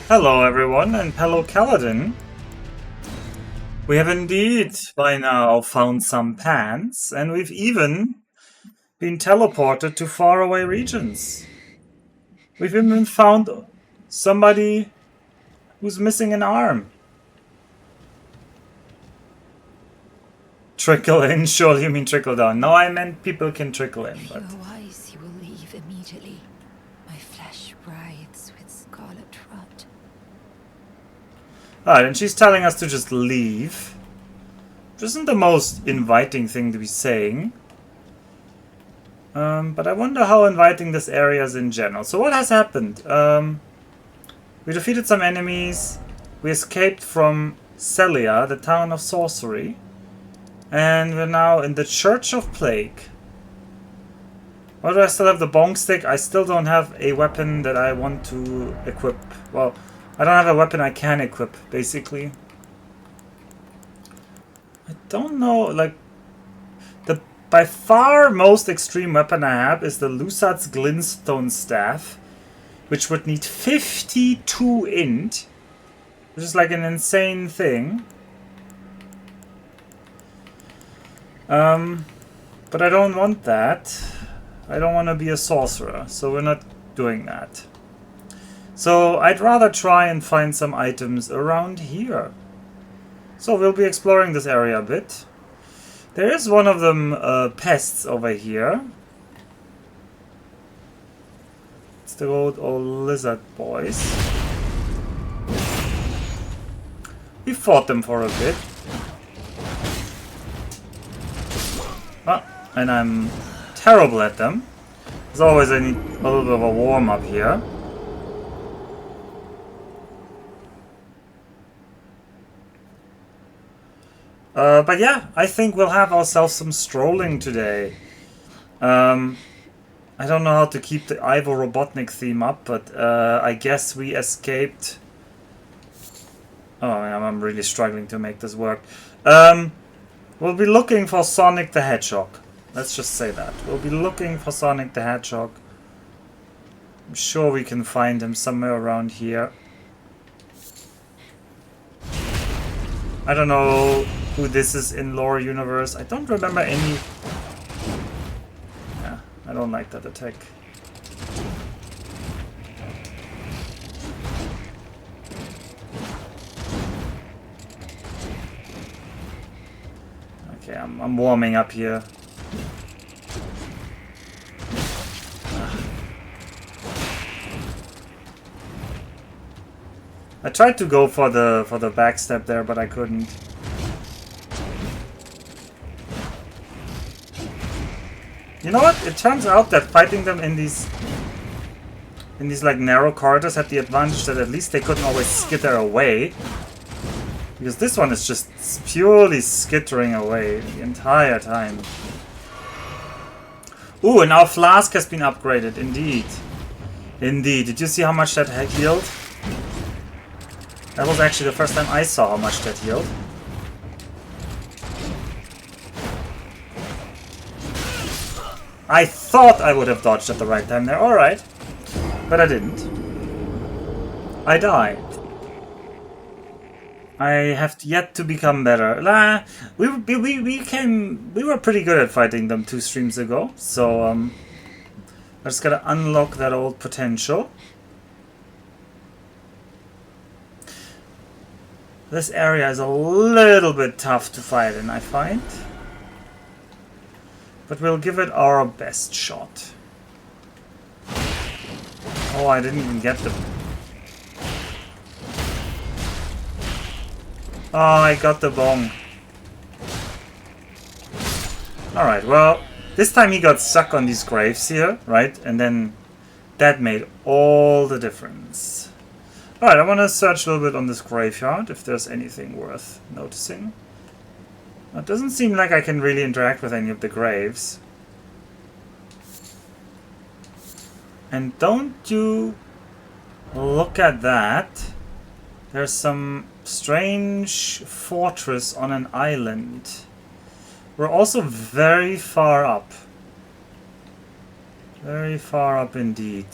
Hello everyone, and hello Caledon. We have indeed by now found some pants, and we've even been teleported to faraway regions. We've even found somebody who's missing an arm. Trickle in, surely you mean trickle down. No, I meant people can trickle in, but... If you're wise, you will leave immediately. My flesh writhes with scarlet rot. Alright, and she's telling us to just leave. Which isn't the most inviting thing to be saying. But I wonder how inviting this area is in general. So what has happened? We defeated some enemies. We escaped from Celia, the town of sorcery. And we're now in the Church of Plague. Why do I still have the bong stick? I still don't have a weapon that I want to equip. Well, I don't have a weapon I can equip, basically. I don't know, like... The by far most extreme weapon I have is the Lusat's Glintstone Staff, which would need 52 int, which is like an insane thing. But I don't want that. I don't want to be a sorcerer, so we're not doing that. So I'd rather try and find some items around here. So we'll be exploring this area a bit. There is one of them pests over here. It's the old lizard boys. We fought them for a bit. And I'm terrible at them. As always, I need a little bit of a warm-up here. But yeah, I think we'll have ourselves some strolling today. I don't know how to keep the Ivo Robotnik theme up, but I guess we escaped... Oh, I'm really struggling to make this work. We'll be looking for Sonic the Hedgehog. Let's just say that. We'll be looking for Sonic the Hedgehog. I'm sure we can find him somewhere around here. I don't know who this is in lore universe. I don't remember any... Yeah, I don't like that attack. Okay, I'm warming up here. I tried to go for the backstep there, but I couldn't. You know what? It turns out that fighting them in these like narrow corridors had the advantage that at least they couldn't always skitter away. Because this one is just purely skittering away the entire time. Ooh, and our flask has been upgraded, indeed. Indeed. Did you see how much that healed? That was actually the first time I saw how much that healed. I thought I would have dodged at the right time there, alright. But I didn't. I died. I have yet to become better. We were pretty good at fighting them 2 streams ago, so I just gotta unlock that old potential. This area is a little bit tough to fight in, I find. But we'll give it our best shot. Oh, I didn't even get the... Oh, I got the bong. Alright, well, this time he got stuck on these graves here, right? And then that made all the difference. Alright, I want to search a little bit on this graveyard, if there's anything worth noticing. It doesn't seem like I can really interact with any of the graves. And don't you look at that. There's some strange fortress on an island. We're also very far up. Very far up indeed.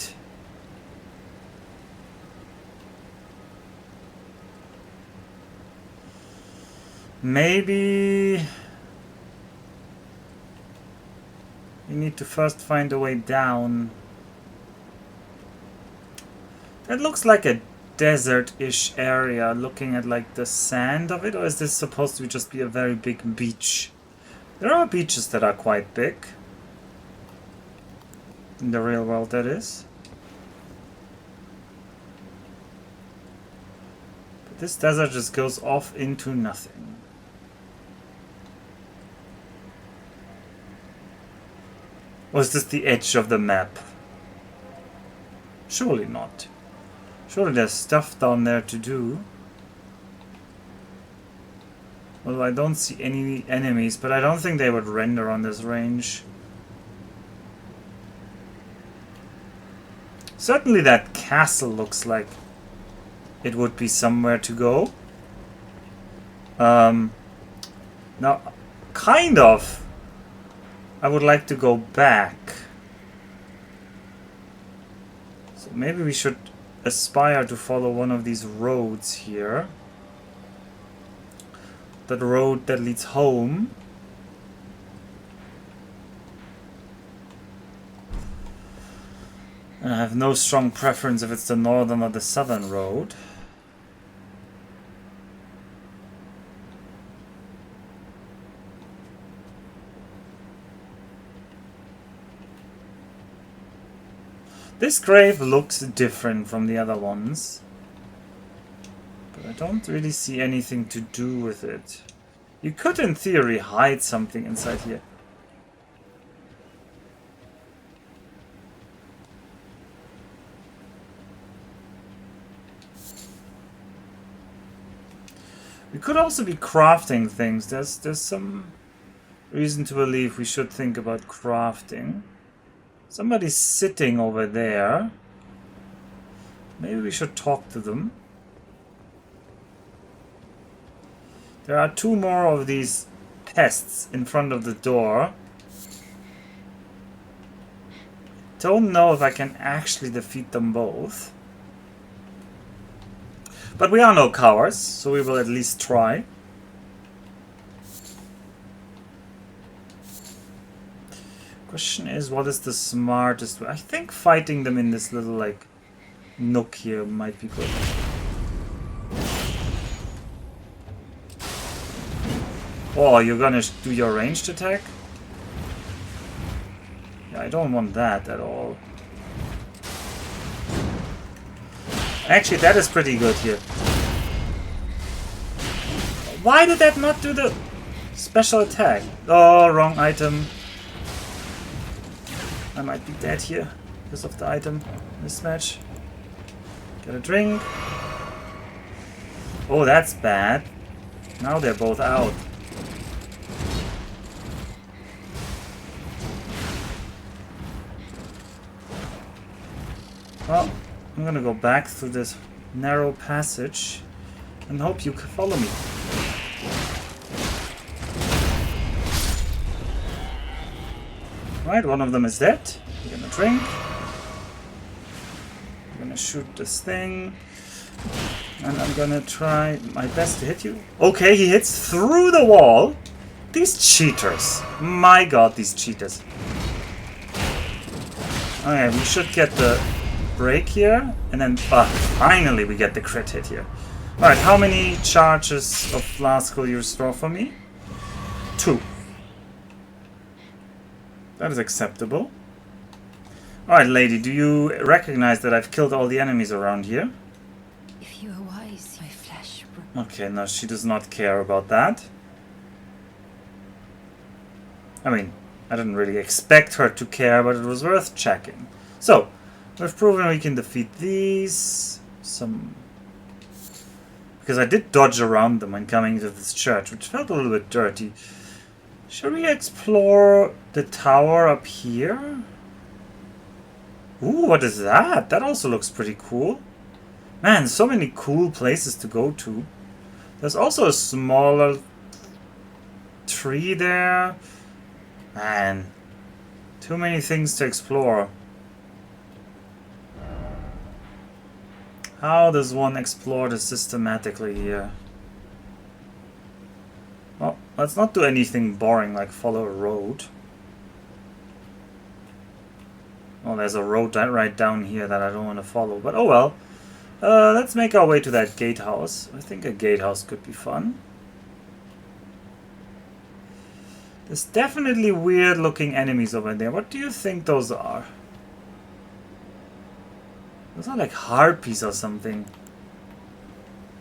Maybe we need to first find a way down. That looks like a desert-ish area, looking at like the sand of it, or is this supposed to just be a very big beach? There are beaches that are quite big. In the real world, that is. But this desert just goes off into nothing. Or is this the edge of the map? Surely not. Surely there's stuff down there to do. Although I don't see any enemies, but I don't think they would render on this range. Certainly that castle looks like it would be somewhere to go. Now, kind of, I would like to go back. So maybe we should aspire to follow one of these roads here. That road that leads home. And I have no strong preference if it's the northern or the southern road. This grave looks different from the other ones. But I don't really see anything to do with it. You could, in theory, hide something inside here. We could also be crafting things. There's some reason to believe we should think about crafting. Somebody's sitting over there. Maybe we should talk to them. There are two more of these pests in front of the door. Don't know if I can actually defeat them both. But we are no cowards, so we will at least try. Question is, what is the smartest way? I think fighting them in this little, like, nook here might be good. Oh, you're gonna do your ranged attack? Yeah, I don't want that at all. Actually, that is pretty good here. Why did that not do the special attack? Oh, wrong item. I might be dead here because of the item mismatch. Get a drink. Oh, that's bad. Now they're both out. Well, I'm gonna go back through this narrow passage and hope you can follow me. Right, one of them is dead. We're gonna drink. I'm gonna shoot this thing. And I'm gonna try my best to hit you. Okay, he hits through the wall. These cheaters. My god, these cheaters. Okay, we should get the break here. And then, finally we get the crit hit here. Alright, how many charges of flask will you restore for me? 2. That is acceptable. Alright, lady, do you recognize that I've killed all the enemies around here? If you are wise, my flesh. Okay, no, she does not care about that. I mean, I didn't really expect her to care, but it was worth checking. So, we've proven we can defeat these. Because I did dodge around them when coming to this church, which felt a little bit dirty. Should we explore the tower up here? Ooh, what is that? That also looks pretty cool. Man, so many cool places to go to. There's also a smaller tree there. Man, too many things to explore. How does one explore this systematically here? Let's not do anything boring like follow a road. Oh, there's a road right down here that I don't want to follow, but oh well. Let's make our way to that gatehouse. I think a gatehouse could be fun. There's definitely weird looking enemies over there. What do you think those are? Those are like harpies or something.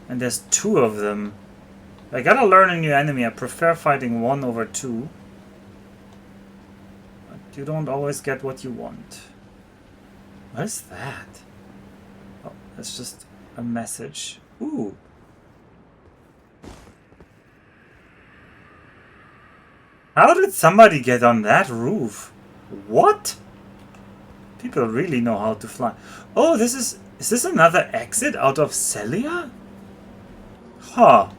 And there's 2 of them. I gotta learn a new enemy. I prefer fighting 1 over 2. But you don't always get what you want. What is that? Oh, that's just a message. Ooh. How did somebody get on that roof? What? People really know how to fly. Oh, is this another exit out of Celia? Huh.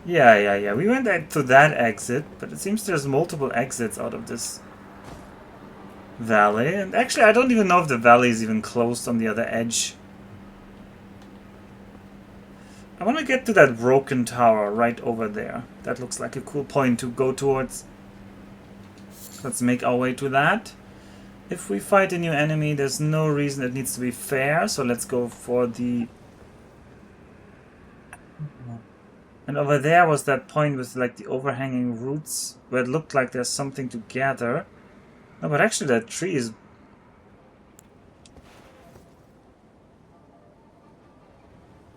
Yeah. We went to that exit, but it seems there's multiple exits out of this valley. And actually, I don't even know if the valley is even closed on the other edge. I want to get to that broken tower right over there. That looks like a cool point to go towards. Let's make our way to that. If we fight a new enemy, there's no reason it needs to be fair, so let's go for the... And over there was that point with like the overhanging roots, where it looked like there's something to gather. No, but actually that tree is...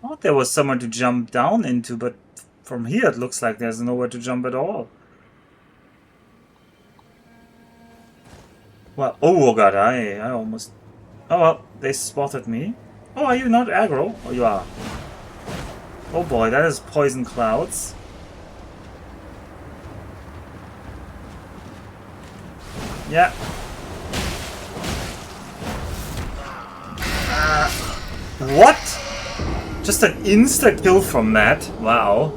I thought there was somewhere to jump down into, but from here it looks like there's nowhere to jump at all. Well, oh god, I almost... Oh well, they spotted me. Oh, are you not aggro? Oh, you are. Oh boy, that is poison clouds. Yeah. What? Just an insta-kill from that. Wow.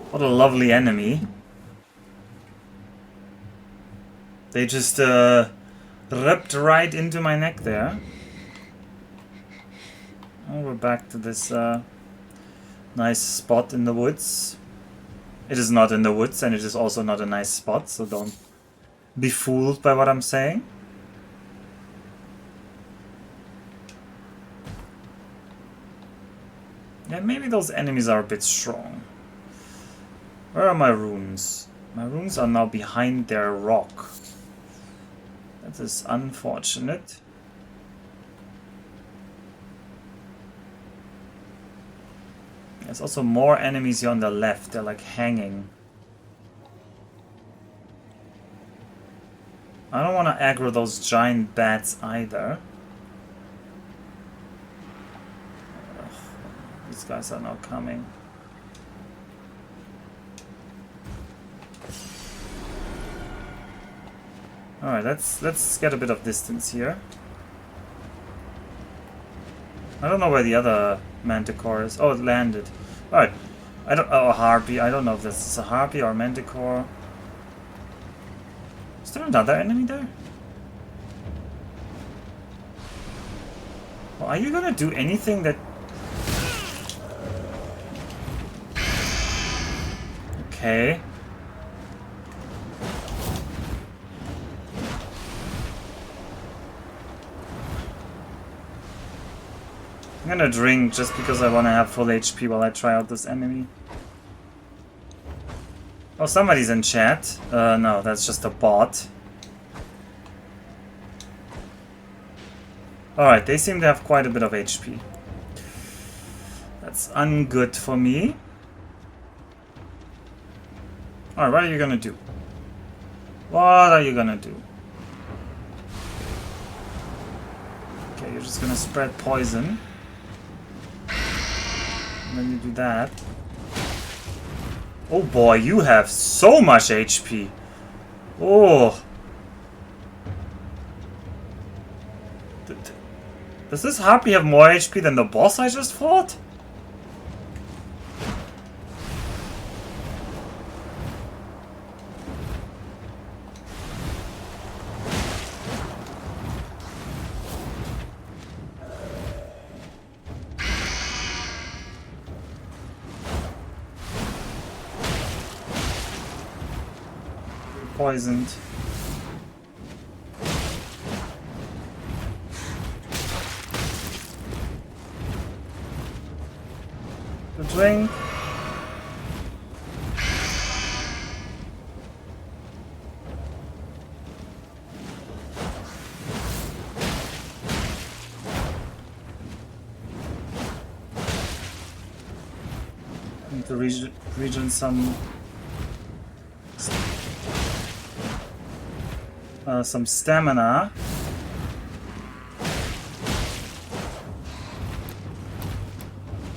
What a lovely enemy. They just ripped right into my neck there. Oh, we're back to this nice spot in the woods. It is not in the woods, and it is also not a nice spot, so don't be fooled by what I'm saying. Yeah, maybe those enemies are a bit strong. Where are my runes? My runes are now behind their rock. That is unfortunate. There's also more enemies here on the left. They're like hanging. I don't want to aggro those giant bats either. Ugh, these guys are now coming. Alright, let's get a bit of distance here. I don't know where the other manticore is. Oh, it landed. Alright. Oh, a harpy. I don't know if this is a harpy or a manticore. Is there another enemy there? Well, are you gonna do anything that... Okay. I'm gonna drink just because I want to have full HP while I try out this enemy. Oh, somebody's in chat. No, that's just a bot. Alright, they seem to have quite a bit of HP. That's ungood for me. Alright, what are you gonna do? What are you gonna do? Okay, you're just gonna spread poison. And then you do that. Oh boy, you have so much HP. Oh. Does this harpy have more HP than the boss I just fought? poisoned. The drink. Need to regen some stamina.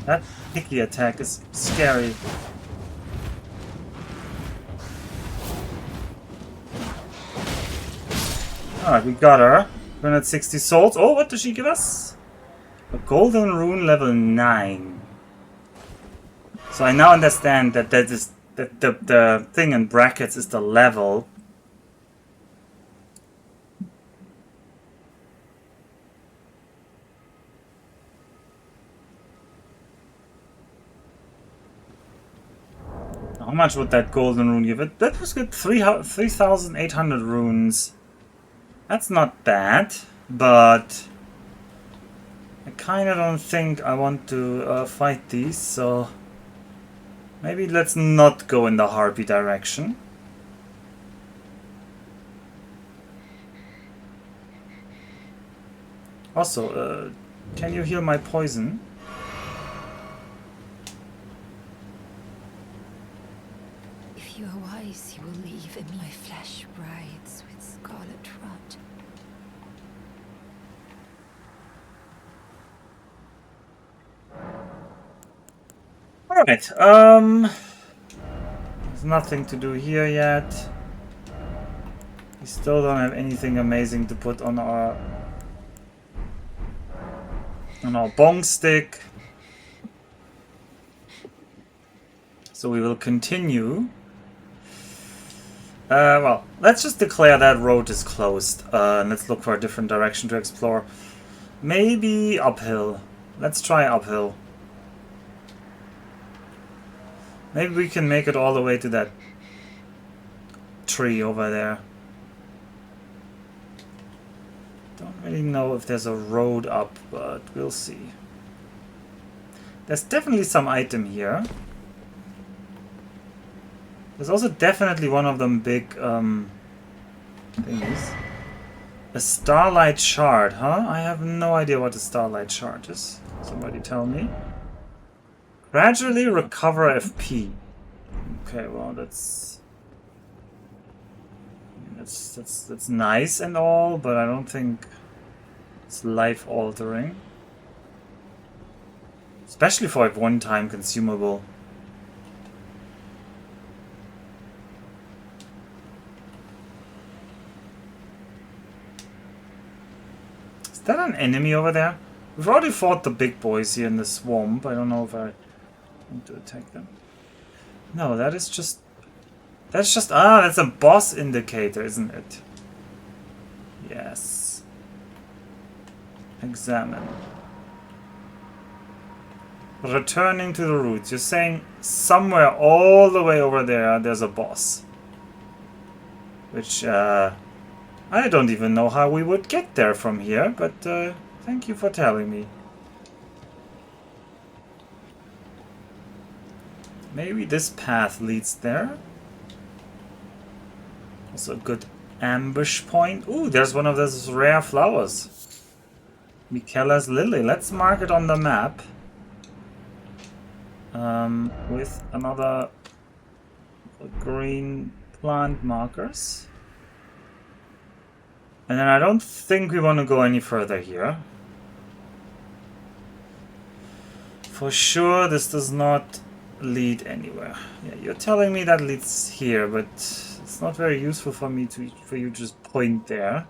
That picky attack is scary. Alright, we got her. 260 souls. Oh, what does she give us? A golden rune level 9. So I now understand that the thing in brackets is the level. How much would that golden rune give it? That was good. 3,800 runes. That's not bad, but I kind of don't think I want to fight these, so maybe let's not go in the harpy direction. Also, can you heal my poison? If you are wise, you will leave in my flesh writhes with scarlet rot. Alright, there's nothing to do here yet. We still don't have anything amazing to put on our bong stick. So we will continue. Well, let's just declare that road is closed. And let's look for a different direction to explore. Maybe uphill. Let's try uphill. Maybe we can make it all the way to that tree over there. Don't really know if there's a road up, but we'll see. There's definitely some item here. There's also definitely one of them big thingies. A starlight shard, huh? I have no idea what a starlight shard is. Somebody tell me. Gradually recover FP. Okay, well that's nice and all, but I don't think it's life altering. Especially for a one-time consumable. Is that an enemy over there? We've already fought the big boys here in the swamp. I don't know if I want to attack them. No, that is just... That's just... Ah, that's a boss indicator, isn't it? Yes. Examine. Returning to the roots. You're saying somewhere all the way over there, there's a boss. Which, I don't even know how we would get there from here, but thank you for telling me. Maybe this path leads there. Also a good ambush point. Ooh, there's one of those rare flowers. Michaela's lily. Let's mark it on the map. With another green plant markers. And then I don't think we want to go any further here. For sure, this does not lead anywhere. Yeah, you're telling me that leads here, but it's not very useful for me for you to just point there.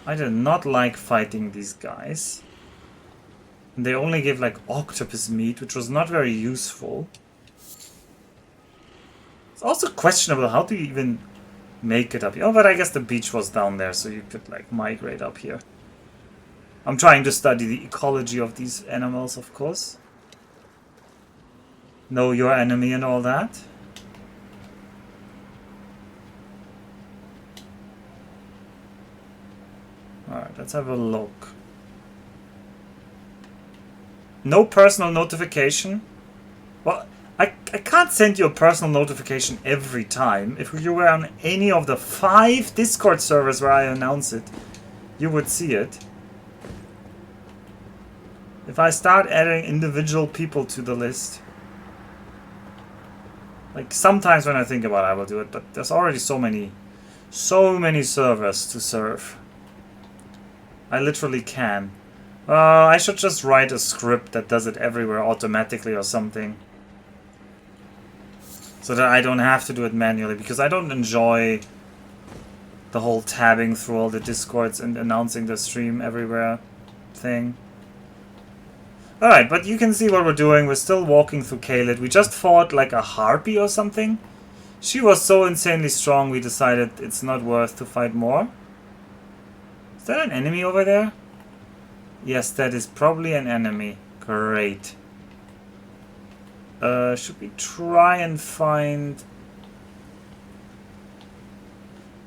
I did not like fighting these guys. They only gave like octopus meat, which was not very useful. It's also questionable how to even make it up here. Oh, but I guess the beach was down there, so you could like migrate up here. I'm trying to study the ecology of these animals, of course. Know your enemy and all that. Alright, let's have a look. No personal notification. Well, I can't send you a personal notification every time. If you were on any of the 5 Discord servers where I announce it, you would see it. If I start adding individual people to the list, like sometimes when I think about it, I will do it, but there's already so many servers to serve. I literally can. I should just write a script that does it everywhere automatically or something. So that I don't have to do it manually, because I don't enjoy the whole tabbing through all the Discords and announcing the stream everywhere thing. Alright, but you can see what we're doing. We're still walking through Caelid. We just fought like a harpy or something. She was so insanely strong we decided it's not worth to fight more. Is that an enemy over there? Yes, that is probably an enemy. Great. Should we try and find...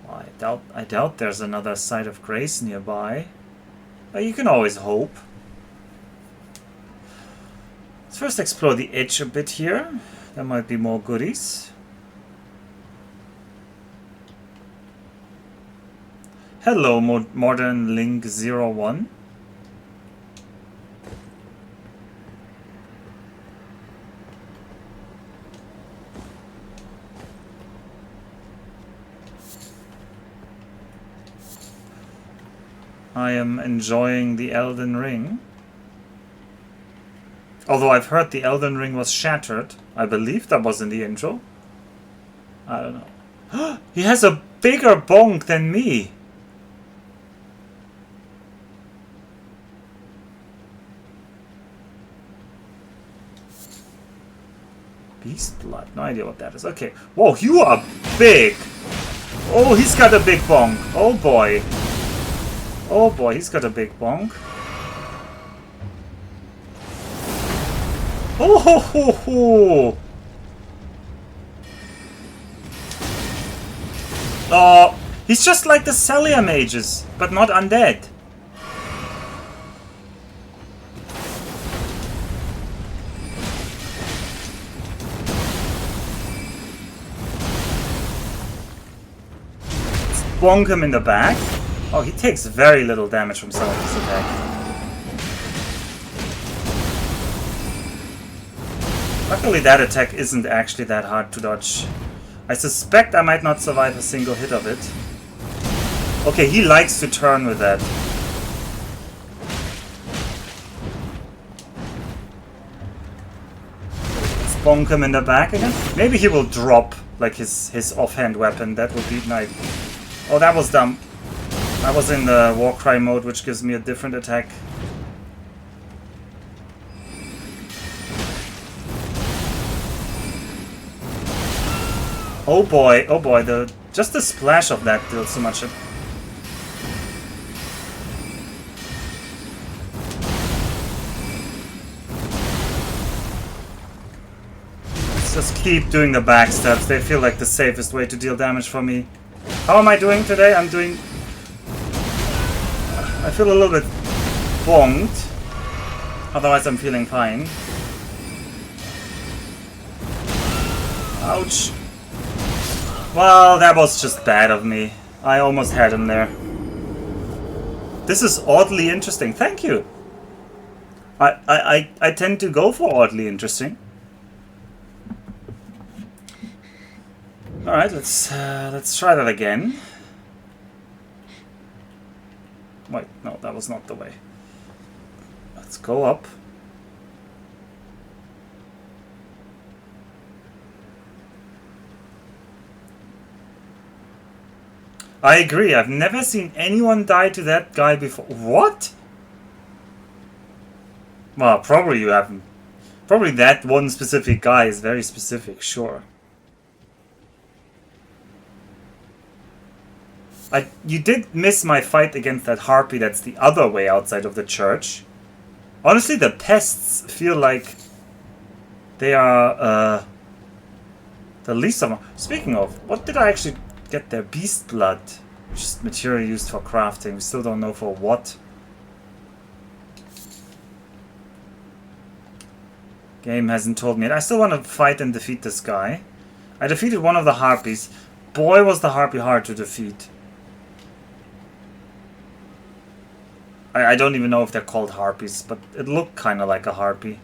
Well, I doubt there's another site of grace nearby. You can always hope. Let's first explore the edge a bit here. There might be more goodies. Hello, Modern Link 01. I am enjoying the Elden Ring. Although I've heard the Elden Ring was shattered. I believe that was in the intro. I don't know. He has a bigger bonk than me. Beast blood. No idea what that is. Okay. Whoa, you are big. Oh, he's got a big bonk. Oh boy. Oh boy, he's got a big bonk. Oh ho ho ho! Oh, he's just like the Celia mages, but not undead. Let's bonk him in the back. Oh, he takes very little damage from some of this attack. Luckily that attack isn't actually that hard to dodge. I suspect I might not survive a single hit of it. Okay, he likes to turn with that. Let's bonk him in the back again. Maybe he will drop like his offhand weapon. That would be nice. Oh, that was dumb. I was in the Warcry mode, which gives me a different attack. Oh boy, just the splash of that deals so much. Let's just keep doing the backstabs. They feel like the safest way to deal damage for me. How am I doing today? I'm doing... I feel a little bit bonked. Otherwise I'm feeling fine. Ouch. Well, that was just bad of me. I almost had him there. This is oddly interesting. Thank you. I tend to go for oddly interesting. All right, let's try that again. Wait, no, that was not the way. Let's go up. I agree, I've never seen anyone die to that guy before. What? Well, probably you haven't. Probably that one specific guy is very specific, sure. You did miss my fight against that harpy that's the other way outside of the church. Honestly, the pests feel like they are the least of them. Speaking of, what did I actually get there? Beast blood. Just material used for crafting. We still don't know for what. Game hasn't told me. I still want to fight and defeat this guy. I defeated one of the harpies. Boy, was the harpy hard to defeat. I don't even know if they're called harpies, but it looked kind of like a harpy.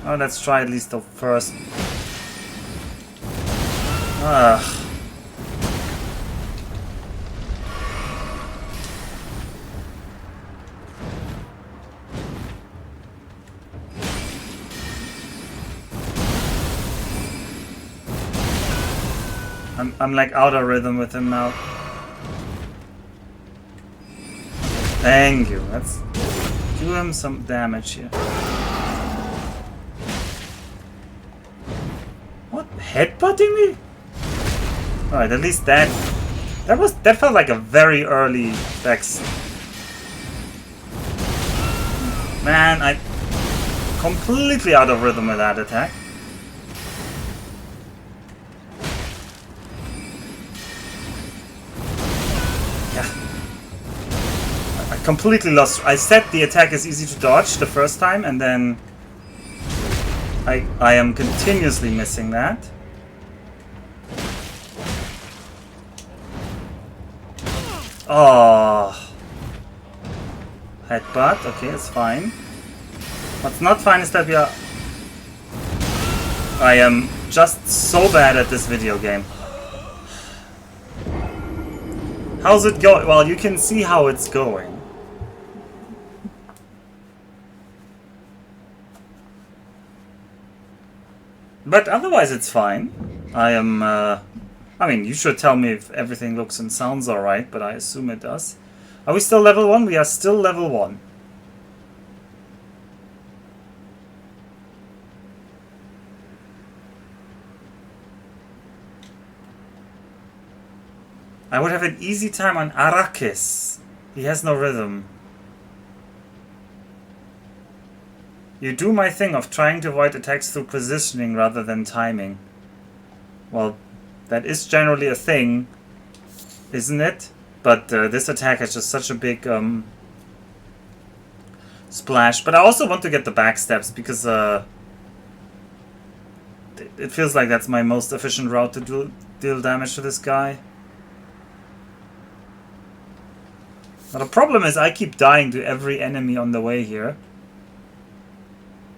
Oh, let's try at least the first. Ugh. I'm like out of rhythm with him now. Thank you. Let's do him some damage here. What? Headbutting me? Alright, at least that felt like a very early Vex. Man, I'm completely out of rhythm with that attack. Completely lost. I said the attack is easy to dodge the first time, and then I am continuously missing that. Oh, headbutt. Okay, it's fine. What's not fine is that we are. I am just so bad at this video game. How's it going? Well, you can see how it's going. But otherwise it's fine. I am, I mean, you should tell me if everything looks and sounds alright, but I assume it does. Are we still level 1? We are still level 1. I would have an easy time on Arrakis. He has no rhythm. You do my thing of trying to avoid attacks through positioning rather than timing. Well, that is generally a thing, isn't it? But this attack has just such a big splash. But I also want to get the backstabs because it feels like that's my most efficient route to deal damage to this guy. Now the problem is I keep dying to every enemy on the way here.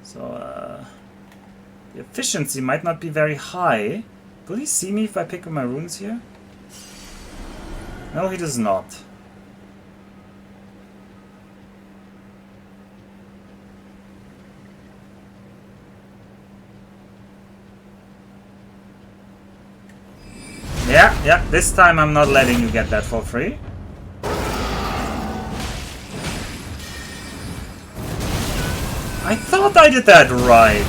So, the efficiency might not be very high. Will he see me if I pick up my runes here? No, he does not. Yeah, this time I'm not letting you get that for free. I thought I did that right.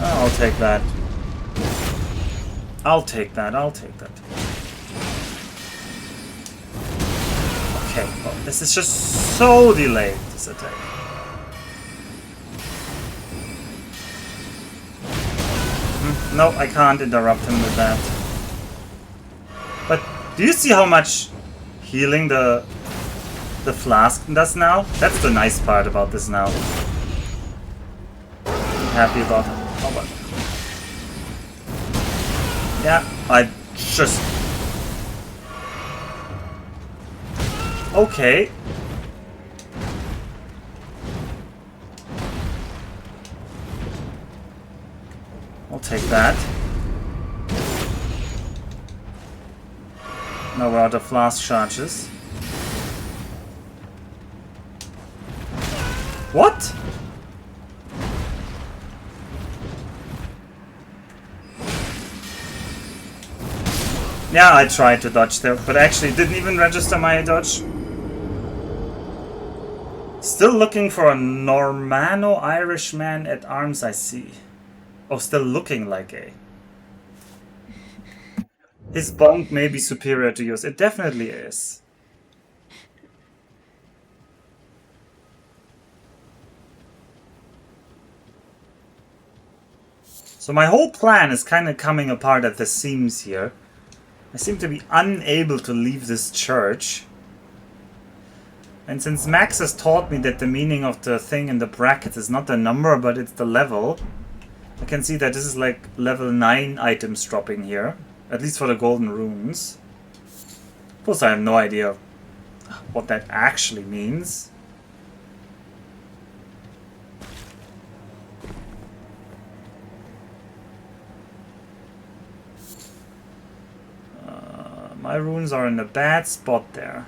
Oh, I'll take that. I'll take that. Okay, well, this is just so delayed, this attack. No, I can't interrupt him with that. But do you see how much healing the flask does now? That's the nice part about this now. I'm happy about it. Oh, well. Yeah, I just... Okay. I'll take that. Now we're out of flask charges. What? Yeah, I tried to dodge there, but actually didn't even register my dodge. Still looking for a Normano-Irish man at arms, I see. Oh, still looking like a. His bonk may be superior to yours. It definitely is. So my whole plan is kind of coming apart at the seams here. I seem to be unable to leave this church. And since Max has taught me that the meaning of the thing in the brackets is not the number, but it's the level, I can see that this is like level 9 items dropping here. At least for the golden runes. Plus I have no idea what that actually means. My runes are in a bad spot there.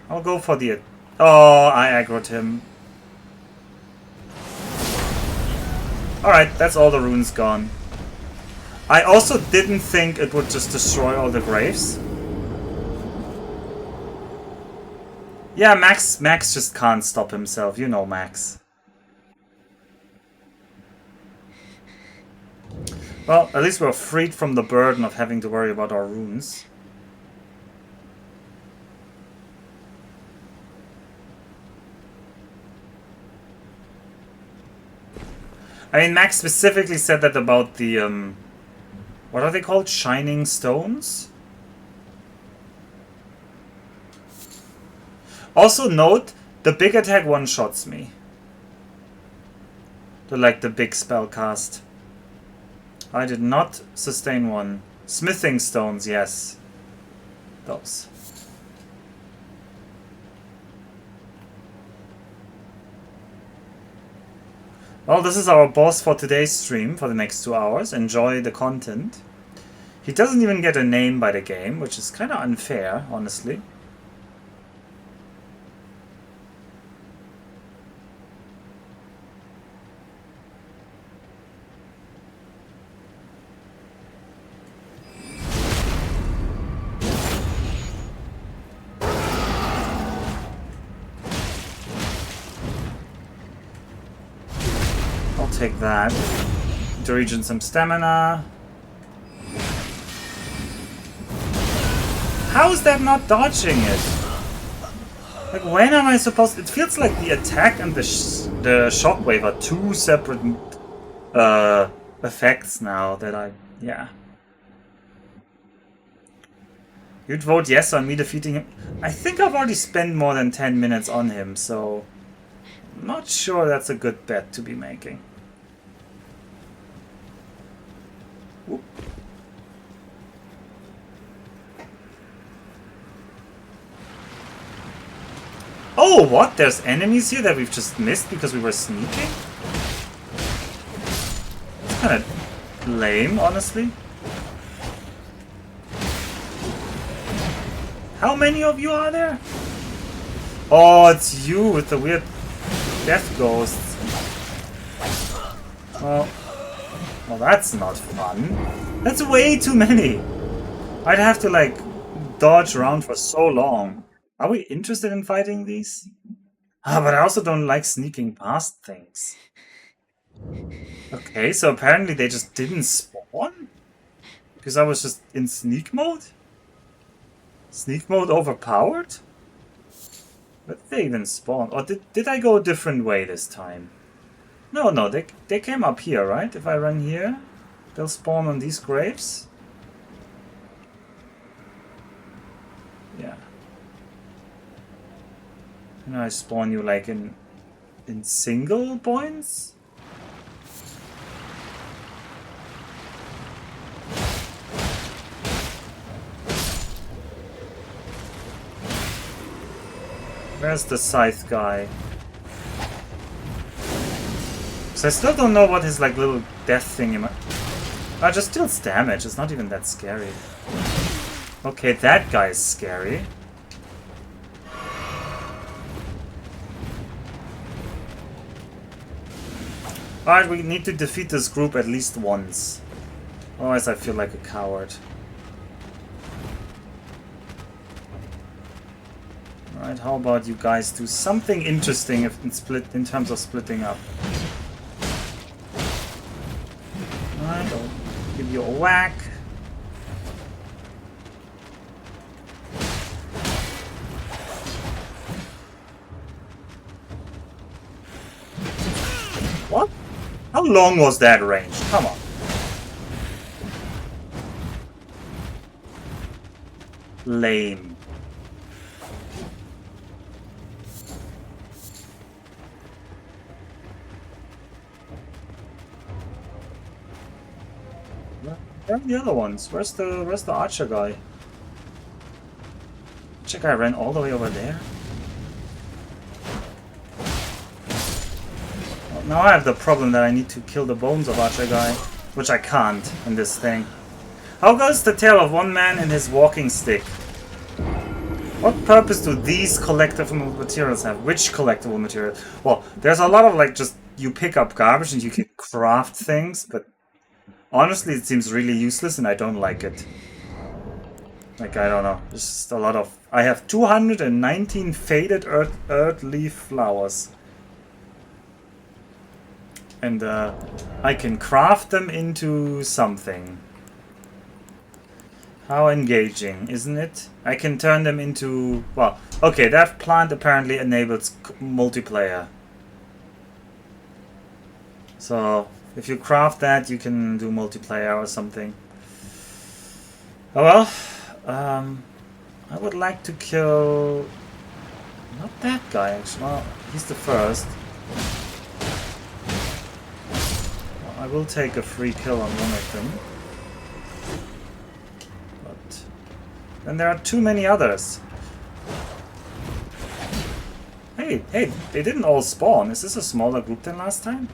I'll go for the... Oh, I aggroed him. Alright, that's all the runes gone. I also didn't think it would just destroy all the graves. Yeah, Max just can't stop himself. You know Max. Well, at least we're freed from the burden of having to worry about our runes. I mean, Max specifically said that about the, what are they called? Shining stones? Also note, the big attack one-shots me. The big spell cast. I did not sustain one. Smithing stones, yes. Those. Well, this is our boss for today's stream for the next 2 hours. Enjoy the content. He doesn't even get a name by the game, which is kind of unfair, honestly. Take that to regen some stamina. How is that not dodging it? Like, when am I supposed? It feels like the attack and the shockwave are two separate effects now. That yeah. You'd vote yes on me defeating him. I think I've already spent more than 10 minutes on him, so I'm not sure that's a good bet to be making. Whoop. Oh, what? There's enemies here that we've just missed because we were sneaking? It's kind of lame, honestly. How many of you are there? Oh, it's you with the weird death ghosts. Well, that's not fun. That's way too many. I'd have to, like, dodge around for so long. Are we interested in fighting these? But I also don't like sneaking past things. Okay, so apparently they just didn't spawn? Because I was just in sneak mode? Sneak mode overpowered? Where did they even spawn? Or did I go a different way this time? No, they came up here, right? If I run here, they'll spawn on these graves? Yeah. And I spawn you like in single points? Where's the scythe guy? So I still don't know what his like little death thing just deals damage, it's not even that scary. Okay, that guy's scary. Alright, we need to defeat this group at least once. Otherwise I feel like a coward. Alright, how about you guys do something interesting in terms of splitting up? Alright, I'll give you a whack. What? How long was that range? Come on. Lame. Where are the other ones? Where's the archer guy? Archer guy ran all the way over there. Well, now I have the problem that I need to kill the bones of archer guy, which I can't in this thing. How goes the tale of one man and his walking stick? What purpose do these collectible materials have? Which collectible material? Well, there's a lot of like just you pick up garbage and you can craft things, but honestly it seems really useless and I don't like it. Like, I don't know. There's just a lot of... I have 219 faded earth leaf flowers. And I can craft them into something. How engaging, isn't it? I can turn them into... Well, okay, that plant apparently enables multiplayer. So, if you craft that, you can do multiplayer or something. Oh well. I would like to kill... Not that guy, actually. Well, he's the first. Well, I will take a free kill on one of them. And there are too many others. Hey, they didn't all spawn. Is this a smaller group than last time?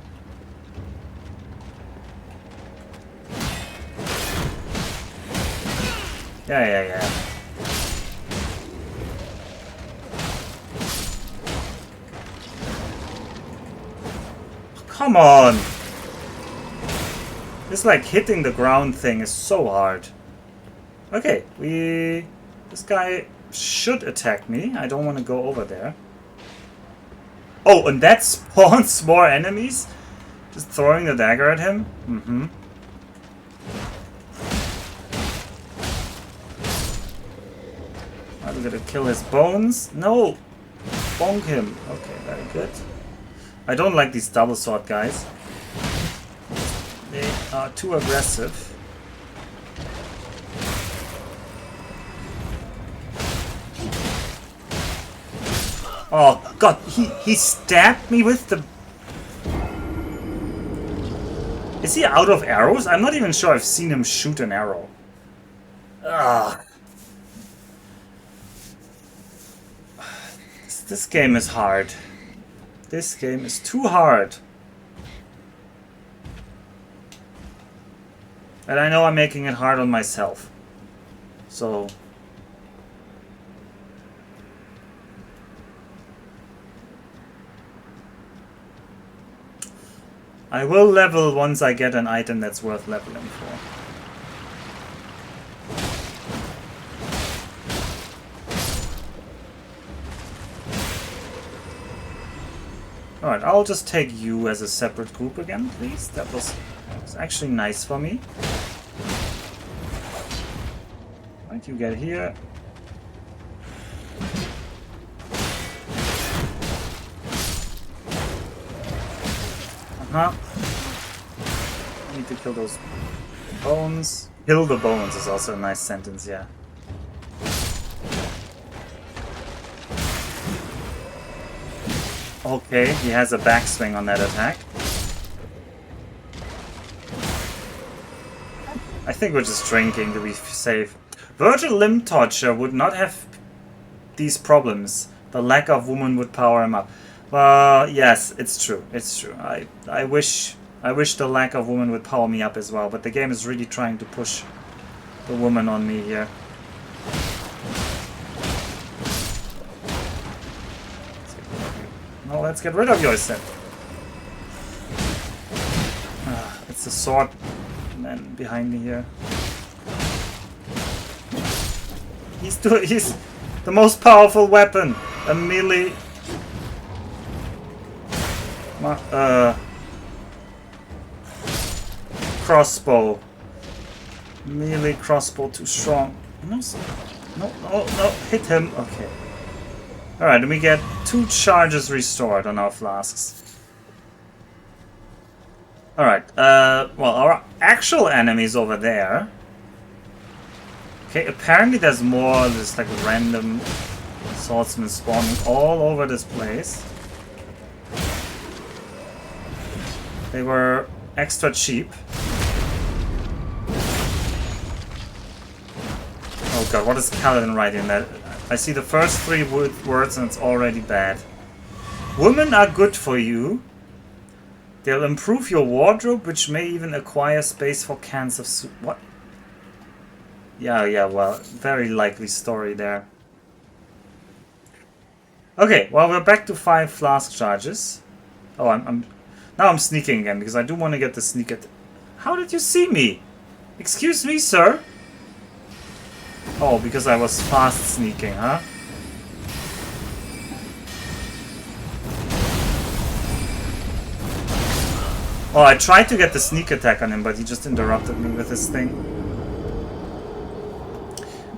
Yeah. Come on! This like hitting the ground thing is so hard. Okay, this guy should attack me. I don't want to go over there. Oh, and that spawns more enemies? Just throwing the dagger at him? Mm-hmm. I'm gonna kill his bones. No! Bonk him. Okay, very good. I don't like these double sword guys. They are too aggressive. Oh god, he stabbed me with the... Is he out of arrows? I'm not even sure I've seen him shoot an arrow. Ugh. This game is hard. This game is too hard. And I know I'm making it hard on myself. So... I will level once I get an item that's worth leveling for. Alright, I'll just take you as a separate group again, please. That was actually nice for me. Right, you get here. I need to kill those bones. Kill the bones is also a nice sentence, yeah. Okay, he has a backswing on that attack. I think we're just drinking to be safe. Virgil Limb Torture would not have these problems. The lack of woman would power him up. Well, yes, it's true. It's true. I wish the lack of woman would power me up as well, but the game is really trying to push the woman on me here. No, let's get rid of you, I said. It's the sword man behind me here. He's the most powerful weapon. a melee... crossbow. Melee crossbow too strong. No, no, hit him. Okay. Alright, and we get 2 charges restored on our flasks. Alright, well, our actual enemies over there. Okay, apparently there's more just like random swordsmen spawning all over this place. They were extra cheap. Oh god, what is Caelid writing there? I see the first 3 words and it's already bad. Women are good for you. They'll improve your wardrobe, which may even acquire space for cans of soup. What? Yeah, well, very likely story there. Okay, well, we're back to 5 flask charges. Oh, now I'm sneaking again, because I do want to get the sneak at... How did you see me? Excuse me, sir? Oh, because I was fast sneaking, huh? Oh, I tried to get the sneak attack on him, but he just interrupted me with his thing.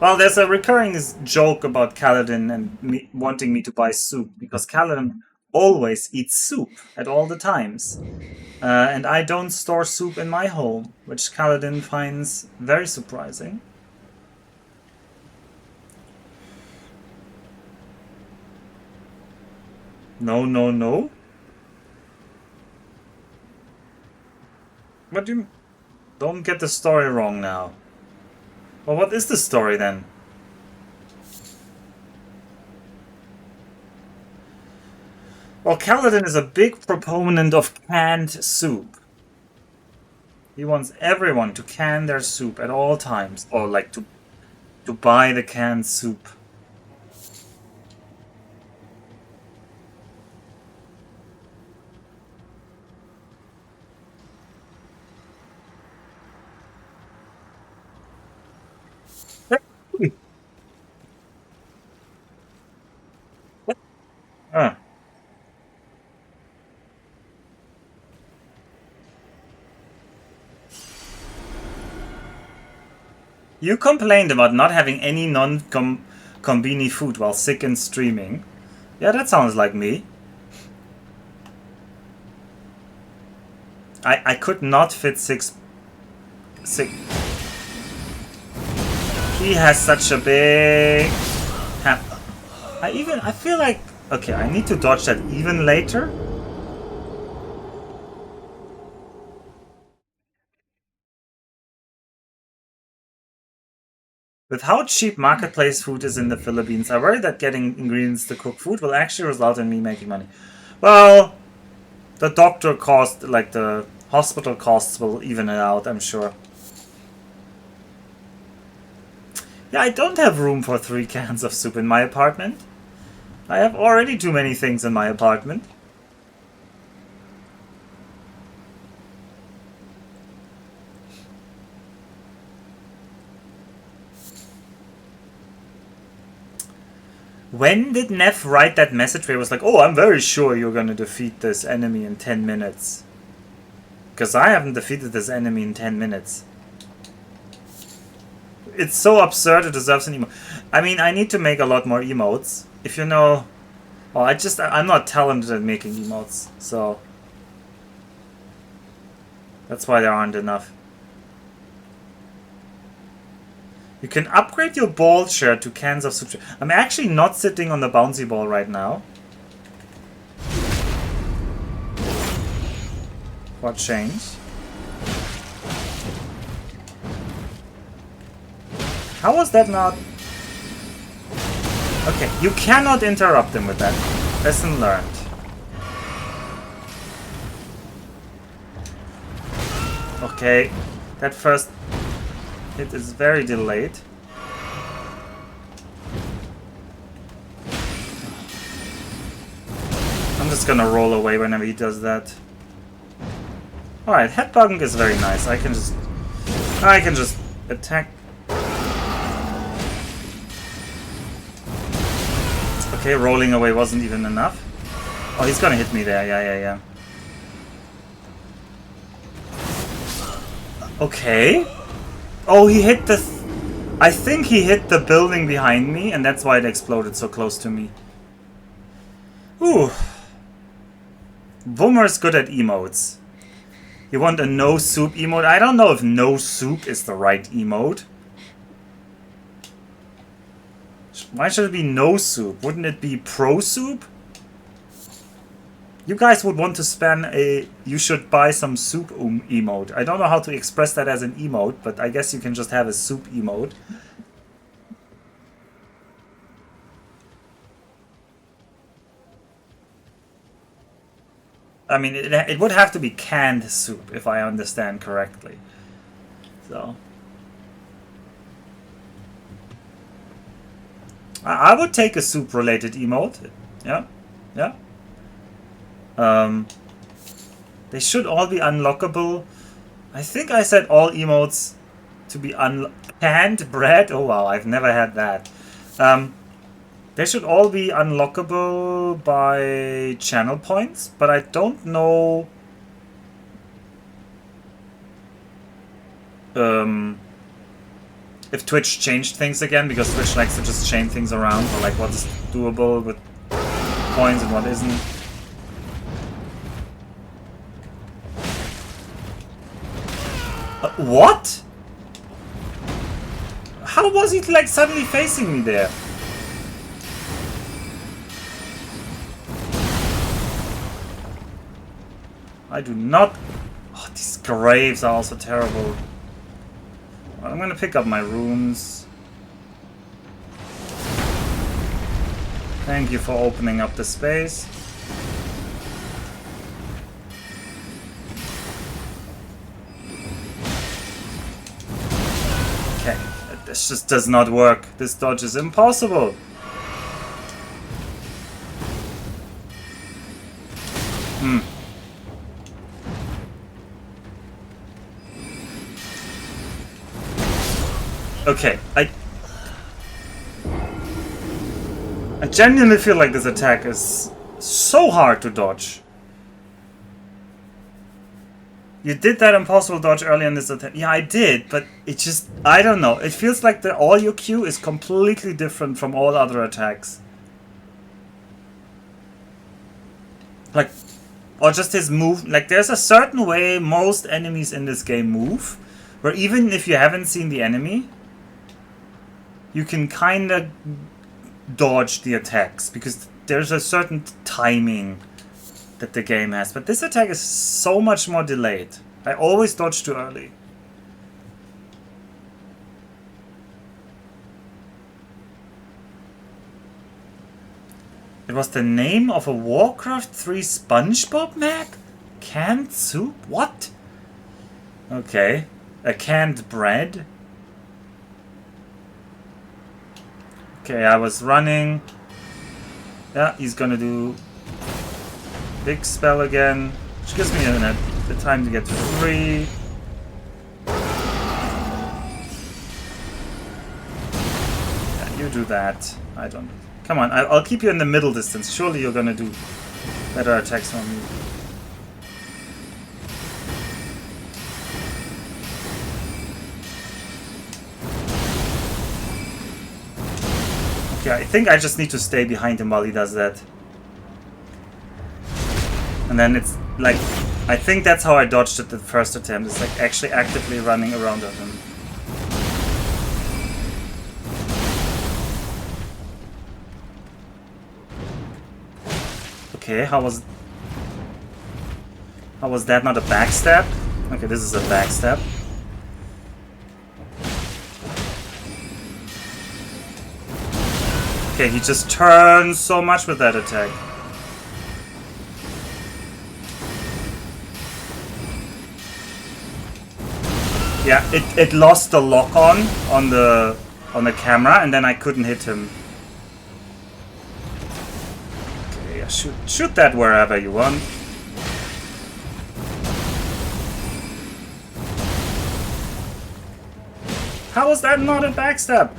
Well, there's a recurring joke about Kaladin and me wanting me to buy soup, because Kaladin always eats soup at all the times. And I don't store soup in my home, which Kaladin finds very surprising. No, no, no. What do you... Don't get the story wrong now. Well, what is the story then? Well, Kaladin is a big proponent of canned soup. He wants everyone to can their soup at all times. Or like to buy the canned soup. Ah. You complained about not having any non-combini food while sick and streaming. Yeah, that sounds like me. I could not fit six. He has such a big... I feel like... Okay, I need to dodge that even later. With how cheap marketplace food is in the Philippines, I worry that getting ingredients to cook food will actually result in me making money. Well, the doctor cost, like the hospital costs will even it out, I'm sure. Yeah, I don't have room for 3 cans of soup in my apartment. I have already too many things in my apartment. When did Neff write that message where he was like, oh, I'm very sure you're gonna defeat this enemy in 10 minutes? Because I haven't defeated this enemy in 10 minutes. It's so absurd it deserves an emote. I mean, I need to make a lot more emotes. If you know... Well, I'm not talented at making emotes, so... That's why there aren't enough. You can upgrade your ball share to cans of soup. I'm actually not sitting on the bouncy ball right now. What changed? How was that not... Okay, you cannot interrupt him with that. Lesson learned. Okay, that first hit is very delayed. I'm just gonna roll away whenever he does that. Alright, headbugging is very nice. I can just attack. Okay, rolling away wasn't even enough. Oh, he's gonna hit me there. Yeah. Okay. Oh, he hit the... I think he hit the building behind me, and that's why it exploded so close to me. Ooh. Woomer's good at emotes. You want a no soup emote? I don't know if no soup is the right emote. Why should it be no soup? Wouldn't it be pro soup? You guys would want to spam a you should buy some soup emote. I don't know how to express that as an emote, but I guess you can just have a soup emote. I mean, it would have to be canned soup, if I understand correctly. So... I would take a soup-related emote. Yeah. They should all be unlockable. I think I said all emotes to be canned bread. Oh wow, I've never had that. They should all be unlockable by channel points, but I don't know if Twitch changed things again, because Twitch likes to just chain things around, or like what is doable with coins and what isn't. What? How was he like suddenly facing me there? I do not... Oh, these graves are also terrible. I'm gonna pick up my runes. Thank you for opening up the space. Okay, this just does not work. This dodge is impossible. Okay, I genuinely feel like this attack is so hard to dodge. You did that impossible dodge earlier in this attack. Yeah, I did, but it just... I don't know. It feels like the audio cue is completely different from all other attacks. Like, or just his move. Like, there's a certain way most enemies in this game move, where even if you haven't seen the enemy, you can kind of dodge the attacks, because there's a certain timing that the game has. But this attack is so much more delayed. I always dodge too early. It was the name of a Warcraft 3 SpongeBob map? Canned soup? What? Okay. A canned bread? Okay, I was running. Yeah, he's gonna do big spell again, which gives me the time to get free. Yeah, you do that. I don't. Come on, I'll keep you in the middle distance. Surely you're gonna do better attacks on me. Okay, I think I just need to stay behind him while he does that. And then it's like... I think that's how I dodged it the first attempt. It's like actually actively running around at him. Okay, how was that not a backstab? Okay, this is a backstab. Okay, he just turns so much with that attack. Yeah, it lost the lock on the camera, and then I couldn't hit him. Okay, yeah, shoot that wherever you want. How was that not a backstab?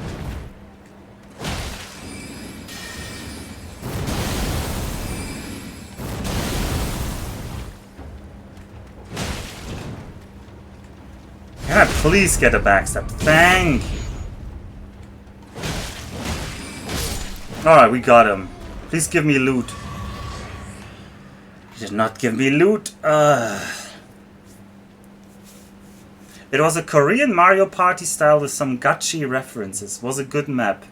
I please get a backstab? Thank you. Alright, we got him. Please give me loot. He did not give me loot. It was a Korean Mario Party style with some gachi references. Was a good map.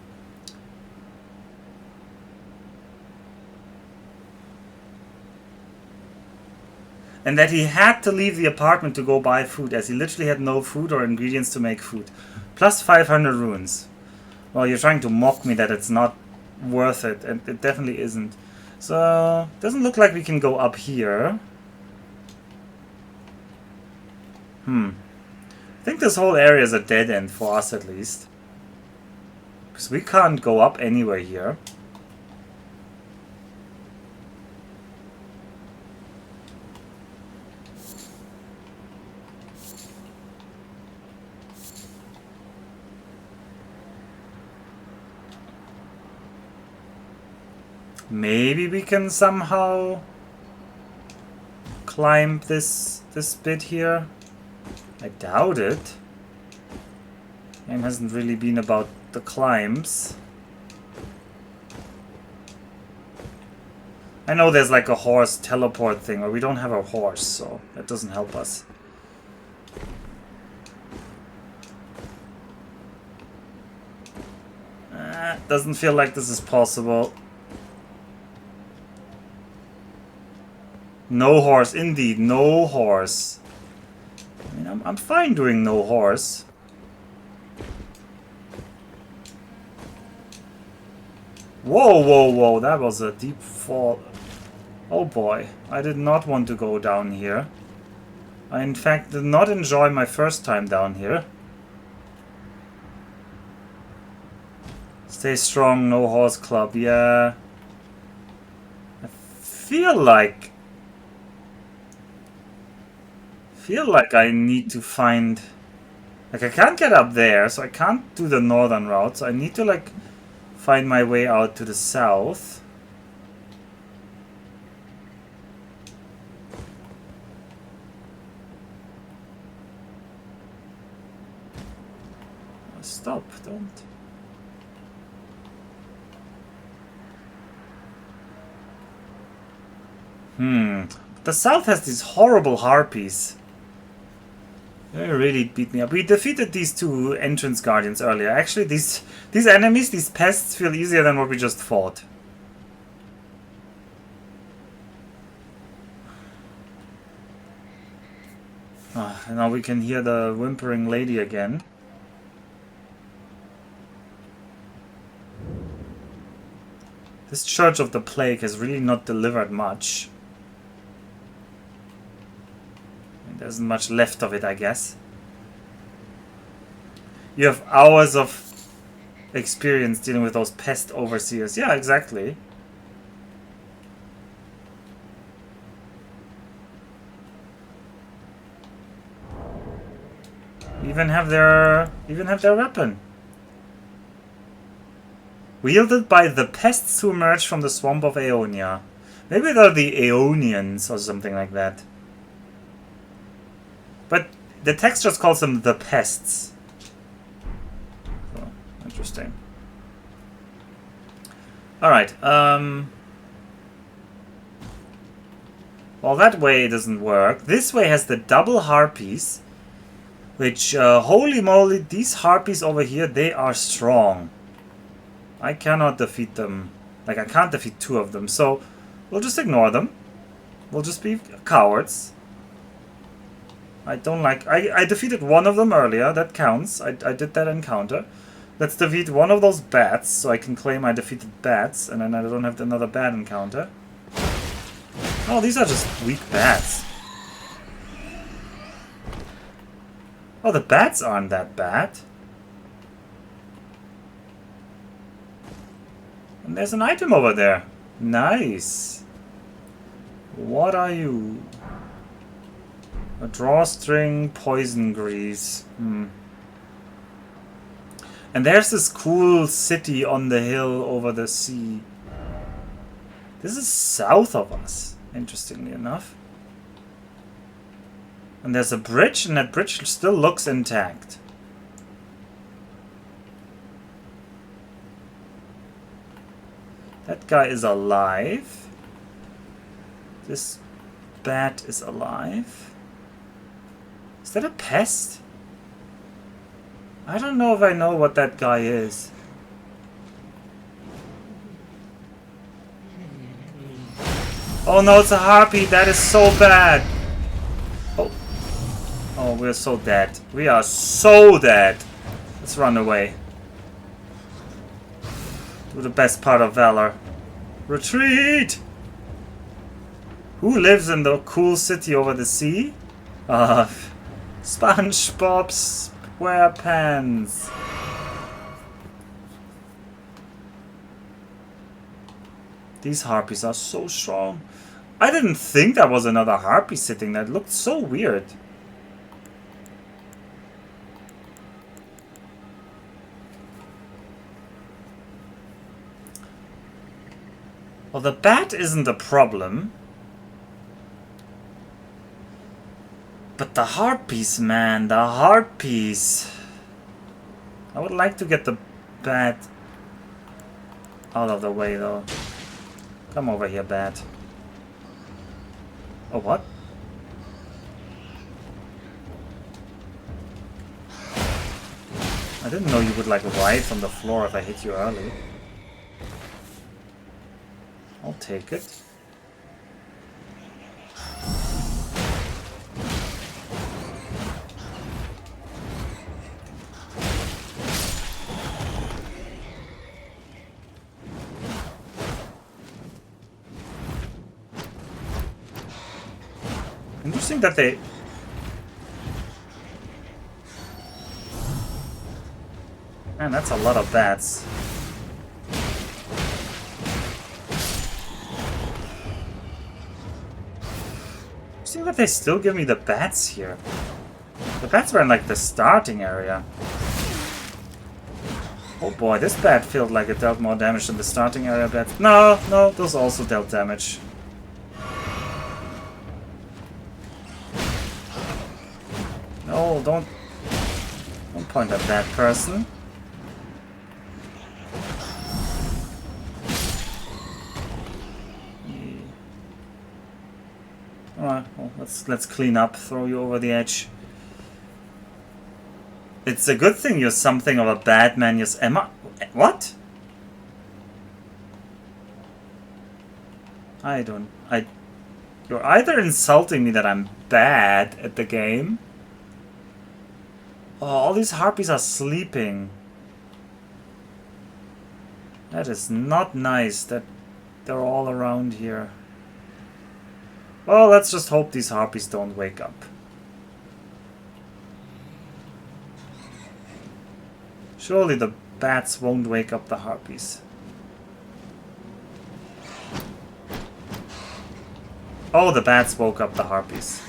And that he had to leave the apartment to go buy food, as he literally had no food or ingredients to make food. Plus 500 runes. Well, you're trying to mock me that it's not worth it, and it definitely isn't. So, doesn't look like we can go up here. I think this whole area is a dead end for us at least. Because we can't go up anywhere here. Maybe we can somehow climb this bit here. I doubt it. Game hasn't really been about the climbs. I know there's like a horse teleport thing, but we don't have a horse, so that doesn't help us. Doesn't feel like this is possible. No horse, indeed, no horse. I mean, I'm fine doing no horse. Whoa, whoa, whoa, that was a deep fall. Oh boy, I did not want to go down here. I in fact did not enjoy my first time down here. Stay strong, no horse club, yeah. I feel like I need to find... Like, I can't get up there, so I can't do the northern route, so I need to, like, find my way out to the south. Stop, don't. The south has these horrible harpies. They really beat me up. We defeated these two entrance guardians earlier. Actually, these enemies, these pests, feel easier than what we just fought. Oh, and now we can hear the whimpering lady again. This Church of the Plague has really not delivered much. There isn't much left of it, I guess. You have hours of experience dealing with those pest overseers. Yeah, exactly. Even have their weapon. Wielded by the pests who emerged from the swamp of Aeonia. Maybe they're the Aeonians or something like that. But the text just calls them the pests. So, interesting. Alright, well, that way doesn't work. This way has the double harpies. Which, holy moly, these harpies over here, they are strong. I cannot defeat them. Like, I can't defeat two of them. So, we'll just ignore them. We'll just be cowards. I don't like... I defeated one of them earlier. That counts. I did that encounter. Let's defeat one of those bats, so I can claim I defeated bats, and then I don't have another bat encounter. Oh, these are just weak bats. Oh, the bats aren't that bad. And there's an item over there. Nice. What are you? A drawstring, poison grease. And there's this cool city on the hill over the sea. This is south of us, interestingly enough. And there's a bridge, and that bridge still looks intact. That guy is alive. This bat is alive. Is that a pest? I don't know if I know what that guy is. Oh no, it's a harpy. That is so bad. Oh. Oh, we're so dead. We are so dead. Let's run away. Do the best part of Valor. Retreat! Who lives in the cool city over the sea? SpongeBob SquarePants. These harpies are so strong. I didn't think that was another harpy sitting there. It looked so weird. Well, the bat isn't a problem. But the harpies, man, the harpies. I would like to get the bat out of the way, though. Come over here, bat. Oh, what? I didn't know you would, like, writhe on the floor if I hit you early. I'll take it. Interesting that they... Man, that's a lot of bats. Interesting that they still give me the bats here. The bats were in like the starting area. Oh boy, this bat felt like it dealt more damage than the starting area bats. No, no, those also dealt damage. No, don't point at that person. Alright, well, let's clean up, throw you over the edge. It's a good thing you're something of a bad man. Am I? What? You're either insulting me that I'm bad at the game. Oh, all these harpies are sleeping. That is not nice that they're all around here. Well, let's just hope these harpies don't wake up. Surely the bats won't wake up the harpies. Oh, the bats woke up the harpies.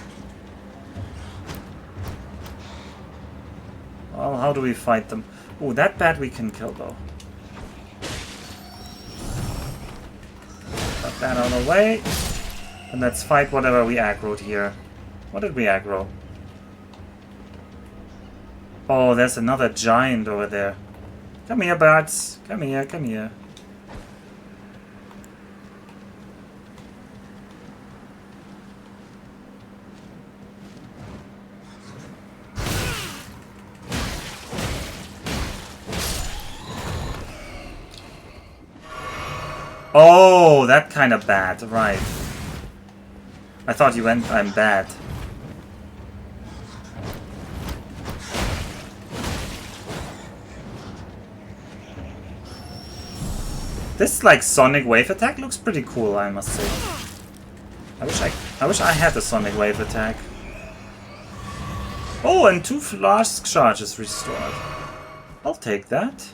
Well, how do we fight them? Oh, that bat we can kill, though. Put that out of the way. And let's fight whatever we aggroed here. What did we aggro? Oh, there's another giant over there. Come here, bats. Come here, come here. Oh, that kind of bad, right. I thought you went, I'm bad. This, like, sonic wave attack looks pretty cool, I must say. I wish I had a sonic wave attack. Oh, and 2 flask charges restored. I'll take that.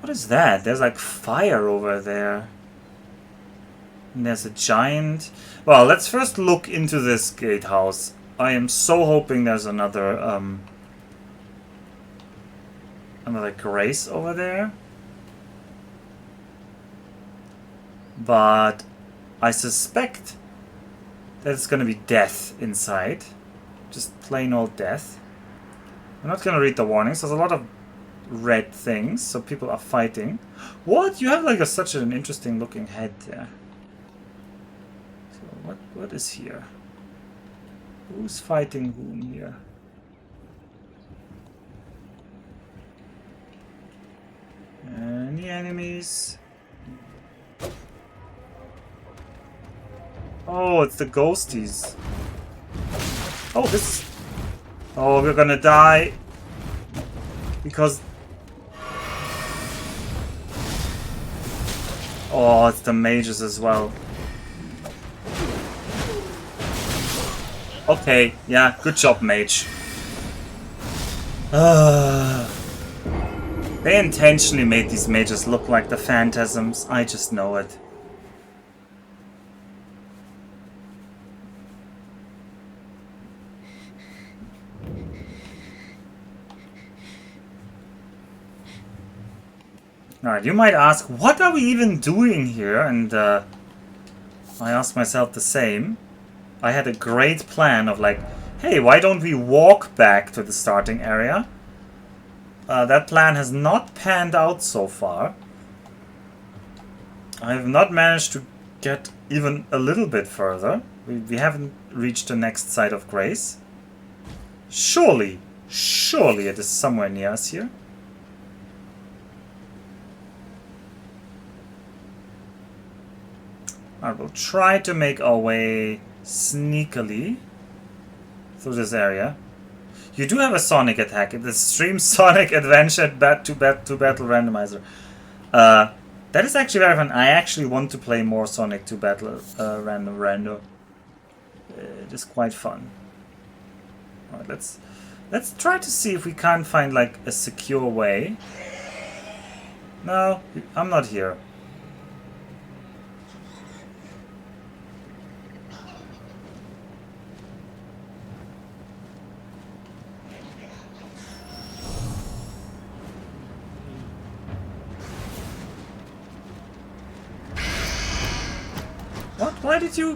What is that? There's like fire over there. And there's a giant... Well, let's first look into this gatehouse. I am so hoping there's another grace over there. But I suspect There's gonna be death inside. Just plain old death. I'm not gonna read the warnings. There's a lot of red things, so people are fighting. What? You have like such an interesting looking head there. So what is here? Who's fighting whom here? Any enemies? Oh, it's the ghosties. Oh, this... Oh, we're gonna die. Because... Oh, it's the mages as well. Okay, yeah, good job, mage. They intentionally made these mages look like the phantasms. I just know it. Alright, you might ask, what are we even doing here? And I asked myself the same. I had a great plan of like, hey, why don't we walk back to the starting area? That plan has not panned out so far. I have not managed to get even a little bit further. We haven't reached the next site of grace. Surely it is somewhere near us here. I will try to make our way sneakily through this area. You do have a Sonic attack. It's Stream Sonic Adventure to Battle Randomizer. That is actually very fun. I actually want to play more Sonic 2 Battle Rando. It is quite fun. Alright, let's try to see if we can't find like a secure way. No, I'm not here.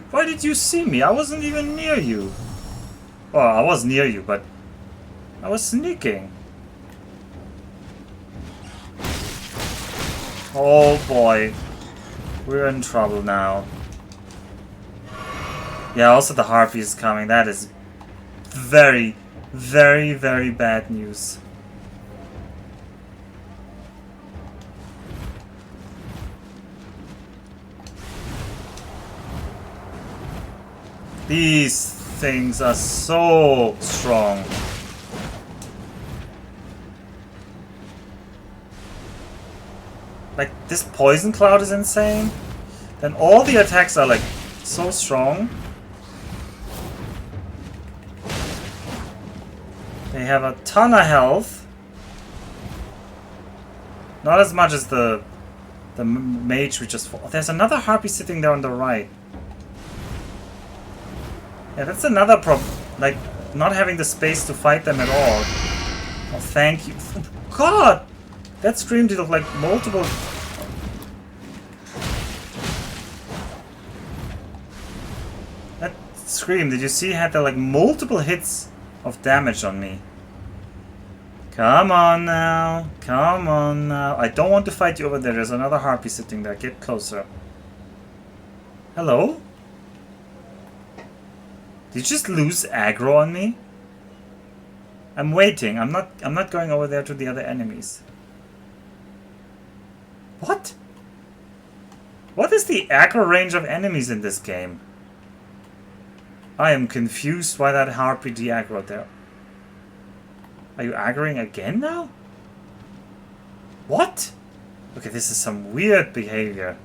Why did you see me? I wasn't even near you. Well, I was near you, but I was sneaking. Oh boy. We're in trouble now. Yeah, also the harpy is coming. That is very, very, very bad news. These things are so strong. Like, this poison cloud is insane. Then all the attacks are like so strong. They have a ton of health. Not as much as the mage we just fought. Oh, there's another harpy sitting there on the right. Yeah, that's another problem. Like, not having the space to fight them at all. Oh, thank you. God! That scream did look like multiple... That scream, did you see, had like multiple hits of damage on me. Come on now. Come on now. I don't want to fight you over there. There's another harpy sitting there. Get closer. Hello? Did you just lose aggro on me? I'm waiting. I'm not going over there to the other enemies. What? What is the aggro range of enemies in this game? I am confused why that harpy de-aggroed there. Are you aggroing again now? What? Okay, this is some weird behavior.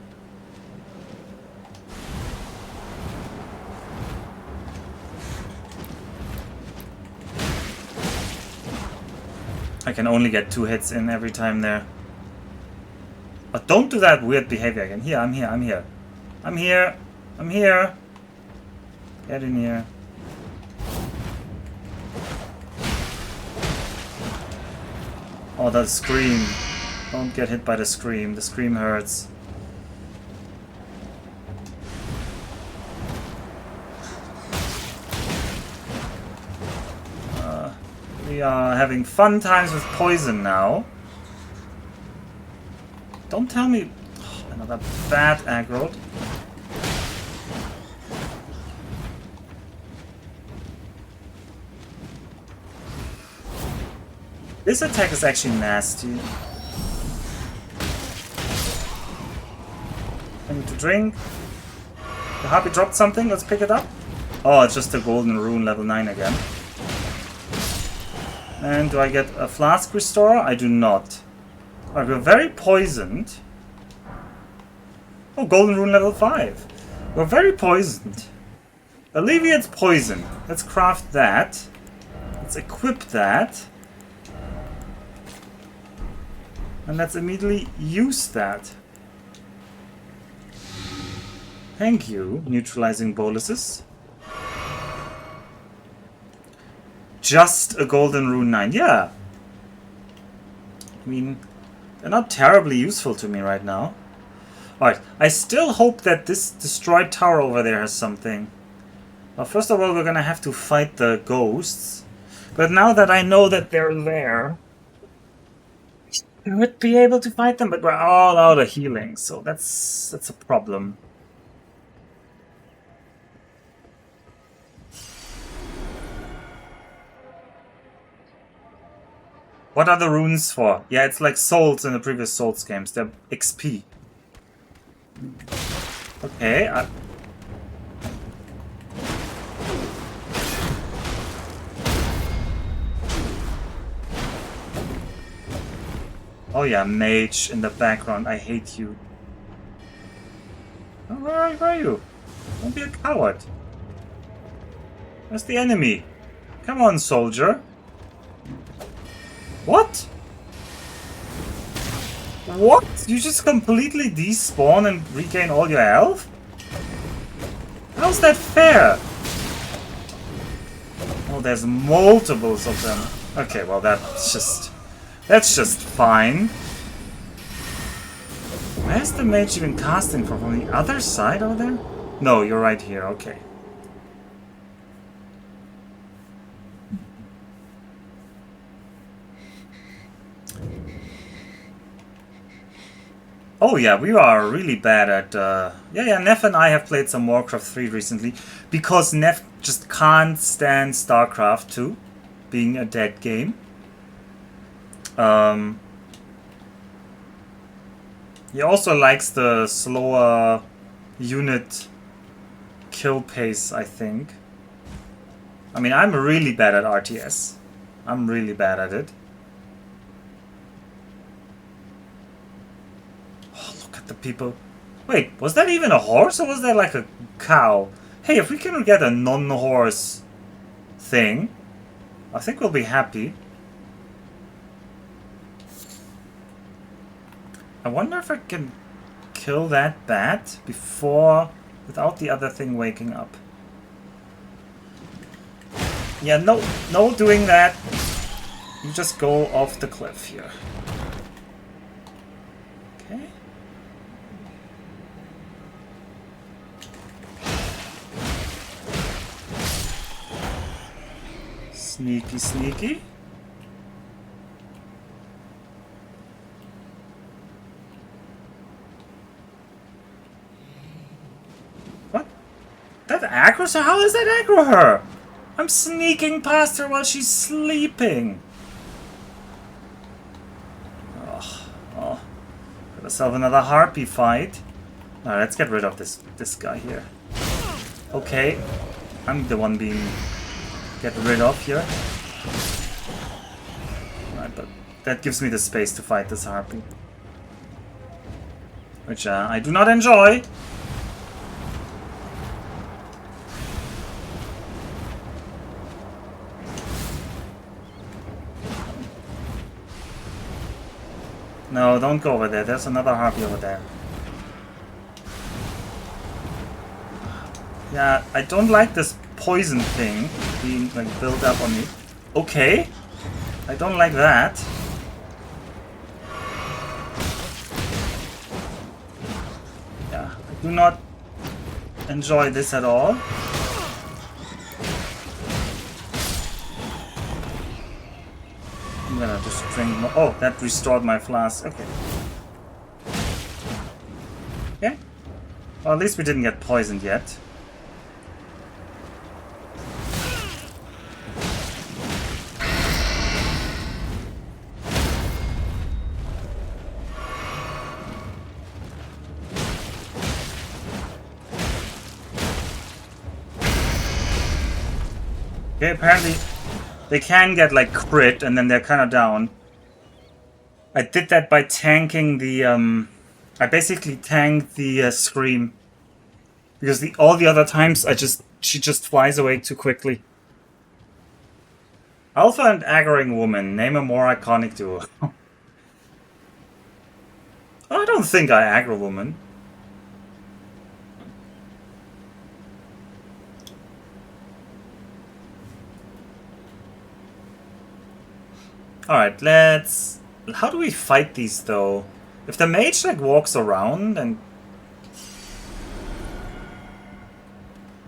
I can only get 2 hits in every time there. But don't do that weird behavior again. Here, I'm here, I'm here. I'm here. I'm here. Get in here. Oh, that scream. Don't get hit by the scream. The scream hurts. We are having fun times with poison now. Don't tell me... Oh, another bad aggro. This attack is actually nasty. I need to drink. The harpy dropped something, let's pick it up. Oh, it's just a golden rune, level 9 again. And do I get a flask restorer? I do not. Alright, we're very poisoned. Oh, golden rune level 5. We're very poisoned. Alleviates poison. Let's craft that. Let's equip that. And let's immediately use that. Thank you, neutralizing boluses. Just a golden rune 9. Yeah. I mean, they're not terribly useful to me right now. Alright, I still hope that this destroyed tower over there has something. Well, first of all, we're gonna have to fight the ghosts. But now that I know that they're there, we would be able to fight them, but we're all out of healing, so that's a problem. What are the runes for? Yeah, it's like souls in the previous Souls games. They're XP. Okay, oh yeah, mage in the background. I hate you. Oh, where are you? Don't be a coward. Where's the enemy? Come on, soldier. What? What? You just completely despawn and regain all your health? How's that fair? Oh, there's multiples of them. Okay, well that's just fine. Where's the mage even casting from? On the other side over there? No, you're right here, okay. Oh yeah, we are really bad at... Yeah, Neff and I have played some Warcraft 3 recently, because Neff just can't stand StarCraft 2, being a dead game. He also likes the slower unit kill pace, I think. I mean, I'm really bad at RTS. I'm really bad at it. The people... Wait, was that even a horse or was that like a cow? Hey, if we can get a non-horse thing, I think we'll be happy. I wonder if I can kill that bat before... without the other thing waking up. Yeah, no doing that. You just go off the cliff here. Okay. Sneaky, sneaky. What? That aggroes her? How is that aggro her? I'm sneaking past her while she's sleeping. Oh. Got myself another harpy fight. Alright, let's get rid of this guy here. Okay. I'm the one being... get rid of here. Right, but that gives me the space to fight this harpy. Which I do not enjoy. No, don't go over there. There's another harpy over there. Yeah, I don't like this poison thing being like built up on me. Okay, I don't like that. Yeah, I do not enjoy this at all. drink more. Oh, that restored my flask. Okay. Yeah. Well, at least we didn't get poisoned yet. Okay, apparently they can get like crit and then they're kind of down. I did that by tanking the I basically tanked the scream because all the other times she just flies away too quickly. Alpha and aggroing woman, name a more iconic duo. I don't think I aggro woman. Alright, let's... How do we fight these, though? If the mage, like, walks around and...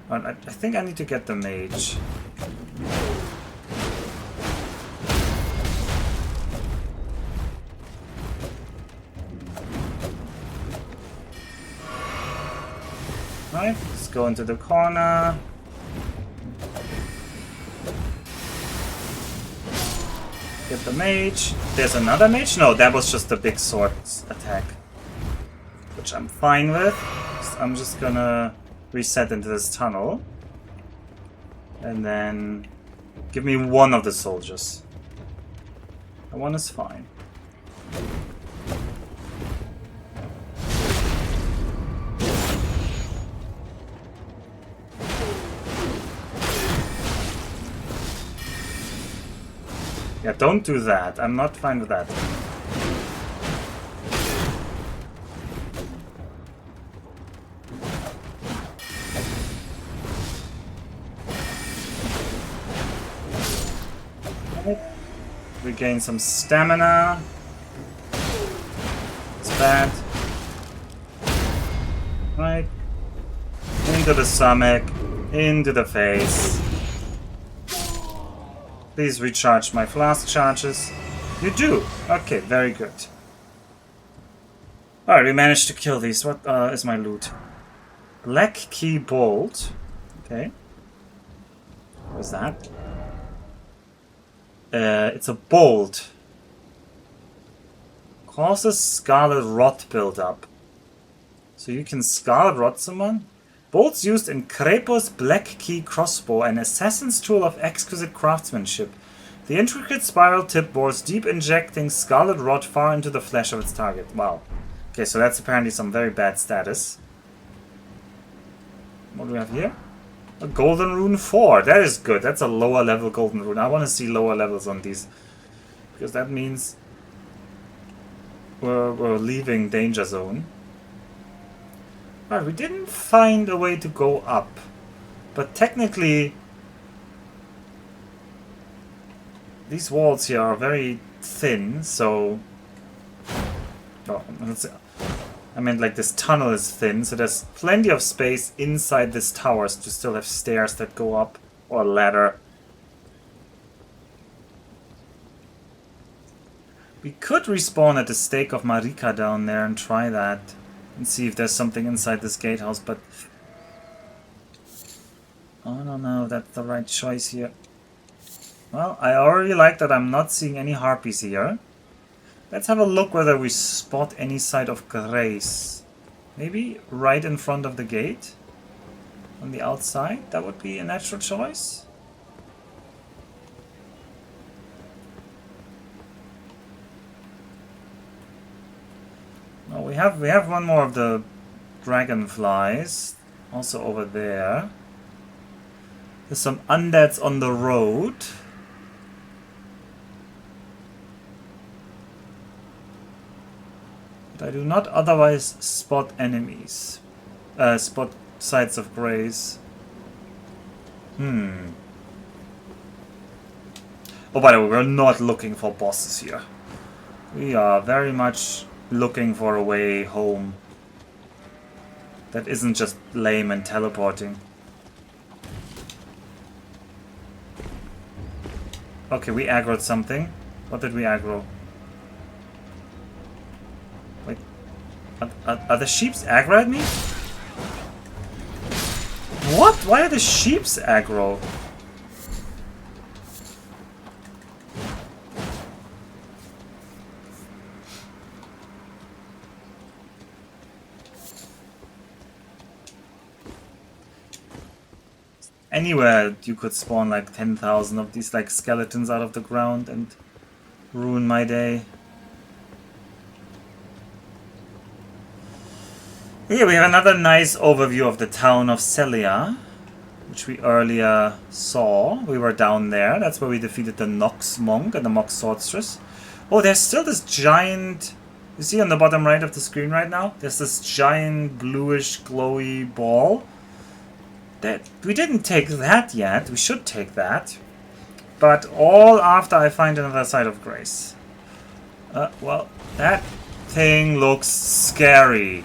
I think I need to get the mage. Right, let's go into the corner. Get the mage. There's another mage? No, that was just the big sword attack. Which I'm fine with. So I'm just gonna reset into this tunnel. And then give me one of the soldiers. That one is fine. Yeah, don't do that. I'm not fine with that. Regain some stamina. It's bad. Right. Into the stomach. Into the face. Please recharge my flask charges. You do! Okay, very good. Alright, we managed to kill these. What is my loot? Black key bolt. Okay. What's that? It's a bolt. Causes scarlet rot buildup. So you can scarlet rot someone? Bolts used in Krepos Black Key Crossbow, an assassin's tool of exquisite craftsmanship. The intricate spiral tip bores deep, injecting scarlet rot far into the flesh of its target. Wow. Okay, so that's apparently some very bad status. What do we have here? A golden rune 4. That is good. That's a lower level golden rune. I want to see lower levels on these. Because that means we're leaving danger zone. Alright, we didn't find a way to go up. But technically, these walls here are very thin, so... Oh, I meant like this tunnel is thin, so there's plenty of space inside this towers to still have stairs that go up, or a ladder. We could respawn at the stake of Marika down there and try that. And see if there's something inside this gatehouse, but... I don't know if that's the right choice here. Well, I already like that I'm not seeing any harpies here. Let's have a look whether we spot any site of grace. Maybe right in front of the gate? On the outside? That would be a natural choice? Oh, we have one more of the dragonflies, also over there. There's some undeads on the road. But I do not otherwise spot enemies. Spot sites of grace. Oh, by the way, we're not looking for bosses here. We are very much looking for a way home that isn't just lame and teleporting. Okay, we aggroed something. What did we aggro? Are the sheeps aggro at me? What? Why are the sheeps aggro? Anywhere you could spawn like 10,000 of these like skeletons out of the ground and ruin my day. Here we have another nice overview of the town of Celia, which we earlier saw. We were down there. That's where we defeated the Nox Monk and the Mox Sorceress. Oh, there's still this giant... You see on the bottom right of the screen right now? There's this giant bluish glowy ball. We didn't take that yet. We should take that. But all after I find another site of grace. Well, that thing looks scary.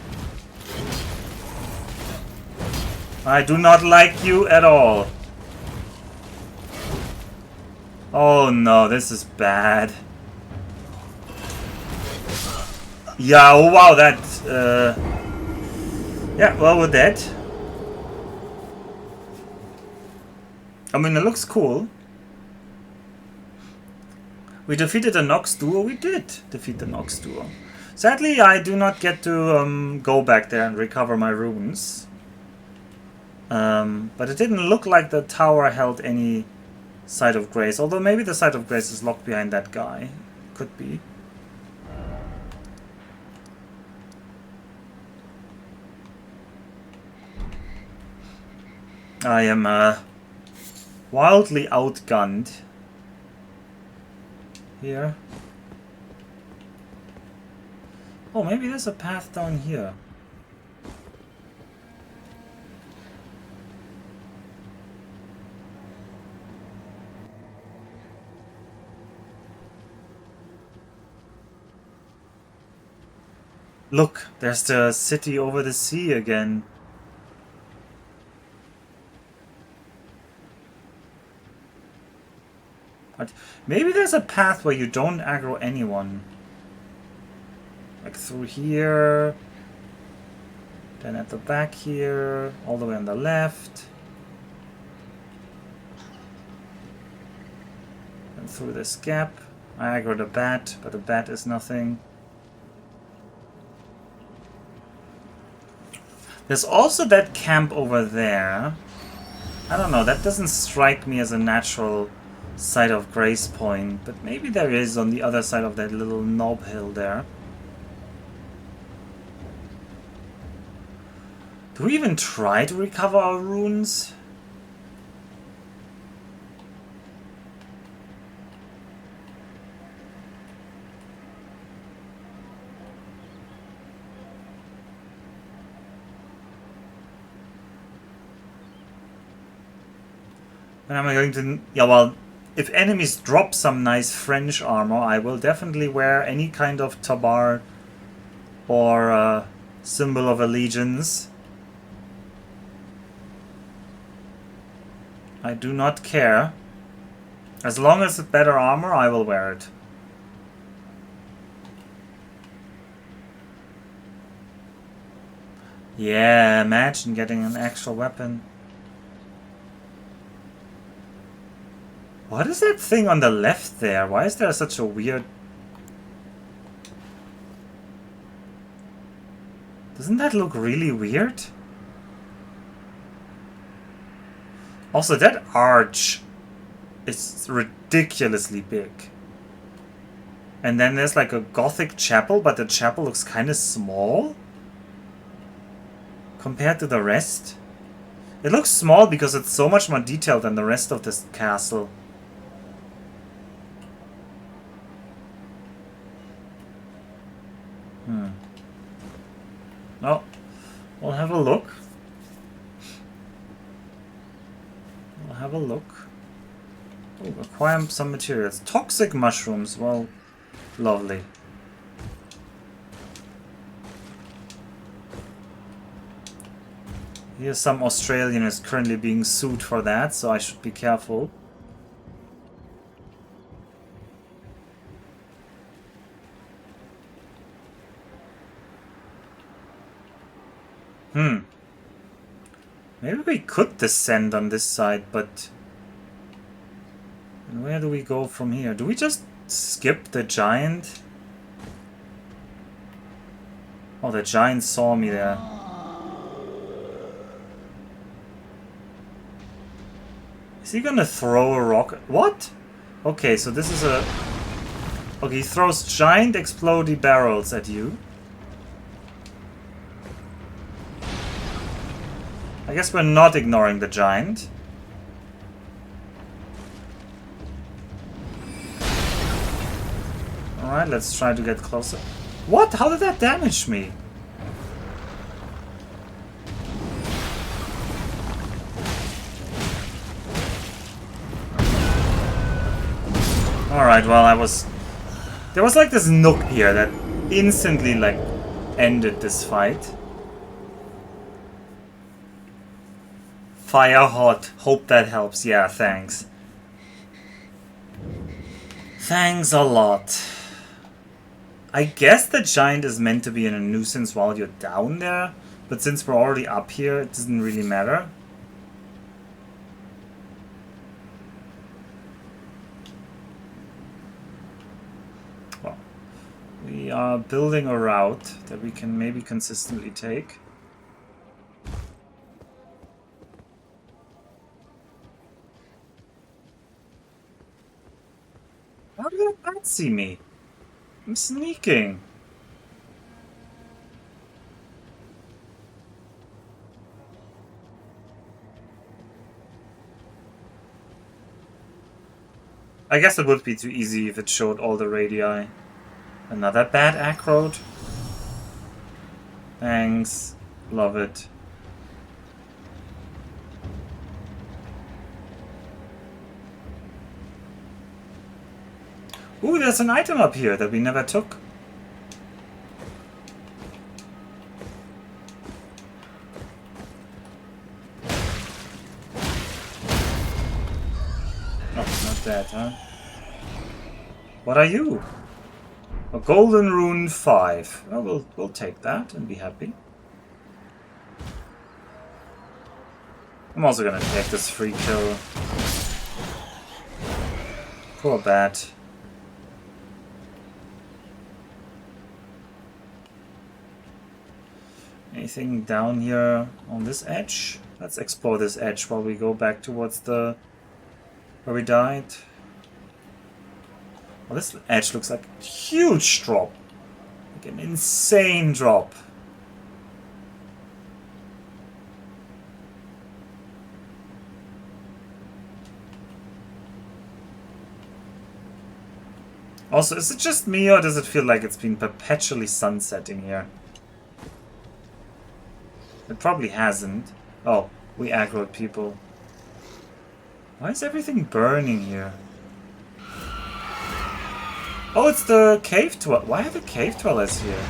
I do not like you at all. Oh no, this is bad. Yeah, oh wow, that... Yeah, well, we're dead. I mean, it looks cool. We defeated the Nox duo. We did defeat the Nox duo. Sadly, I do not get to go back there and recover my runes. But it didn't look like the tower held any Site of Grace. Although maybe the Site of Grace is locked behind that guy. Could be. I am wildly outgunned here. Oh, maybe there's a path down here. Look, there's the city over the sea again. But maybe there's a path where you don't aggro anyone. Like through here. Then at the back here. All the way on the left. And through this gap. I aggroed a bat, but a bat is nothing. There's also that camp over there. I don't know, that doesn't strike me as a natural Site of Grace point, but maybe there is on the other side of that little knob hill there. Do we even try to recover our runes? And am I going to... Yeah, well, if enemies drop some nice French armor, I will definitely wear any kind of tabard or symbol of allegiance. I do not care. As long as it's better armor, I will wear it. Yeah, imagine getting an actual weapon. What is that thing on the left there? Why is there such a weird... Doesn't that look really weird? Also, that arch is ridiculously big. And then there's like a Gothic chapel, but the chapel looks kind of small compared to the rest. It looks small because it's so much more detailed than the rest of this castle. Oh, we'll have a look. We'll have a look. Oh, acquire some materials. Toxic mushrooms. Well, lovely. Here's some Australian is currently being sued for that, so I should be careful. Hmm. Maybe we could descend on this side, but... And where do we go from here? Do we just skip the giant? Oh, the giant saw me there. Is he gonna throw a rocket? What? Okay, so this is a... Okay, he throws giant explodey barrels at you. I guess we're not ignoring the giant. Alright, let's try to get closer. What? How did that damage me? Alright, well, there was like this nook here that instantly, like, ended this fight. Fire hot. Hope that helps. Yeah, thanks. Thanks a lot. I guess the giant is meant to be a nuisance while you're down there, but since we're already up here, it doesn't really matter. Well, we are building a route that we can maybe consistently take. How did that bat see me? I'm sneaking. I guess it would be too easy if it showed all the radii. Another bad acroad. Thanks. Love it. Ooh, there's an item up here that we never took. Oh, not that, huh? What are you? A golden rune 5. Oh, we'll take that and be happy. I'm also gonna take this free kill. Poor bat. Anything down here on this edge? Let's explore this edge while we go back towards the... where we died. Well, this edge looks like a huge drop. Like an insane drop. Also, is it just me or does it feel like it's been perpetually sunsetting here? It probably hasn't. Oh, we aggroed people. Why is everything burning here? Oh, it's the cave dwellers. Why are the cave dwellers here?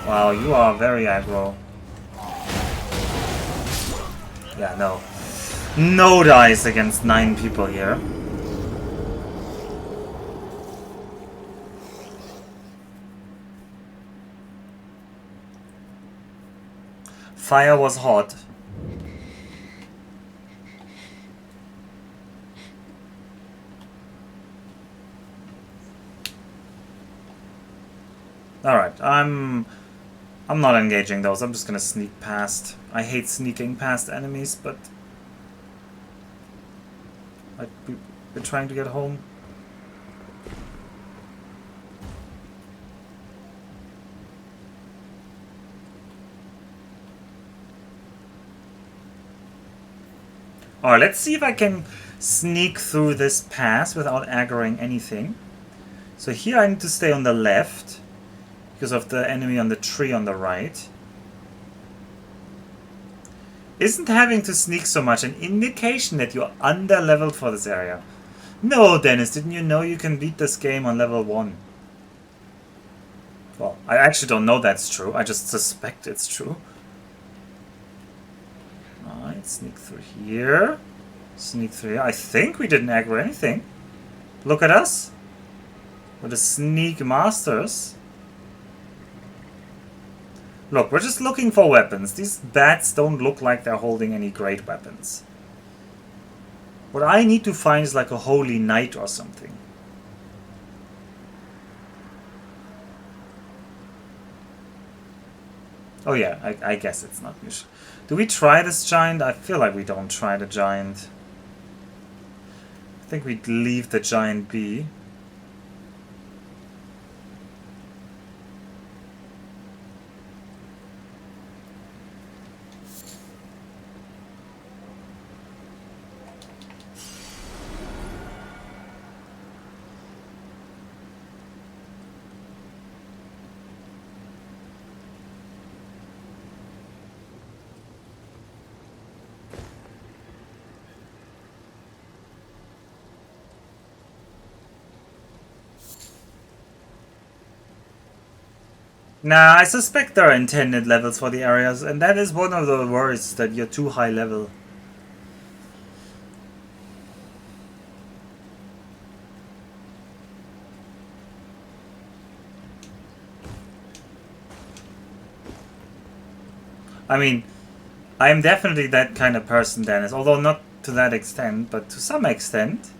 Wow, you are very aggro. Yeah, no. No dice against 9 people here. Fire was hot. Alright, I'm not engaging those. I'm just gonna sneak past. I hate sneaking past enemies, but we're trying to get home. Alright, let's see if I can sneak through this pass without aggroing anything. So here I need to stay on the left because of the enemy on the tree on the right. Isn't having to sneak so much an indication that you're under-leveled for this area? No, Dennis, didn't you know you can beat this game on level 1? Well, I actually don't know that's true. I just suspect it's true. Alright, sneak through here. Sneak through here. I think we didn't aggro anything. Look at us. We're the sneak masters. Look, we're just looking for weapons. These bats don't look like they're holding any great weapons. What I need to find is like a holy knight or something. Oh yeah, I guess it's not usual. Do we try this giant? I feel like we don't try the giant. I think we'd leave the giant be. Nah, I suspect there are intended levels for the areas, and that is one of the worries, that you're too high level. I mean, I'm definitely that kind of person, Dennis, although not to that extent, but to some extent.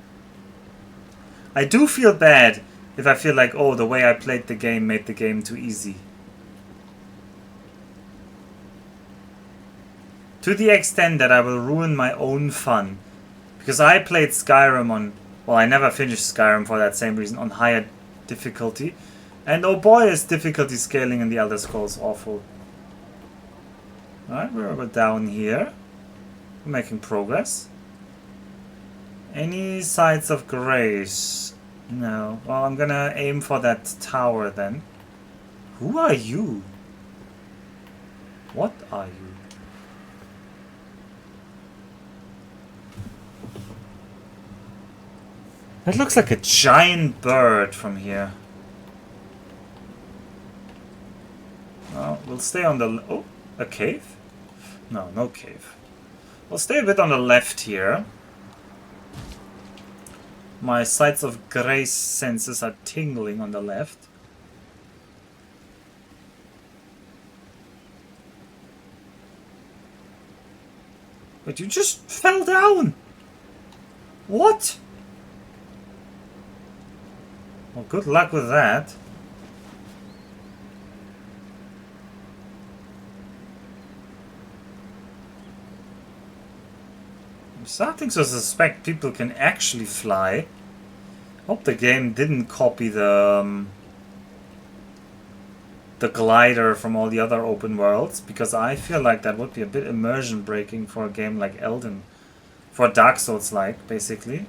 I do feel bad if I feel like, oh, the way I played the game made the game too easy. To the extent that I will ruin my own fun. Because I played Skyrim on... Well, I never finished Skyrim for that same reason, on higher difficulty. And oh boy, is difficulty scaling in the Elder Scrolls awful. Alright, we're down here. We're making progress. Any sites of grace? No. Well, I'm gonna aim for that tower then. Who are you? What are you? That looks like a giant bird from here. Well, we'll stay on the... Oh, a cave? No, no cave. We'll stay a bit on the left here. My sights of grace senses are tingling on the left. But you just fell down! What? Well, good luck with that. I'm starting to suspect people can actually fly. Hope the game didn't copy the glider from all the other open worlds, because I feel like that would be a bit immersion breaking for a game like Elden, for Dark Souls like, basically.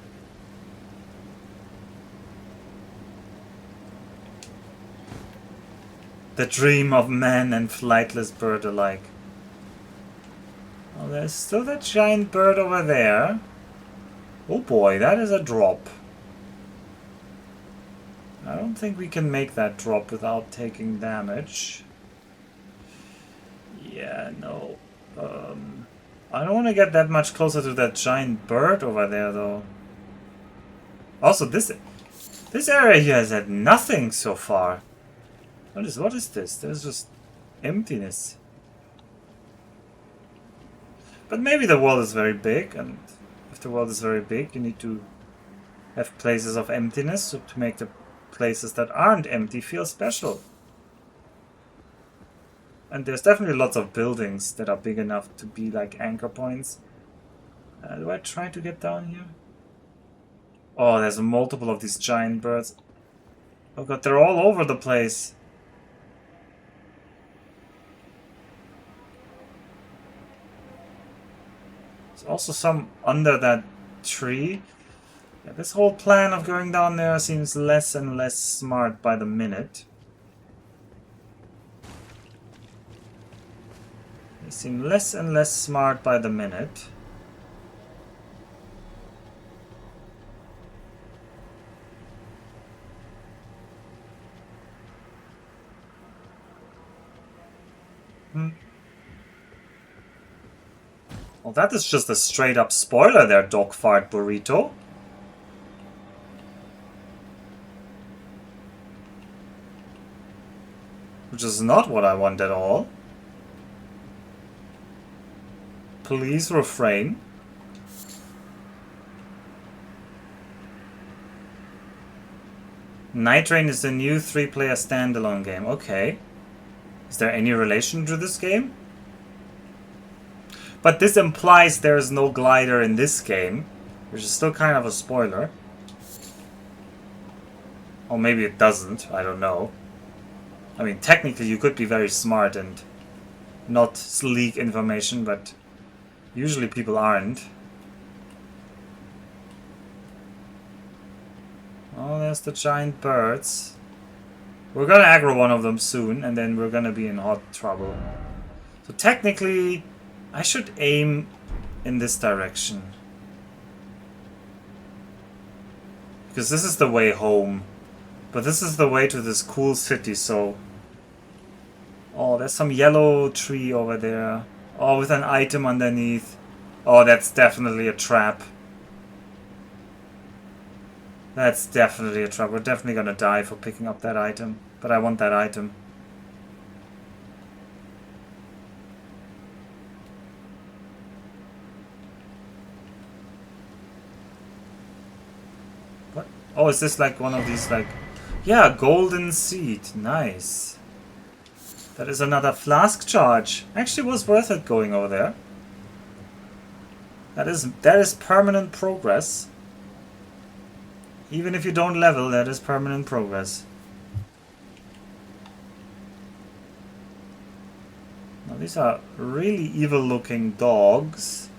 The dream of man and flightless bird alike. Well, there's still that giant bird over there. Oh boy, that is a drop. I don't think we can make that drop without taking damage. Yeah, no. I don't want to get that much closer to that giant bird over there, though. Also, this area here has had nothing so far. What is this? There's just emptiness. But maybe the world is very big, and if the world is very big, you need to have places of emptiness to make the places that aren't empty feel special. And there's definitely lots of buildings that are big enough to be like anchor points. Do I try to get down here? Oh, there's multiple of these giant birds. Oh god, they're all over the place. There's also some under that tree. Yeah, this whole plan of going down there seems less and less smart by the minute. They seem less and less smart by the minute. Well, that is just a straight up spoiler there, dog fart burrito. Which is not what I want at all. Please refrain. Night Rain is the new 3-player standalone game. Okay. Is there any relation to this game? But this implies there is no glider in this game, which is still kind of a spoiler. Or maybe it doesn't, I don't know. I mean, technically you could be very smart and not leak information, but usually people aren't. Oh, there's the giant birds. We're gonna aggro one of them soon, and then we're gonna be in hot trouble. So technically, I should aim in this direction. Because this is the way home. But this is the way to this cool city, so... Oh, there's some yellow tree over there. Oh, with an item underneath. Oh, that's definitely a trap. That's definitely a trap. We're definitely gonna die for picking up that item. But I want that item. What? Oh, is this like one of these like... Yeah, golden seed. Nice. That is another flask charge. Actually was worth it going over there. That is permanent progress. Even if you don't level, that is permanent progress. Now these are really evil looking dogs.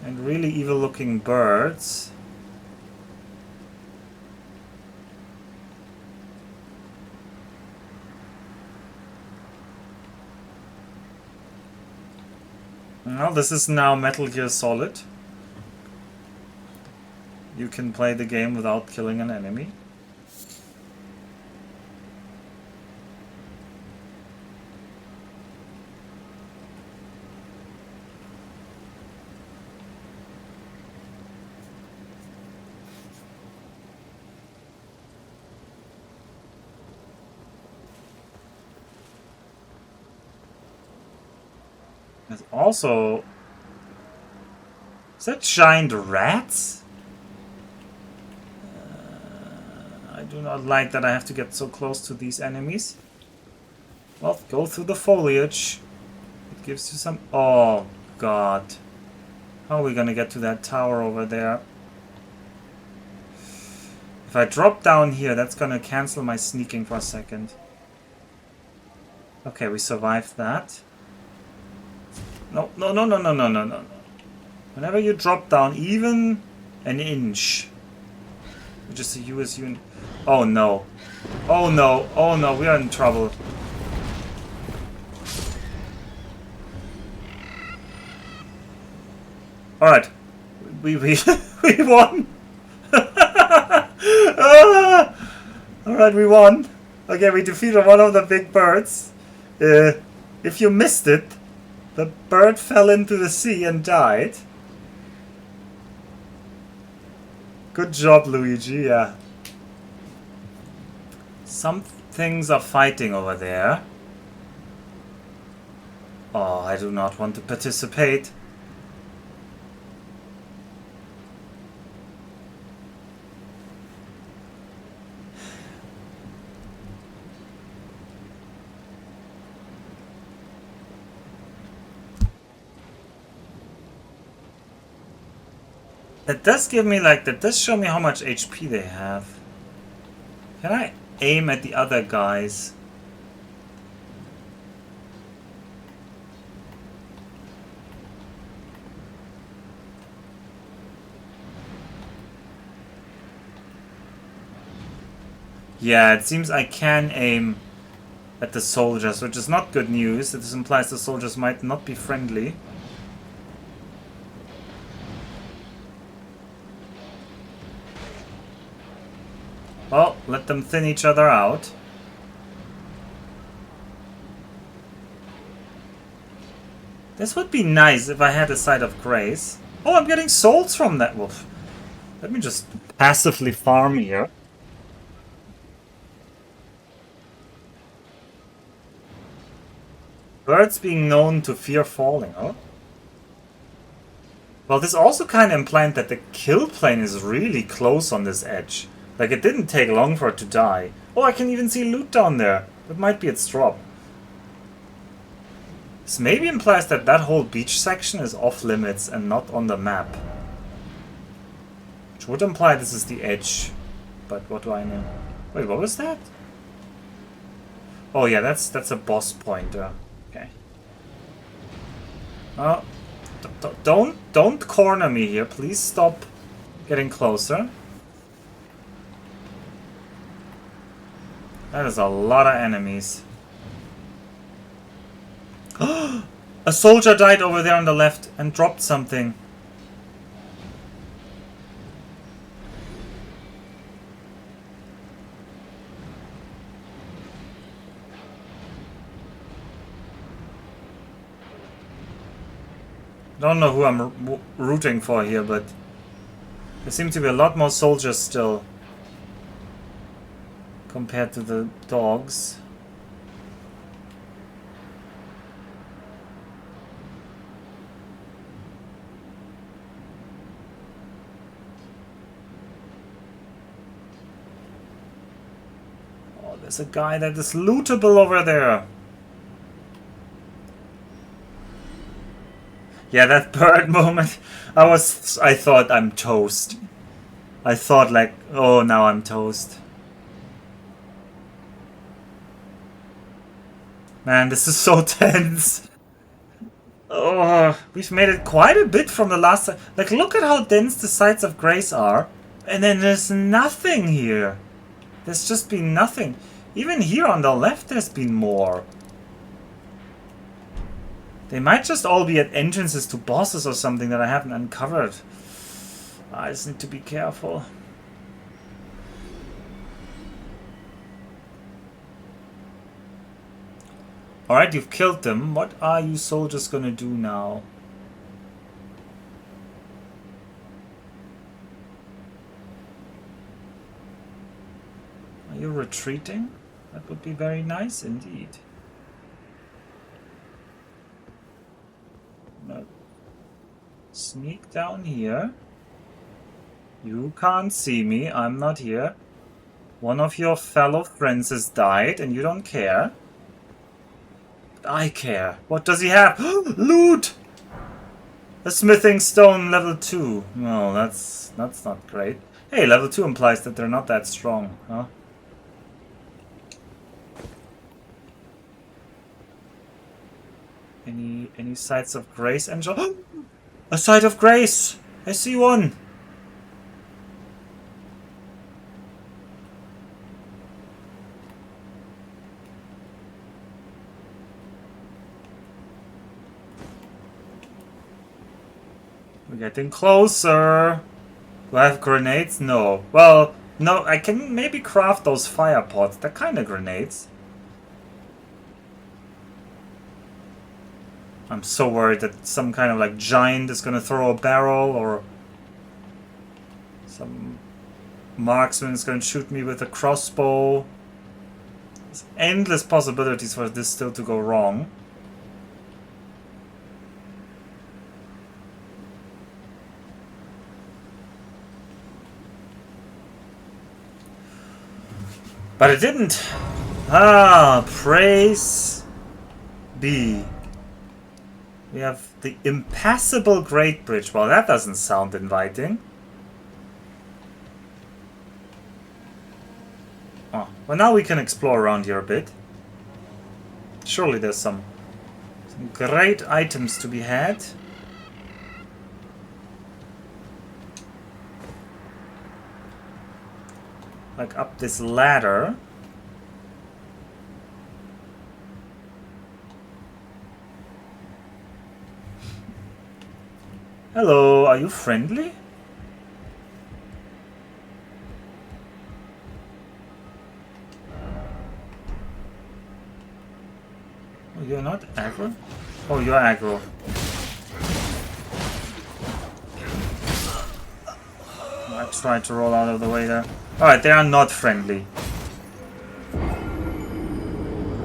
And really evil looking birds. Well, this is now Metal Gear Solid. You can play the game without killing an enemy. There's also... Is that giant rats? I do not like that I have to get so close to these enemies. Well, go through the foliage. It gives you some... Oh, God. How are we gonna get to that tower over there? If I drop down here, that's gonna cancel my sneaking for a second. Okay, we survived that. No, no, no, no, no, no, no, no. Whenever you drop down even an inch, just a US unit. Oh no. Oh no. Oh no, we are in trouble. Alright. We we won. Alright, we won. Okay, we defeated one of the big birds. If you missed it, the bird fell into the sea and died. Good job, Luigi, yeah. Some things are fighting over there. Oh, I do not want to participate. That does give me like, that does show me how much HP they have. Can I aim at the other guys? Yeah, it seems I can aim at the soldiers, which is not good news. This implies the soldiers might not be friendly. Well, let them thin each other out. This would be nice if I had a Site of Grace. Oh, I'm getting souls from that wolf. Let me just passively farm here. Birds being known to fear falling, huh? Well, this also kind of implied that the kill plane is really close on this edge. Like, it didn't take long for it to die. Oh, I can even see loot down there. That might be its drop. This maybe implies that that whole beach section is off limits and not on the map. Which would imply this is the edge. But what do I know? Wait, what was that? Oh yeah, that's a boss pointer. Okay. Oh, don't corner me here. Please stop getting closer. That is a lot of enemies. A soldier died over there on the left and dropped something. Don't know who I'm rooting for here, but there seem to be a lot more soldiers still compared to the dogs. Oh, there's a guy that is lootable over there. Yeah, that bird moment, I thought I'm toast. I thought like, oh, now I'm toast. Man, this is so tense. Oh, we've made it quite a bit from the last time. Like, look at how dense the sites of grace are. And then there's nothing here. There's just been nothing. Even here on the left there's been more. They might just all be at entrances to bosses or something that I haven't uncovered. I just need to be careful. Alright, you've killed them. What are you soldiers gonna do now? Are you retreating? That would be very nice indeed. No. Sneak down here. You can't see me. I'm not here. One of your fellow friends has died and you don't care. But I care. What does he have? Loot! A smithing stone level 2. No, that's not great. Hey, level 2 implies that they're not that strong, huh? Any sites of grace, Angel? A site of grace! I see one! We're getting closer. Do I have grenades? No. Well, no, I can maybe craft those fire pots. They're kind of grenades. I'm so worried that some kind of like giant is gonna throw a barrel, or some marksman is gonna shoot me with a crossbow. There's endless possibilities for this still to go wrong. But it didn't. Ah, praise be. We have the impassable Great Bridge. Well, that doesn't sound inviting. Oh, well, now we can explore around here a bit. Surely there's some great items to be had. Like up this ladder. Hello, are you friendly? Oh, you're not aggro? Oh, you're aggro. I tried to roll out of the way there. Alright, they are not friendly.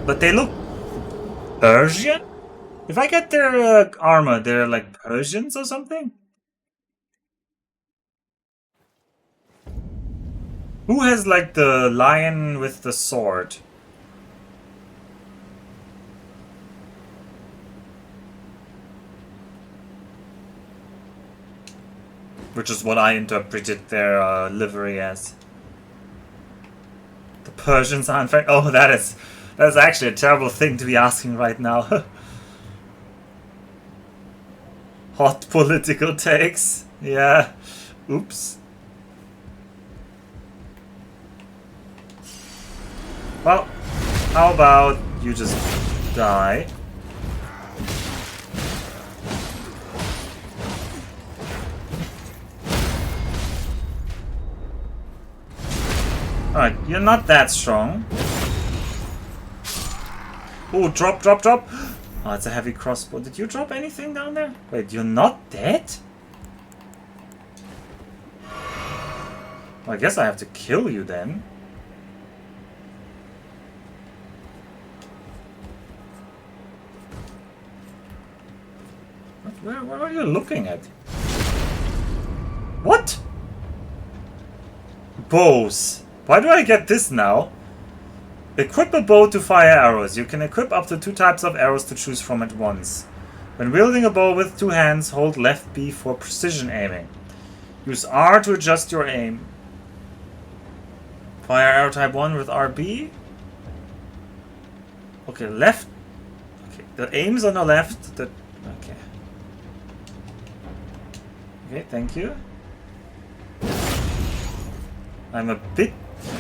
But they look Persian? If I get their armor, they're like Persians or something? Who has like the lion with the sword? Which is what I interpreted their livery as. The Persians are in fact... Oh, that's actually a terrible thing to be asking right now. Hot political takes. Yeah. Oops. Well, how about you just die? Alright, you're not that strong. Oh, drop, drop, drop! Oh, it's a heavy crossbow. Did you drop anything down there? Wait, you're not dead? Well, I guess I have to kill you then. What are you looking at? What? Bows. Why do I get this now? Equip a bow to fire arrows. You can equip up to 2 types of arrows to choose from at once. When wielding a bow with 2 hands, hold left B for precision aiming. Use R to adjust your aim. Fire arrow type 1 with RB. Okay, left. Okay, the aim's on the left. Okay. Okay, thank you. I'm a bit...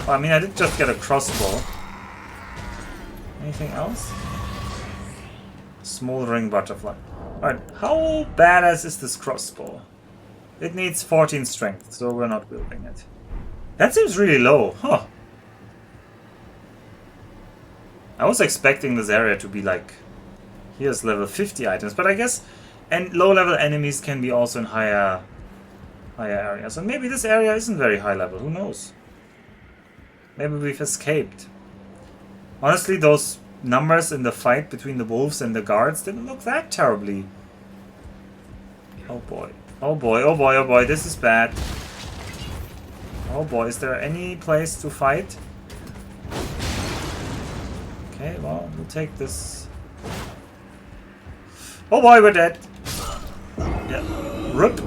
I mean, I did just get a crossbow. Anything else? Smoldering butterfly. Alright, how badass is this crossbow? It needs 14 strength, so we're not wielding it. That seems really low, huh? I was expecting this area to be like... Here's level 50 items, but I guess... And low-level enemies can be also in higher areas. And maybe this area isn't very high level, who knows? Maybe we've escaped. Honestly, those numbers in the fight between the wolves and the guards didn't look that terribly. Oh boy. Oh boy, oh boy, oh boy, this is bad. Oh boy, is there any place to fight? Okay, well, we'll take this. Oh boy, we're dead. Yeah. Rip.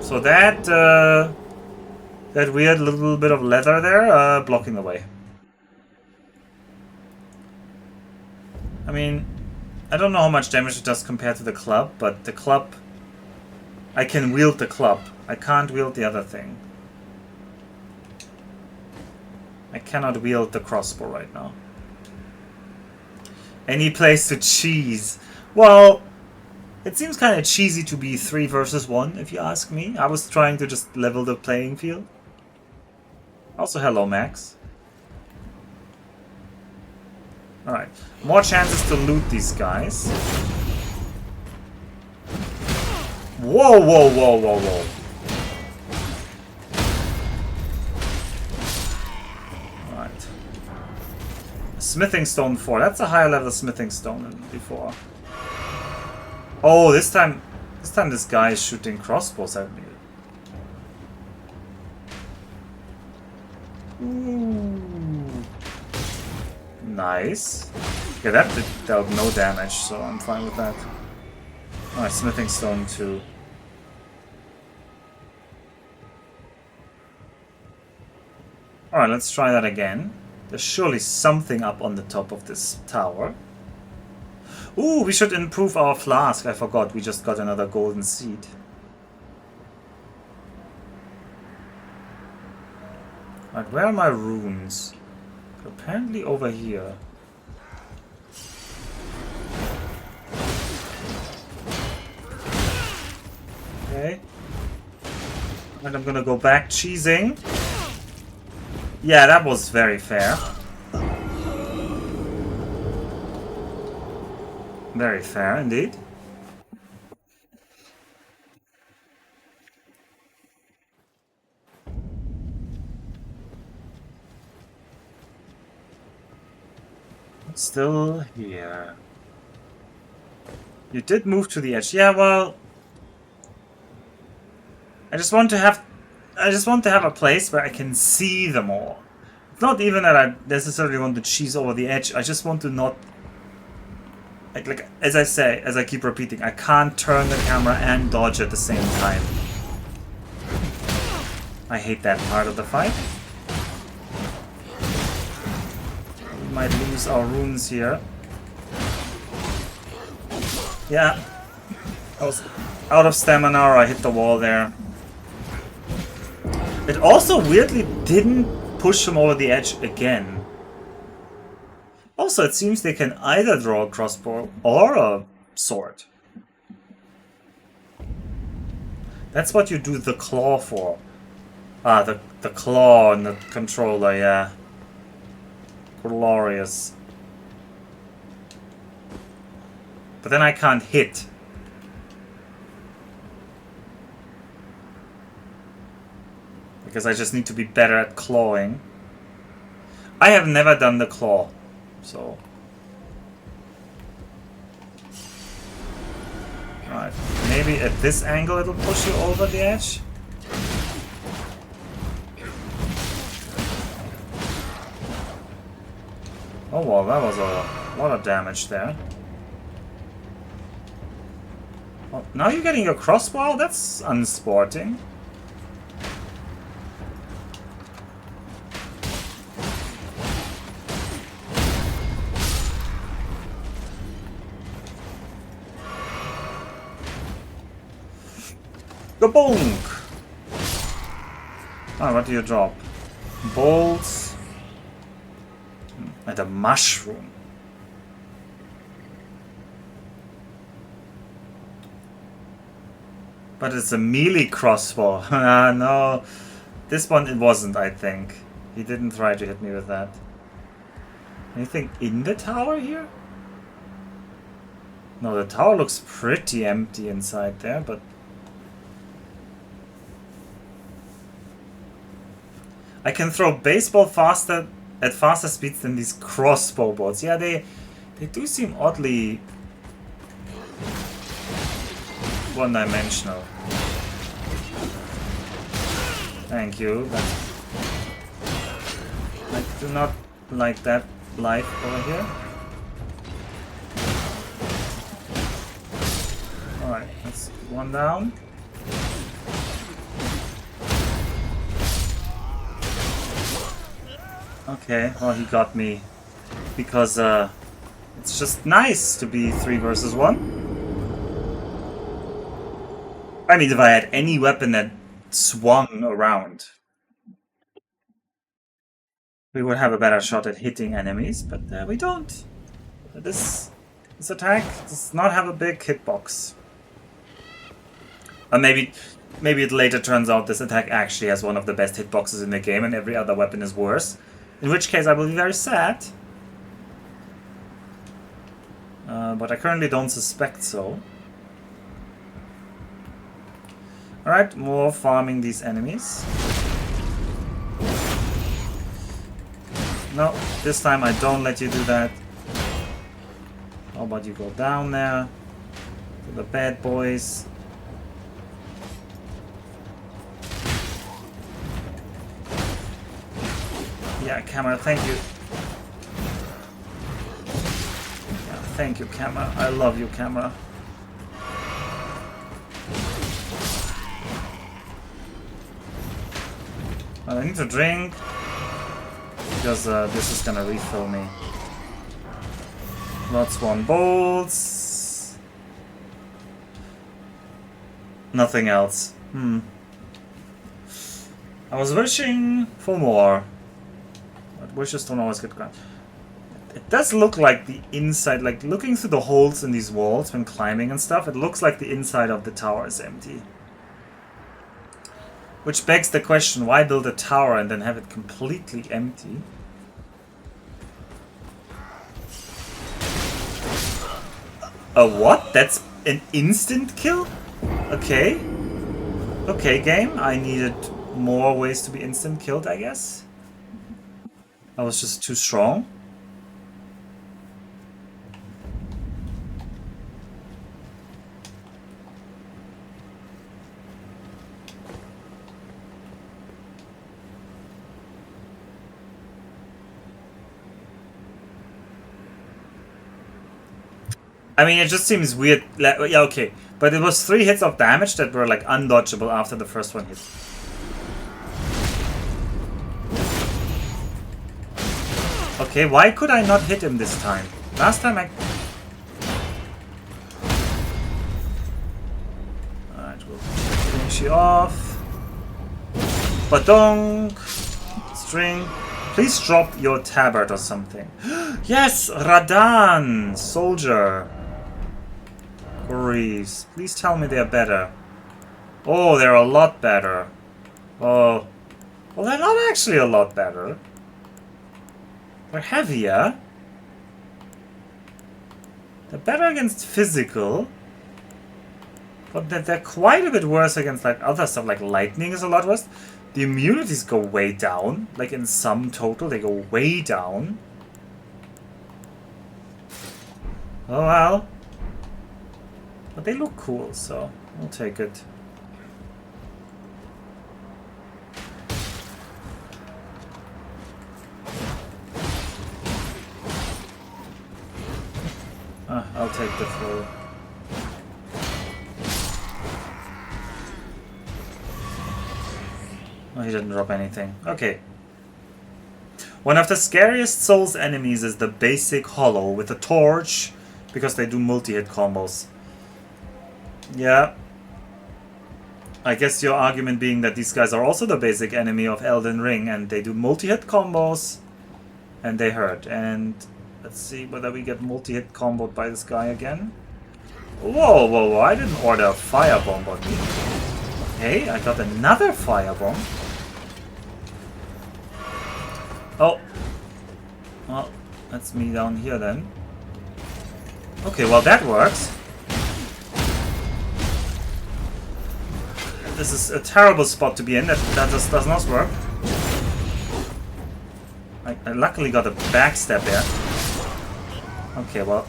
So that, that weird little bit of leather there, blocking the way. I mean, I don't know how much damage it does compared to the club, but the club... I can wield the club. I can't wield the other thing. I cannot wield the crossbow right now. Any place to cheese? Well, it seems kind of cheesy to be 3 versus 1, if you ask me. I was trying to just level the playing field. Also, hello, Max. Alright, more chances to loot these guys. Whoa, whoa, whoa, whoa, whoa. Alright. Smithing stone 4. That's a higher level smithing stone than before. Oh, this time this guy is shooting crossbows at me. Ooh. Nice. Yeah, that dealt no damage, so I'm fine with that. Alright, smithing stone 2. Alright, let's try that again. There's surely something up on the top of this tower. Ooh, we should improve our flask. I forgot, we just got another golden seed. Alright, where are my runes? Apparently over here. Okay. And I'm gonna go back cheesing. Yeah, that was very fair. Very fair indeed. Still here. You did move to the edge. Yeah, well, I just want to have a place where I can see them all. It's not even that I necessarily want to cheese over the edge. I just want to not, like as I keep repeating, I can't turn the camera and dodge at the same time. I hate that part of the fight. We might lose our runes here. Yeah. I was out of stamina or I hit the wall there. It also weirdly didn't push him over the edge again. Also, it seems they can either draw a crossbow or a sword. That's what you do the claw for. Ah, the claw and the controller, yeah. Glorious. But then I can't hit. Because I just need to be better at clawing. I have never done the claw, so... Alright, maybe at this angle it'll push you over the edge? Oh well, that was a lot of damage there. Oh, now you're getting your crossbow? That's unsporting. Bonk! Ah, what do you drop? Bolts and a mushroom. But it's a melee crossbow. Ah, no. This one it wasn't, I think. He didn't try to hit me with that. Anything in the tower here? No, the tower looks pretty empty inside there, but... I can throw baseball faster at faster speeds than these crossbow bolts. Yeah, they do seem oddly one-dimensional. Thank you, but I do not like that life over here. Alright, that's one down. Okay, well he got me because it's just nice to be 3 versus 1. I mean, if I had any weapon that swung around, we would have a better shot at hitting enemies, but we don't. This attack does not have a big hitbox. Maybe it later turns out this attack actually has one of the best hitboxes in the game and every other weapon is worse. In which case I will be very sad. But I currently don't suspect so. Alright, more farming these enemies. No, this time I don't let you do that. How about you go down there to the bad boys. Yeah, camera, thank you. Yeah, thank you, camera. I love you, camera. I need to drink because this is gonna refill me. Lots one bolts. Nothing else. I was wishing for more. But wishes don't always get granted. It does look like the inside, like looking through the holes in these walls when climbing and stuff, it looks like the inside of the tower is empty. Which begs the question, why build a tower and then have it completely empty? A what? That's an instant kill? Okay. Okay, game. I needed more ways to be instant killed, I guess. I was just too strong. I mean, it just seems weird. Yeah, okay. But it was 3 hits of damage that were like undodgeable after the first one hit. Okay, why could I not hit him this time? Last time I... Alright, we'll finish you off. Badonk! String. Please drop your tabard or something. Yes! Radan! Soldier. Grease. Please tell me they're better. Oh, they're a lot better. Oh. Well, they're not actually a lot better. They're heavier. They're better against physical. But they're quite a bit worse against like other stuff. Like lightning is a lot worse. The immunities go way down. Like in sum total, they go way down. Oh well. But they look cool, so we'll take it. I'll take the full. Oh, he didn't drop anything. Okay. One of the scariest Souls enemies is the basic Hollow with a torch, because they do multi-hit combos. Yeah. I guess your argument being that these guys are also the basic enemy of Elden Ring, and they do multi-hit combos, and they hurt. And let's see whether we get multi-hit comboed by this guy again. Whoa, whoa, whoa, I didn't order a firebomb on me. Hey, I got another firebomb. Oh. Well, that's me down here then. Okay, well that works. This is a terrible spot to be in. That just does not work. I luckily got a backstab there. Okay, well.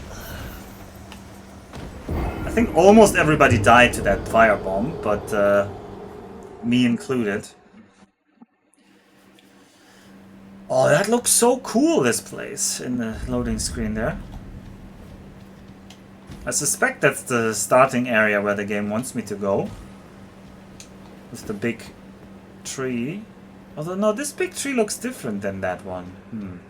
I think almost everybody died to that firebomb, but me included. Oh, that looks so cool, this place, in the loading screen there. I suspect that's the starting area where the game wants me to go. With the big tree. Although, no, this big tree looks different than that one.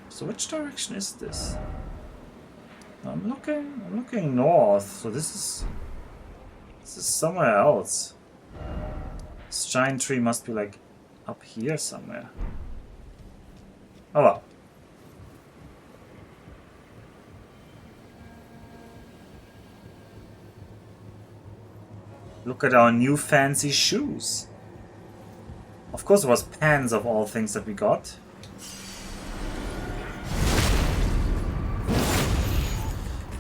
So which direction is this? I'm looking north, so this is somewhere else. This giant tree must be like up here somewhere. Oh well. Look at our new fancy shoes. Of course it was pants of all things that we got.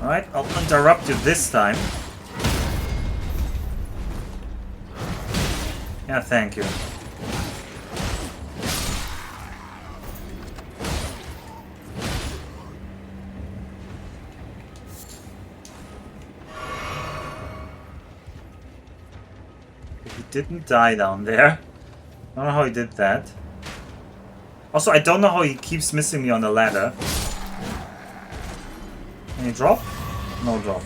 Alright, I'll interrupt you this time. Yeah, thank you. He didn't die down there. I don't know how he did that. Also, I don't know how he keeps missing me on the ladder. Any drop? No drop.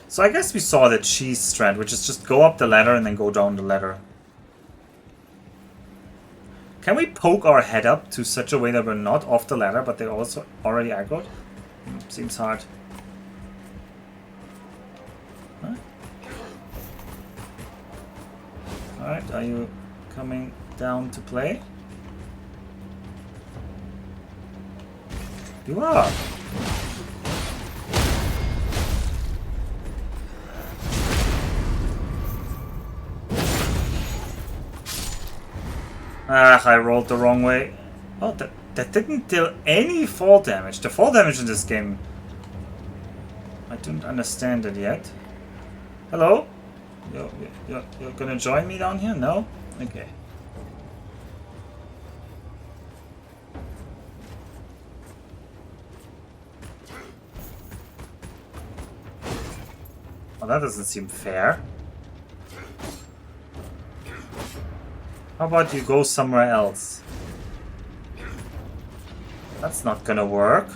So I guess we saw the cheese strand, which is just go up the ladder and then go down the ladder. Can we poke our head up to such a way that we're not off the ladder, but they're also already aggroed? Seems hard. Huh? Alright, are you coming down to play? You are! Ah, I rolled the wrong way. Oh, that didn't deal any fall damage. The fall damage in this game... I don't understand it yet. Hello? You're gonna join me down here? No? Okay. Well, that doesn't seem fair. How about you go somewhere else? That's not gonna work.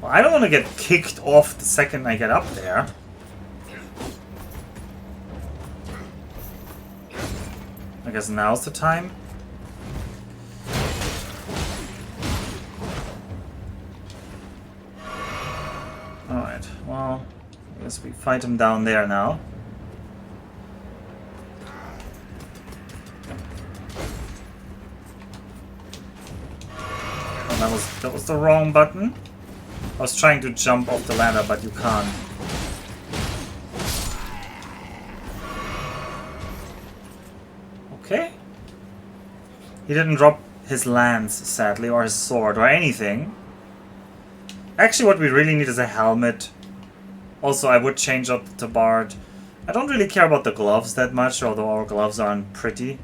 Well, I don't want to get kicked off the second I get up there. I guess now's the time. Alright, well, I guess we fight him down there now. Oh, that was the wrong button. I was trying to jump off the ladder, but you can't. Okay. He didn't drop his lance, sadly, or his sword, or anything. Actually, what we really need is a helmet. Also, I would change up the tabard. I don't really care about the gloves that much, although our gloves aren't pretty.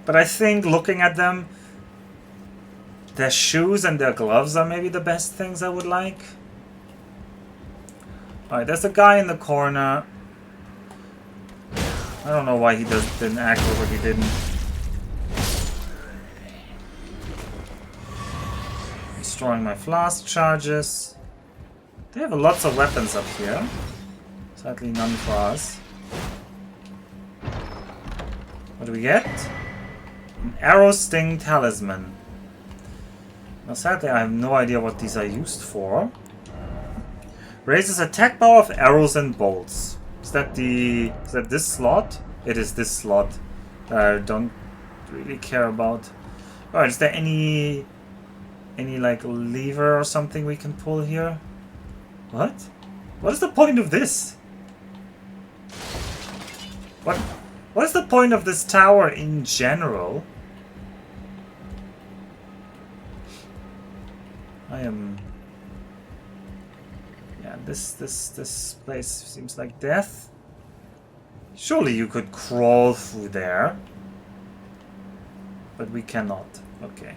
But I think looking at them, their shoes and their gloves are maybe the best things I would like. Alright, there's a guy in the corner. I don't know why he didn't act or what he didn't. Destroying my flask charges. They have lots of weapons up here. Sadly, none for us. What do we get? An arrow sting talisman. Now, sadly, I have no idea what these are used for. Raises attack power of arrows and bolts. Is that this slot? It is this slot that I don't really care about. Alright, is there any like lever or something we can pull here? What? What is the point of this? What is the point of this tower in general? Yeah, this place seems like death. Surely you could crawl through there. But we cannot. Okay.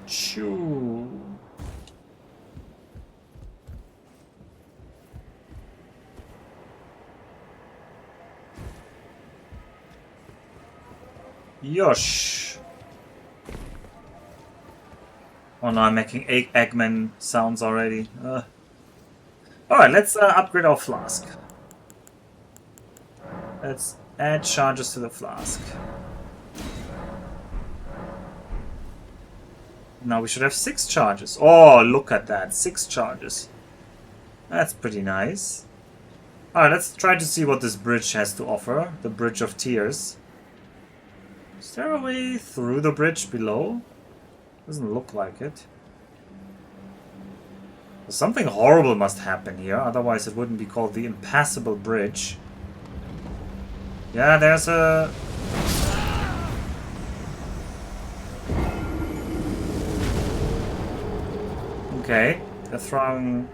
Shoo. Yosh. Oh no, I'm making Eggman sounds already. Alright, let's upgrade our flask. Let's add charges to the flask. Now we should have 6 charges. Oh, look at that. 6 charges. That's pretty nice. Alright, let's try to see what this bridge has to offer. The Bridge of Tears. Is there a way through the bridge below? Doesn't look like it. Something horrible must happen here, otherwise it wouldn't be called the Impassable Bridge. Yeah, there's a... Okay, they're throwing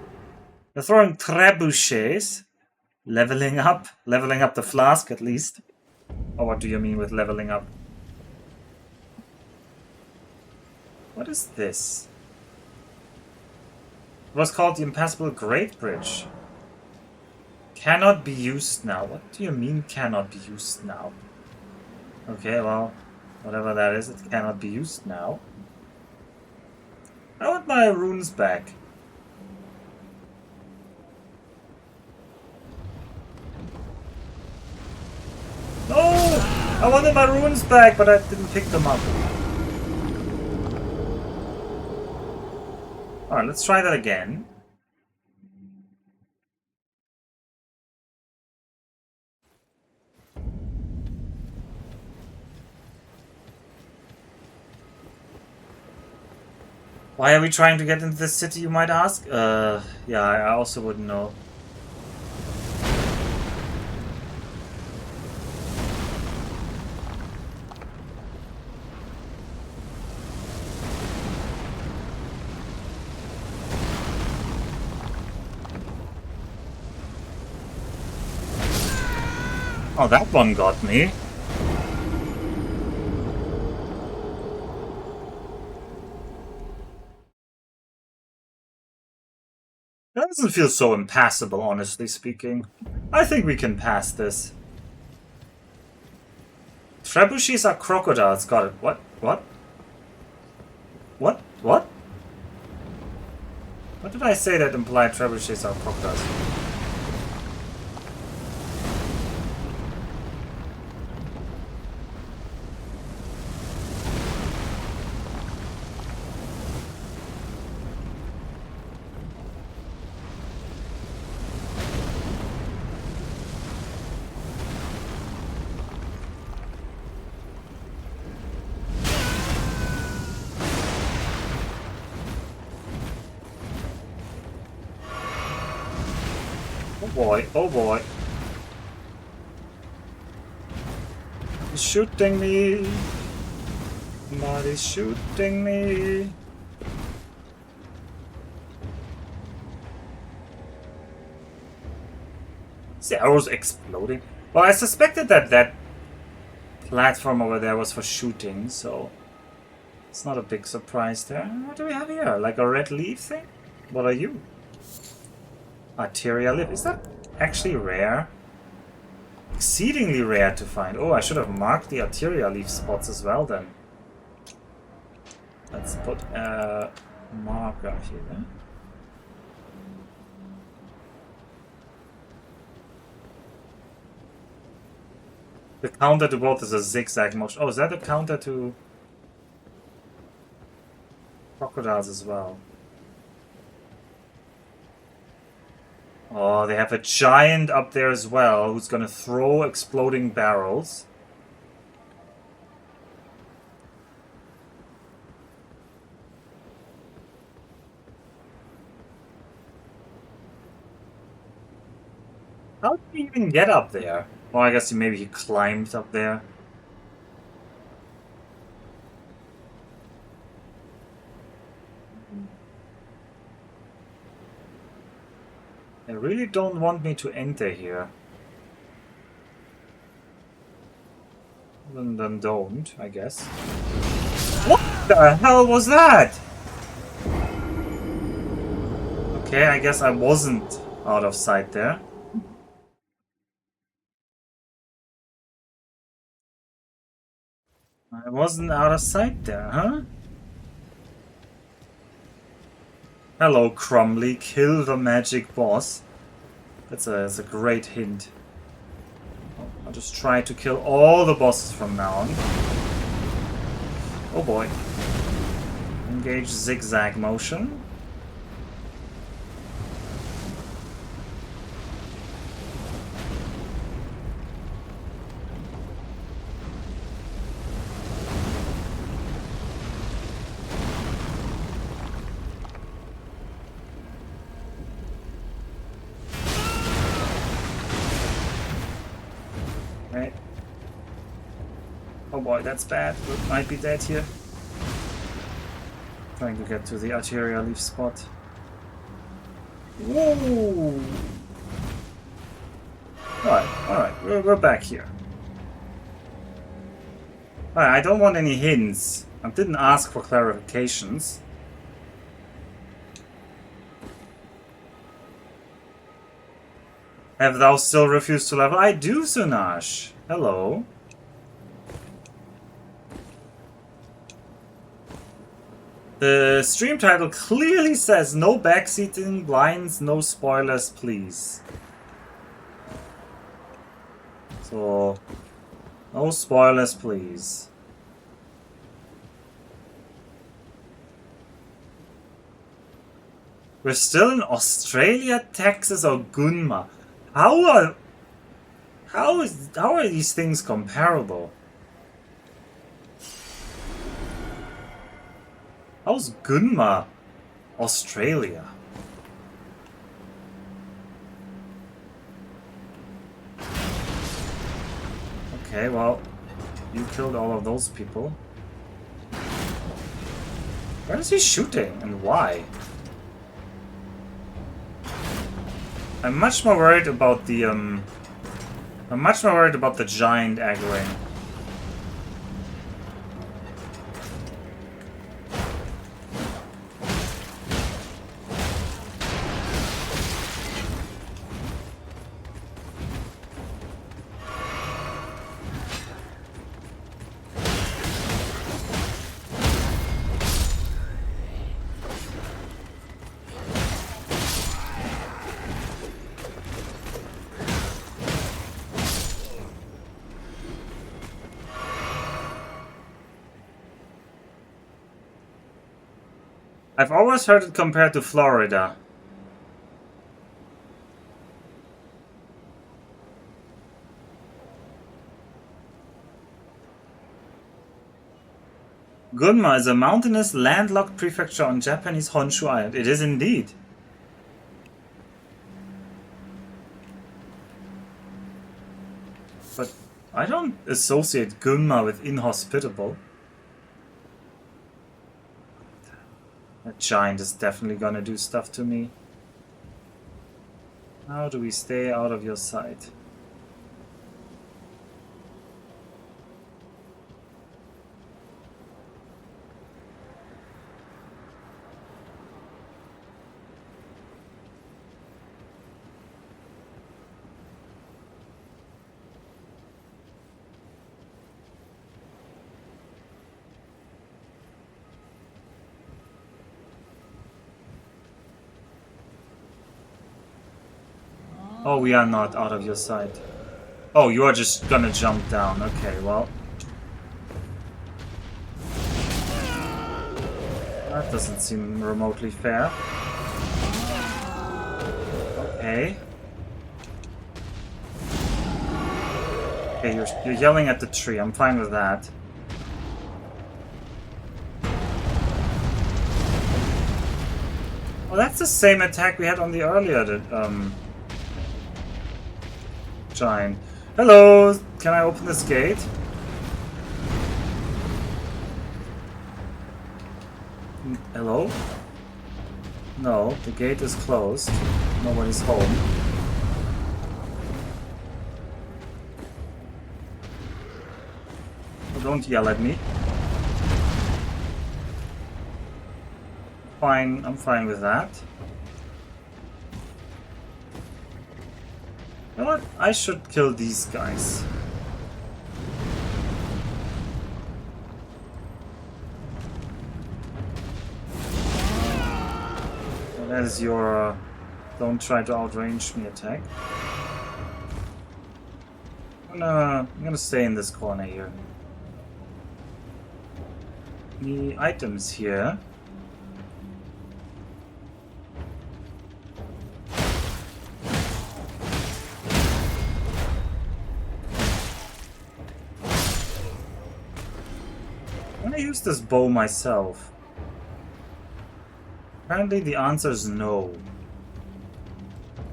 trebuchets. Leveling up the flask at least. Or what do you mean with leveling up? What is this? It was called the Impassable Great Bridge. Cannot be used now. What do you mean cannot be used now? Okay, well, whatever that is, it cannot be used now. I want my runes back. No! I wanted my runes back, but I didn't pick them up. Alright, let's try that again. Why are we trying to get into this city, you might ask? Yeah, I also wouldn't know. Oh, that one got me. That doesn't feel so impassable, honestly speaking. I think we can pass this. Trebuchets are crocodiles. Got it. What? What? What? What? What did I say that implied trebuchets are crocodiles? Oh boy, oh boy. He's shooting me. Somebody's shooting me. Is the arrows exploding? Well, I suspected that that platform over there was for shooting, so it's not a big surprise there. What do we have here? Like a red leaf thing? What are you? Arterial leaf. Is that actually rare? Exceedingly rare to find. Oh, I should have marked the arterial leaf spots as well then. Let's put a marker here. The counter to both is a zigzag motion. Oh, is that a counter to crocodiles as well? Oh, they have a giant up there as well who's gonna throw exploding barrels. How did he even get up there? Well, I guess maybe he climbed up there. They really don't want me to enter here. Then don't, I guess. What the hell was that? Okay, I guess I wasn't out of sight there. I wasn't out of sight there, huh? Hello, Crumley. Kill the magic boss. That's a great hint. I'll just try to kill all the bosses from now on. Oh boy. Engage zigzag motion. Right. Oh boy, that's bad. We might be dead here. Trying to get to the arterial leaf spot. Whoa! Alright, we're back here. Alright, I don't want any hints. I didn't ask for clarifications. Have thou still refused to level? I do, Sunash. Hello. The stream title clearly says no backseating, blinds, no spoilers, please. So, no spoilers, please. We're still in Australia, Texas, or Gunma. How are these things comparable? How's Gunma Australia? Okay, well, you killed all of those people. Where is he shooting and why? I'm much more worried about the I'm much more worried about the giant aggroing. I've always heard it compared to Florida. Gunma is a mountainous, landlocked prefecture on Japanese Honshu Island. It is indeed. But I don't associate Gunma with inhospitable. That giant is definitely gonna do stuff to me. How do we stay out of your sight? Oh, we are not out of your sight. Oh, you are just gonna jump down. Okay, well. That doesn't seem remotely fair. Okay. Okay, you're yelling at the tree. I'm fine with that. Well, that's the same attack we had on the earlier giant. Hello! Can I open this gate? Hello? No, the gate is closed. Nobody's home. Oh, don't yell at me. Fine, I'm fine with that. You know what? I should kill these guys. Well, that is your don't try to outrange me attack. I'm gonna stay in this corner here. The items here. I use this bow myself? Apparently the answer is no.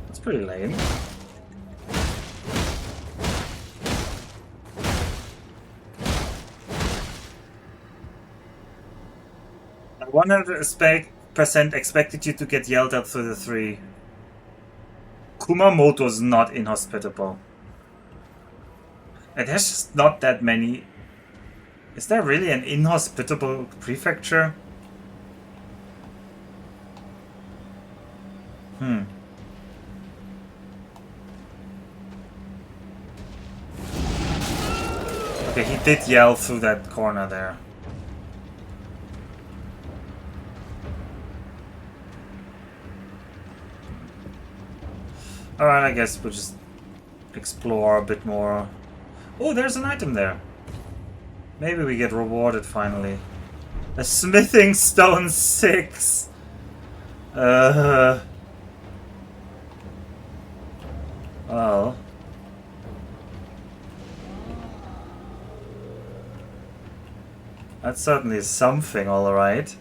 That's pretty lame. I 100% expected you to get yelled at through the three. Kumamoto's not inhospitable. And there's just not that many. Is there really an inhospitable prefecture? Okay, he did yell through that corner there. Alright, I guess we'll just explore a bit more. Oh, there's an item there. Maybe we get rewarded finally. A smithing stone 6. Well. That certainly is something, alright.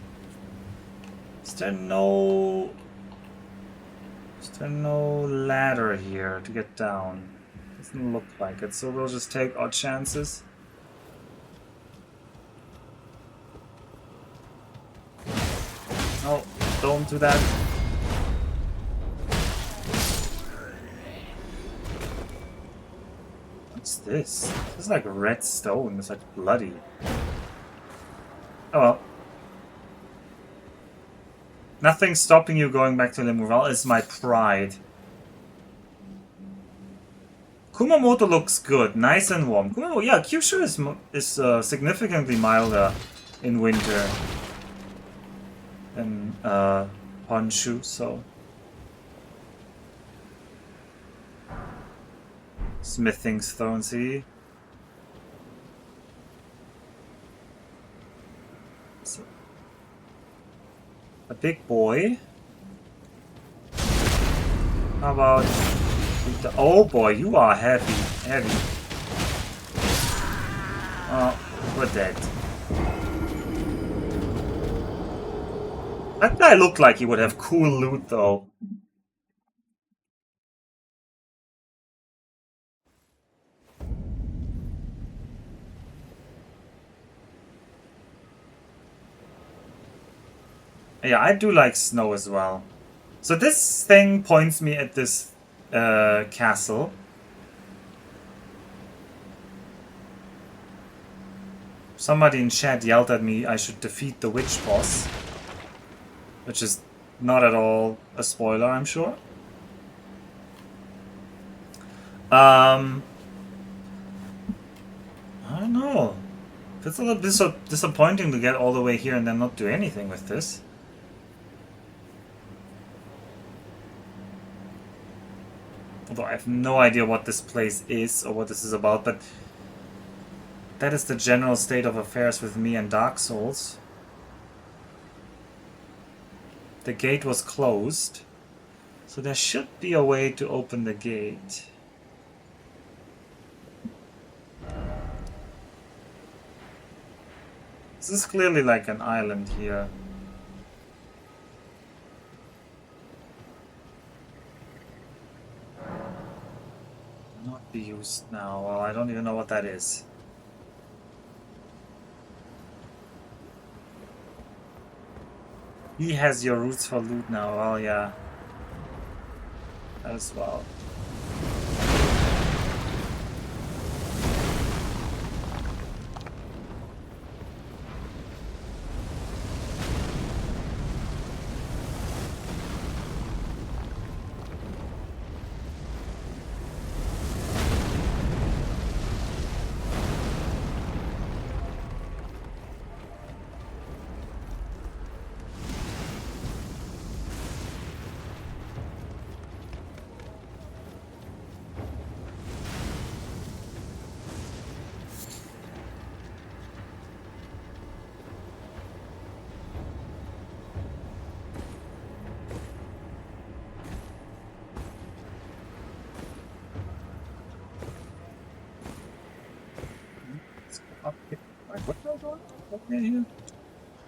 Is there no ladder here to get down? Doesn't look like it, so we'll just take our chances. Oh, don't do that. this? This is like red stone. It's like bloody. Oh well. Nothing stopping you going back to Limurval is my pride. Kumamoto looks good, nice and warm. Oh yeah, Kyushu is significantly milder in winter than Honshu, so. Smithing stone, see? So, a big boy. How about... Oh boy, you are heavy, heavy. Oh, we're dead. That guy looked like he would have cool loot though. Yeah, I do like snow as well. So this thing points me at this castle. Somebody in chat yelled at me I should defeat the witch boss. Which is not at all a spoiler, I'm sure. I don't know. It's a little bit disappointing to get all the way here and then not do anything with this. Although I have no idea what this place is or what this is about, but that is the general state of affairs with me and Dark Souls. The gate was closed, so there should be a way to open the gate. This is clearly like an island here. Not be used now. Well, I don't even know what that is. He has your roots for loot now. Well, yeah. As well.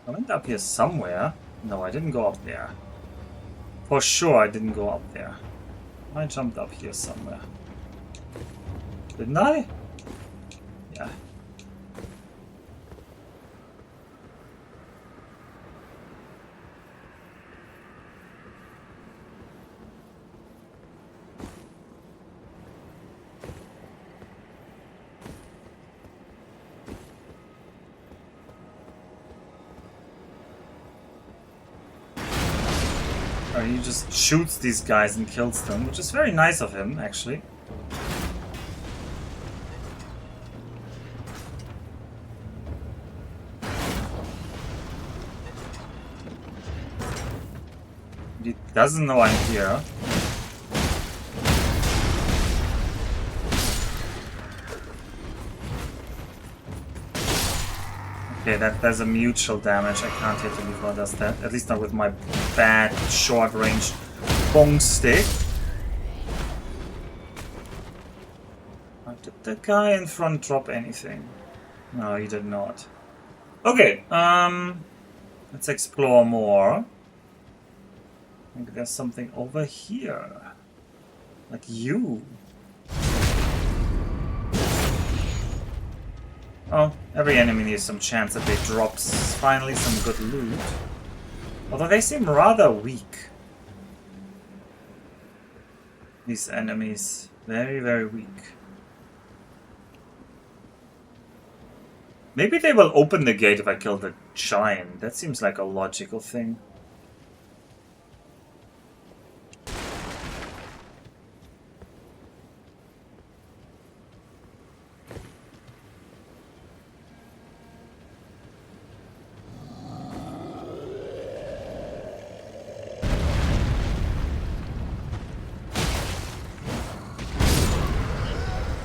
I went up here somewhere. No, I didn't go up there. For sure I didn't go up there. I jumped up here somewhere. Didn't I? Yeah. He just shoots these guys and kills them, which is very nice of him, actually. He doesn't know I'm here. Okay, that's a mutual damage. I can't hit him before it does that. At least not with my bad short-range bong stick. Did the guy in front drop anything? No, he did not. Okay, let's explore more. I think there's something over here. Like you. Oh, every enemy needs some chance that they drop finally some good loot. Although they seem rather weak. These enemies. Very, very weak. Maybe they will open the gate if I kill the giant. That seems like a logical thing.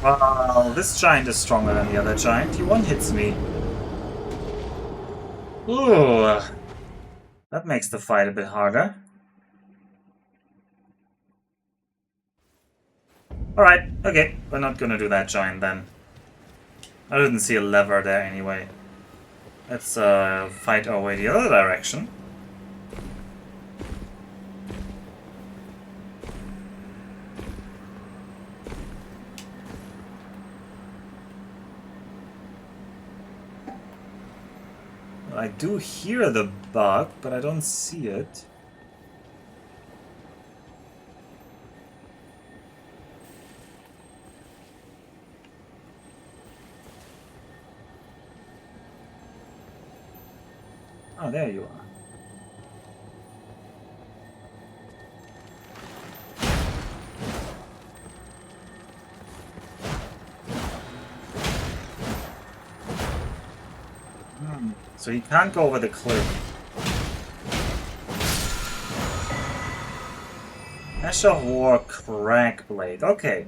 Wow, this giant is stronger than the other giant. He one-hits me. Ooh, that makes the fight a bit harder. Alright, okay, we're not gonna do that giant then. I didn't see a lever there anyway. Let's fight our way the other direction. I do hear the bug, but I don't see it. Oh, there you are. So he can't go over the cliff. Ash of War Crackblade. Okay.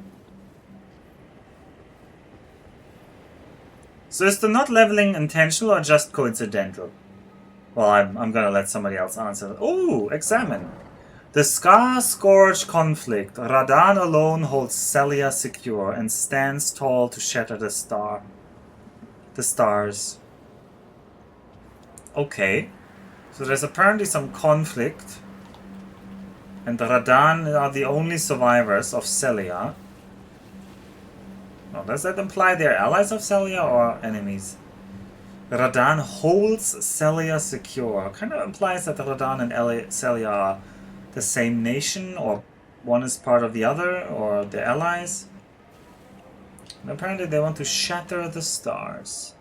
So is the not leveling intentional or just coincidental? Well, I'm gonna let somebody else answer. Ooh, examine. The Scar-Scourge conflict. Radan alone holds Celia secure and stands tall to shatter the stars. Okay. So there's apparently some conflict. And the Radan are the only survivors of Celia. Oh, does that imply they're allies of Celia or enemies? Radan holds Celia secure. Kind of implies that the Radan and Celia are the same nation, or one is part of the other, or they're allies. And apparently they want to shatter the stars.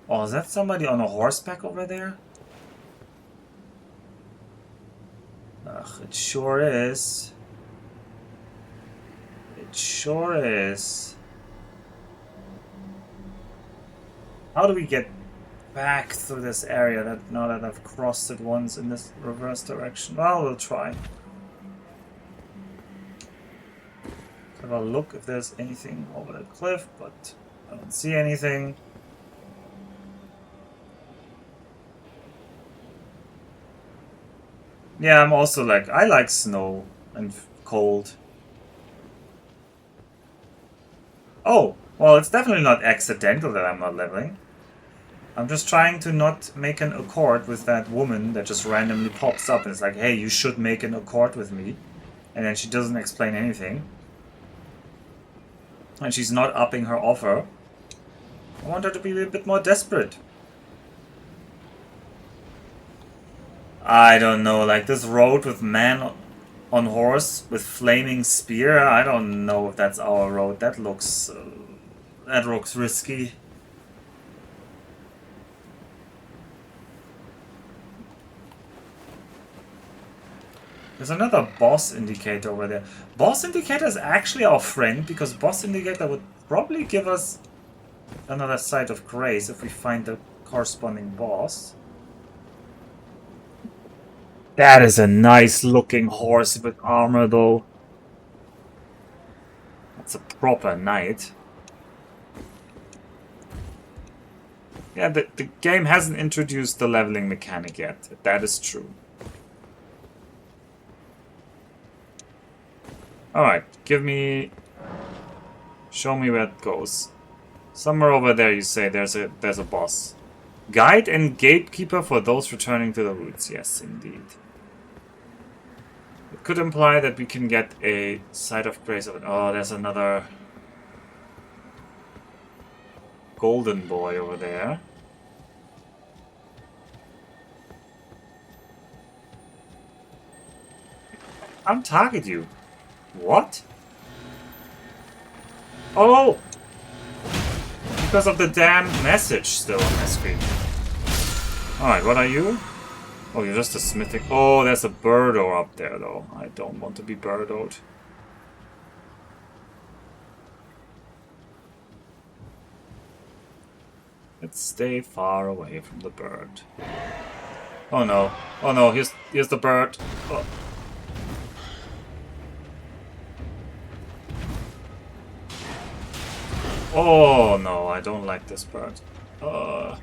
Oh, is that somebody on a horseback over there? Ugh, it sure is. It sure is. How do we get back through this area now that I've crossed it once in this reverse direction? Well, we'll try. Have a look if there's anything over the cliff, but I don't see anything. Yeah, I'm also like, I like snow and cold. Oh, well, it's definitely not accidental that I'm not leveling. I'm just trying to not make an accord with that woman that just randomly pops up and is like, hey, you should make an accord with me. And then she doesn't explain anything. And she's not upping her offer. I want her to be a bit more desperate. I don't know, like this road with man on horse with flaming spear, I don't know if that's our road. That looks risky. There's another boss indicator over there. Boss indicator is actually our friend, because boss indicator would probably give us another site of grace if we find the corresponding boss. That is a nice looking horse with armor though. That's a proper knight. Yeah, the game hasn't introduced the leveling mechanic yet. That is true. Alright, show me where it goes. Somewhere over there you say there's a boss. Guide and gatekeeper for those returning to the roots. Yes, indeed. It could imply that we can get a site of grace of it. Oh, there's another golden boy over there. I'll target you. What? Oh! because of the damn message still on my screen. Alright, what are you? Oh, you're just a smithing. Oh, there's a birdo up there, though. I don't want to be birdoed. Let's stay far away from the bird. Oh no. Oh no, here's the bird. Oh. Oh no, I don't like this bird. Oh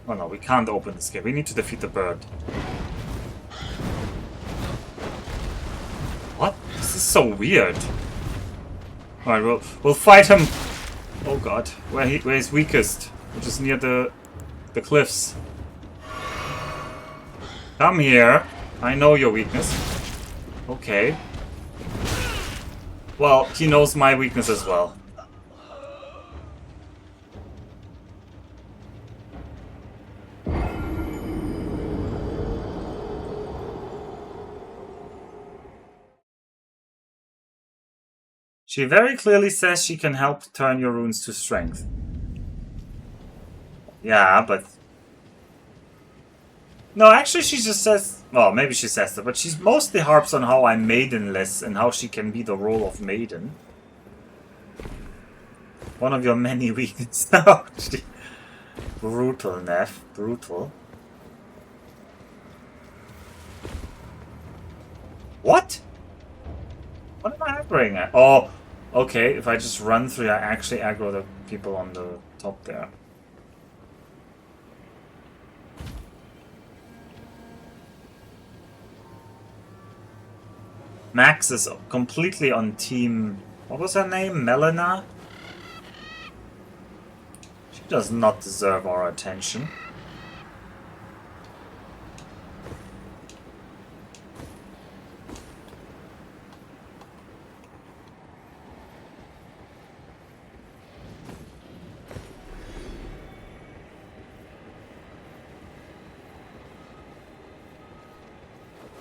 no, we can't open this gate. We need to defeat the bird. What? This is so weird. Alright, we'll fight him. Oh god, where he's weakest, which is near the cliffs. Come here. I know your weakness. Okay. Well, he knows my weakness as well. She very clearly says she can help turn your runes to strength. Yeah, but... No, actually she just says... Well, maybe she says that, but she mostly harps on how I'm maidenless and how she can be the role of maiden. One of your many weaknesses. Brutal, Neff. Brutal. What? What am I aggroing at? Oh, okay. If I just run through, I actually aggro the people on the top there. Max is completely on team... What was her name? Melina? She does not deserve our attention.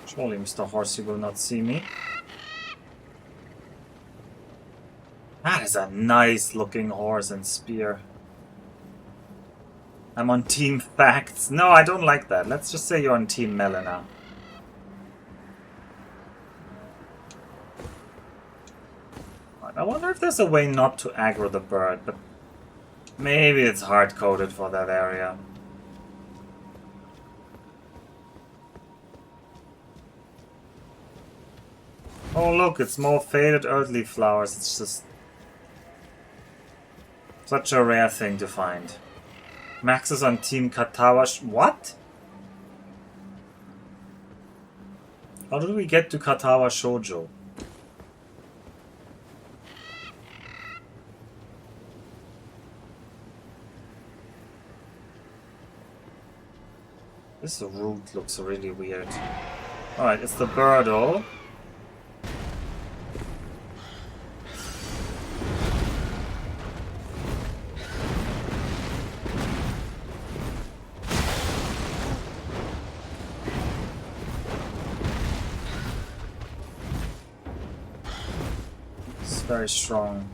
Surely Mr. Horsey will not see me. That is a nice looking horse and spear. I'm on Team Facts. No, I don't like that. Let's just say you're on Team Melina. I wonder if there's a way not to aggro the bird, but maybe it's hard-coded for that area. Oh look, it's more faded earthly flowers. It's just such a rare thing to find. Max is on Team Katawa. What? How did we get to Katawa Shoujo? This route looks really weird. Alright, it's the birdo. It's very strong.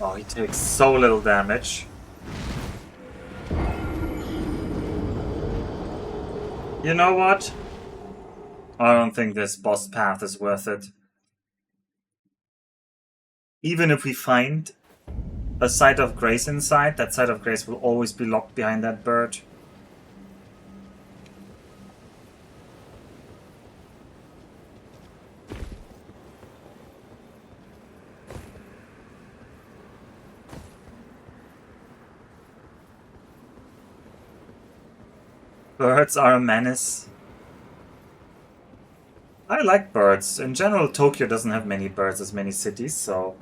Oh, he takes so little damage. You know what? I don't think this boss path is worth it. Even if we find a site of grace inside, that site of grace will always be locked behind that bird. Birds are a menace. I like birds. In general, Tokyo doesn't have many birds as many cities, so...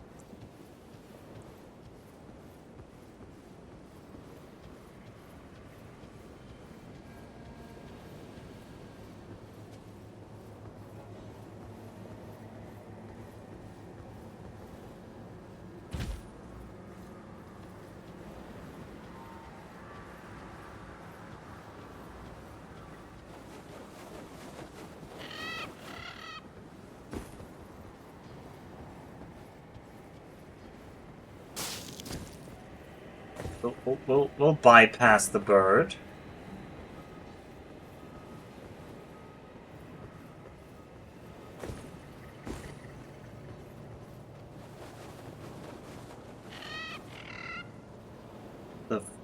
We'll bypass the bird.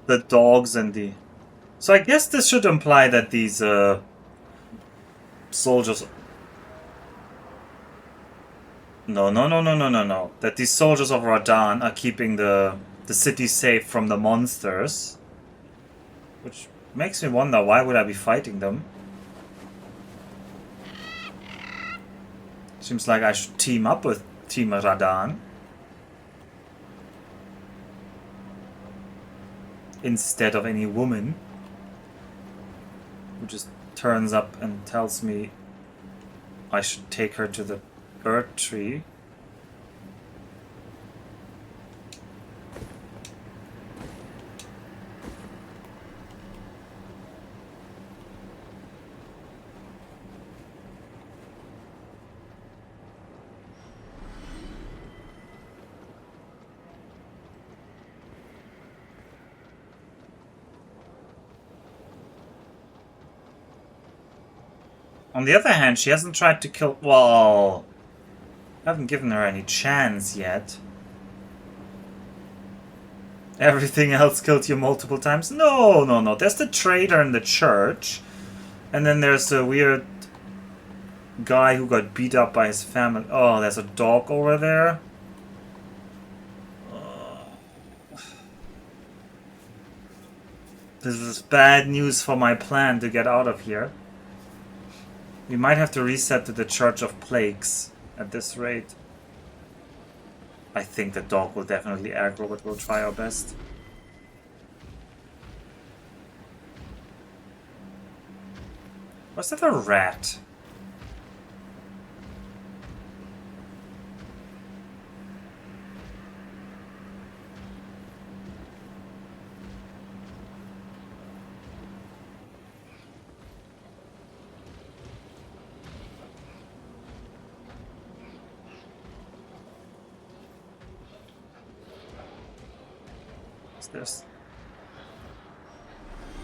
The dogs and the... So I guess this should imply that these soldiers... No. That these soldiers of Radan are keeping the city safe from the monsters. Which makes me wonder, why would I be fighting them? Seems like I should team up with Team Radan. Instead of any woman who just turns up and tells me I should take her to the Earth Tree. On the other hand, she hasn't tried to kill... Well, I haven't given her any chance yet. Everything else killed you multiple times? No. There's the traitor in the church. And then there's the weird guy who got beat up by his family. Oh, there's a dog over there. This is bad news for my plan to get out of here. We might have to reset to the Church of Plagues at this rate. I think the dog will definitely aggro, but we'll try our best. Was that a rat?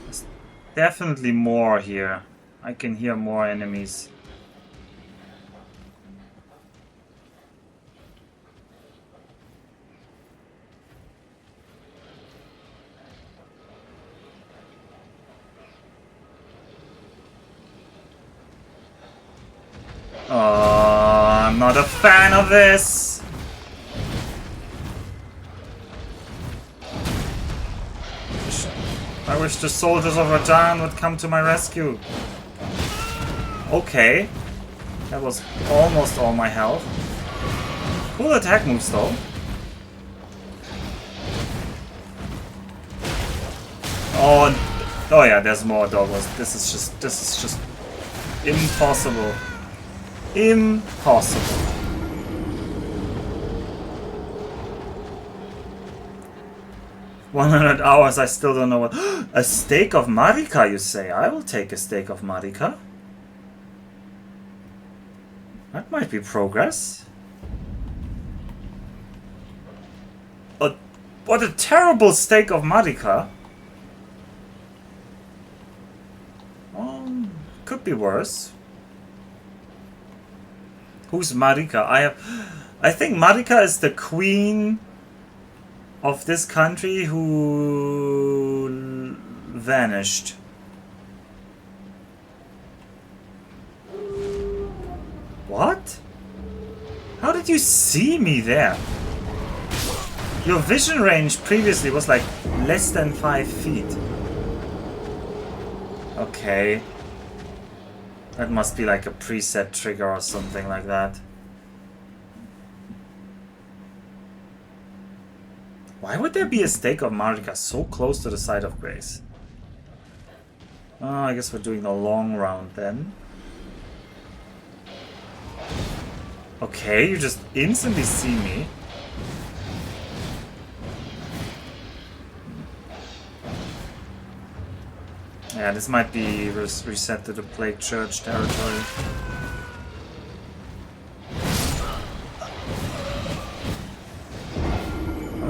There's definitely more here. I can hear more enemies. Oh, I'm not a fan of this. I wish the soldiers of Radan would come to my rescue. Okay. That was almost all my health. Cool attack moves though. Oh yeah, there's more doggos. This is just impossible. Impossible. "100 hours, I still don't know what..." A steak of Marika, you say? I will take a steak of Marika. That might be progress. What a terrible steak of Marika. Could be worse. Who's Marika? I think Marika is the queen of this country who vanished. What? How did you see me there? Your vision range previously was like less than 5 feet. Okay. That must be like a preset trigger or something like that. Why would there be a stake of Marika so close to the side of Grace? Oh, I guess we're doing the long round then. Okay, you just instantly see me. Yeah, this might be reset to the Plague Church territory.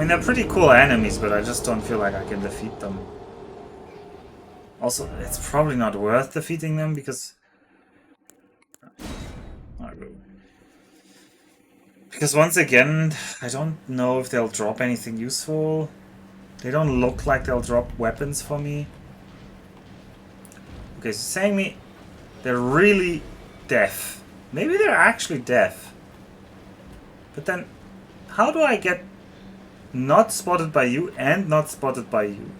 mean, they're pretty cool enemies, but I just don't feel like I can defeat them. Also, it's probably not worth defeating them because... Because once again, I don't know if they'll drop anything useful. They don't look like they'll drop weapons for me. Okay, so saying me they're really deaf. Maybe they're actually deaf. But then, how do I get not spotted by you and not spotted by you?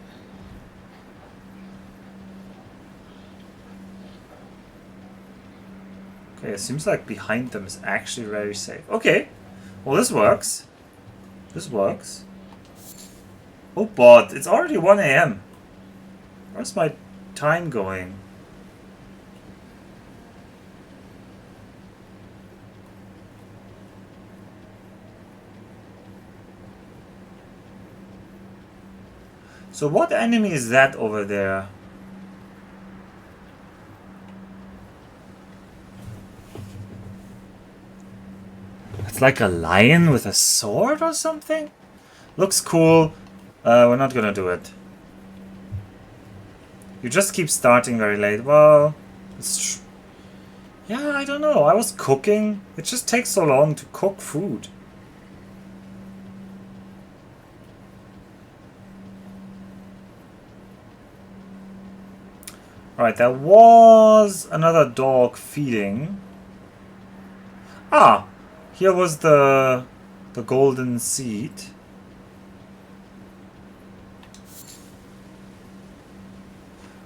Okay, it seems like behind them is actually very safe. Okay, well this works. This works. Oh but it's already 1 AM. Where's my time going? So what enemy is that over there? It's like a lion with a sword or something? Looks cool. We're not gonna do it. You just keep starting very late. Well, it's yeah, I don't know. I was cooking. It just takes so long to cook food. Alright, there was another dog feeding. Ah, here was the golden seed.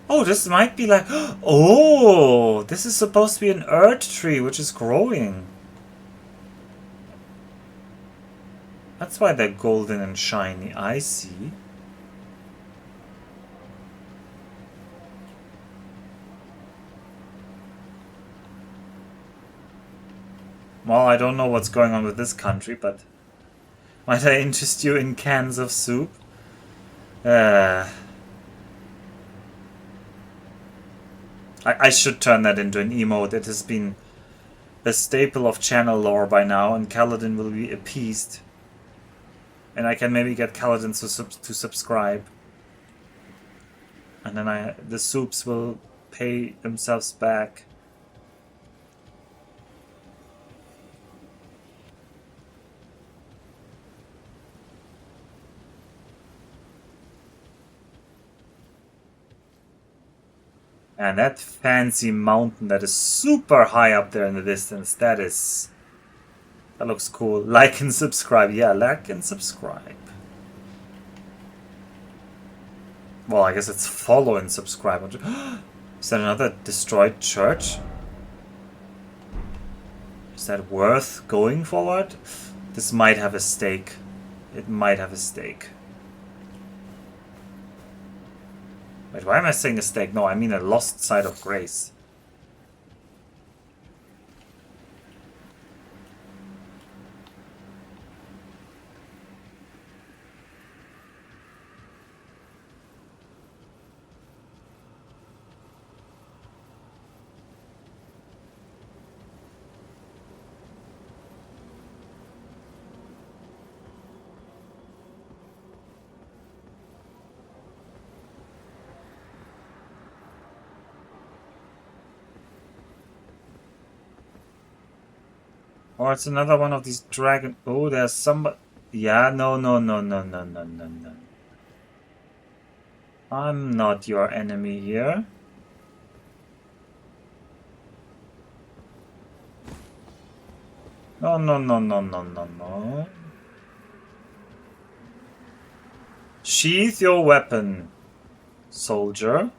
Oh, this might be like... Oh, this is supposed to be an earth tree, which is growing. That's why they're golden and shiny. I see. Well, I don't know what's going on with this country, but... Might I interest you in cans of soup? I should turn that into an emote. It has been a staple of channel lore by now, and Caelid will be appeased. And I can maybe get Caelid to subscribe. And then the soups will pay themselves back. And that fancy mountain that is super high up there in the distance, that looks cool. Like and subscribe. Yeah, like and subscribe. Well, I guess it's follow and subscribe. Is that another destroyed church? Is that worth going forward? This might have a stake. It might have a stake. Wait, why am I saying a stake? No, I mean a lost side of grace. Or it's another one of these dragon... Oh, there's somebody... Yeah, no. I'm not your enemy here. No. Sheath your weapon, soldier.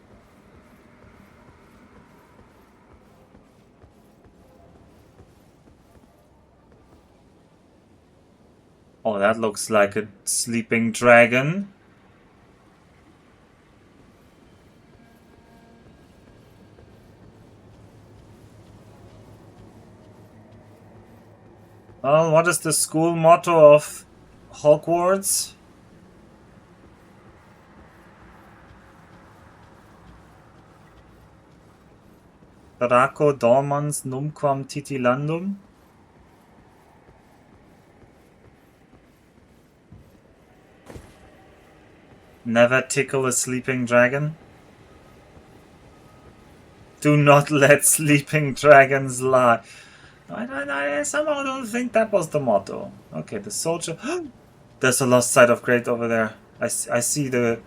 Oh, that looks like a sleeping dragon. Well, what is the school motto of Hogwarts? Draco dormans numquam titilandum? Never tickle a sleeping dragon. Do not let sleeping dragons lie. I somehow don't think that was the motto. Okay, the soldier. There's a lost site of Great over there. I see the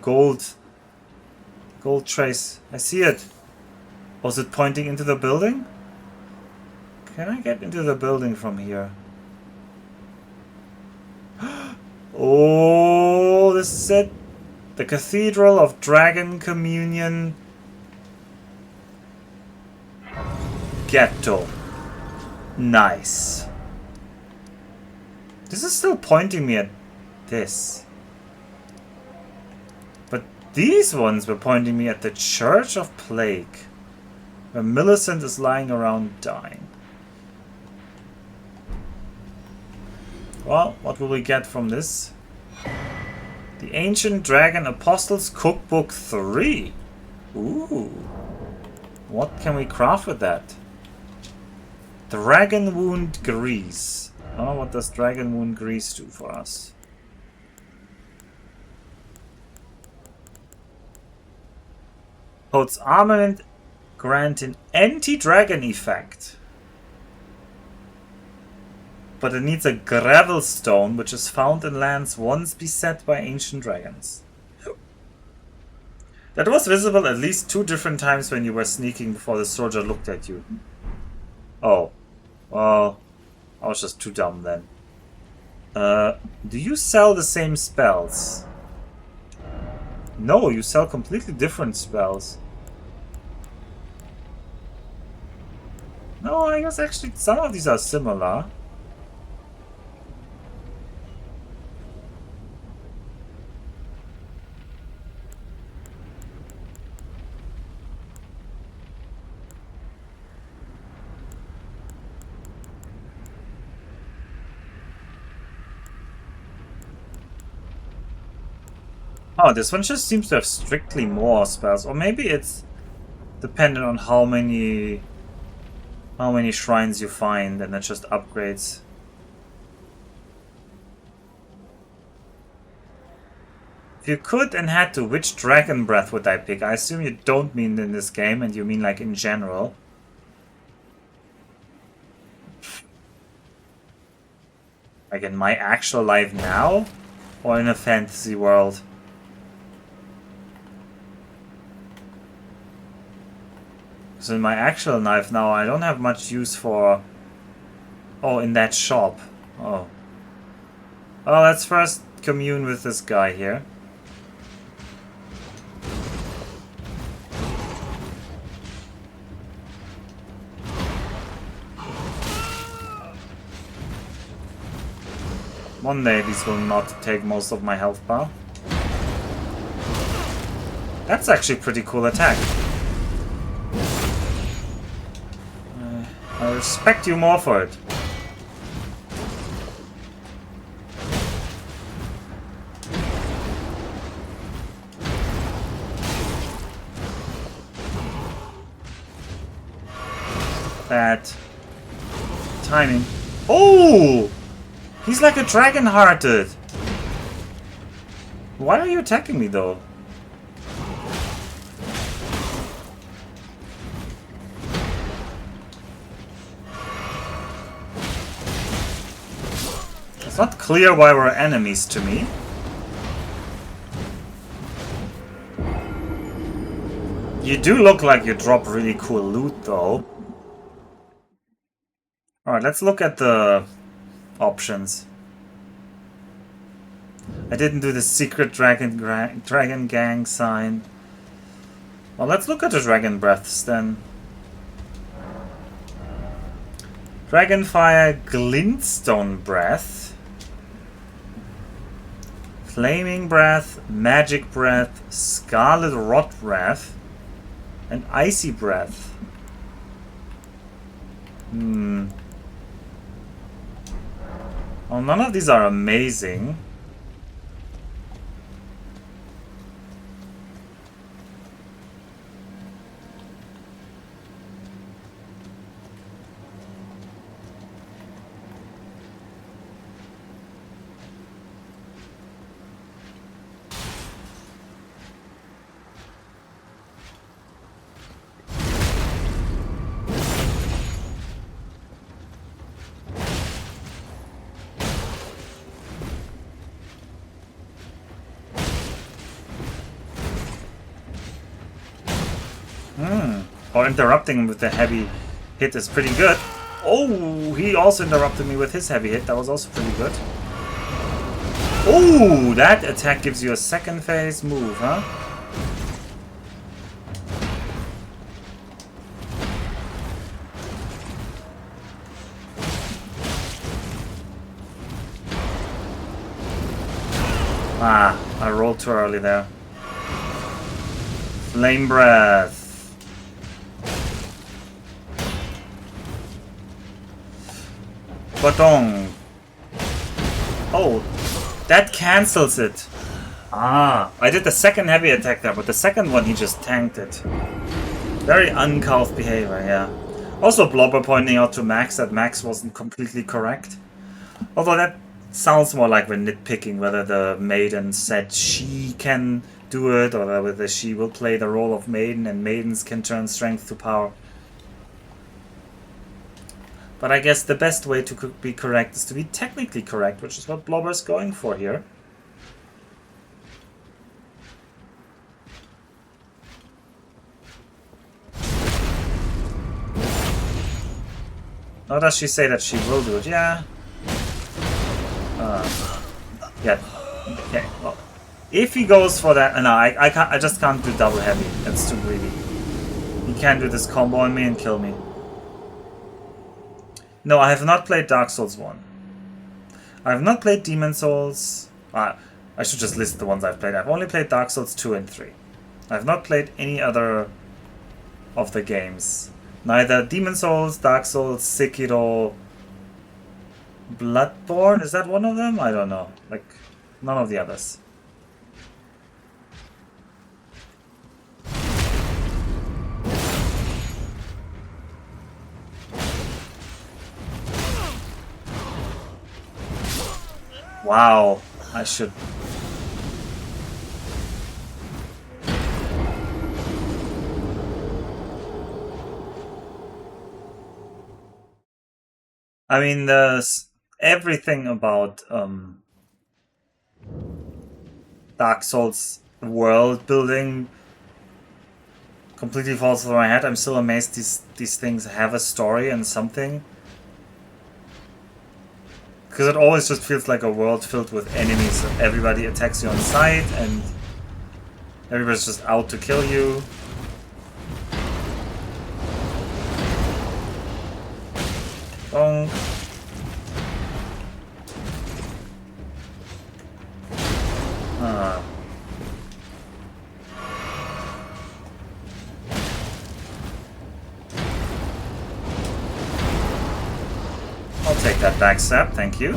gold trace. I see it. Was it pointing into the building? Can I get into the building from here? Oh, this is it. The Cathedral of Dragon Communion Ghetto. Nice. This is still pointing me at this. But these ones were pointing me at the Church of Plague, where Millicent is lying around dying. Well, what will we get from this? The Ancient Dragon Apostles Cookbook 3. Ooh. What can we craft with that? Dragon Wound Grease. Oh, what does Dragon Wound Grease do for us? Coats armament, grant an anti-dragon effect. But it needs a gravel stone, which is found in lands once beset by ancient dragons. That was visible at least 2 different times when you were sneaking before the soldier looked at you. Oh. Well, I was just too dumb then. Do you sell the same spells? No, you sell completely different spells. No, I guess actually some of these are similar. Oh, this one just seems to have strictly more spells. Or maybe it's dependent on how many shrines you find, and it just upgrades. If you could and had to, which dragon breath would I pick? I assume you don't mean in this game, and you mean like in general. Like in my actual life now? Or in a fantasy world? So in my actual life now, I don't have much use for... Oh, in that shop. Oh. Well, let's first commune with this guy here. One day these will not take most of my health bar. That's actually a pretty cool attack. I respect you more for it. Bad timing. Oh! He's like a dragon-hearted. Why are you attacking me though? It's not clear why we're enemies to me. You do look like you drop really cool loot though. Alright, let's look at the options. I didn't do the secret dragon gang sign. Well, let's look at the dragon breaths then. Dragonfire glintstone breath, flaming breath, magic breath, scarlet rot breath, and icy breath. Well, none of these are amazing. or interrupting him with the heavy hit is pretty good. Oh, he also interrupted me with his heavy hit. That was also pretty good. Oh, that attack gives you a second phase move, huh? Ah, I rolled too early there. Flame Breath. Batong. Oh, that cancels it. Ah, I did the second heavy attack there, but the second one he just tanked it. Very uncouth behavior, yeah. Also Blobber pointing out to Max that Max wasn't completely correct. Although that sounds more like we're nitpicking whether the maiden said she can do it or whether she will play the role of maiden and maidens can turn strength to power. But I guess the best way to be correct is to be technically correct, which is what Blobber's going for here. Or does she say that she will do it? Yeah. Yeah. Okay. Well, if he goes for that, no, I can't. I just can't do double heavy. That's too greedy. He can't do this combo on me and kill me. No, I have not played Dark Souls 1. I have not played Demon Souls. I should just list the ones I've played. I've only played Dark Souls 2 and 3. I have not played any other of the games. Neither Demon Souls, Dark Souls, Sekiro, Bloodborne. Is that one of them? I don't know. Like, none of the others. Wow, I should... I mean, there's everything about Dark Souls world building completely falls over my head. I'm still amazed these things have a story and something. Because it always just feels like a world filled with enemies. Everybody attacks you on sight and everybody's just out to kill you. Bonk. Ah. I'll take that backstab, thank you.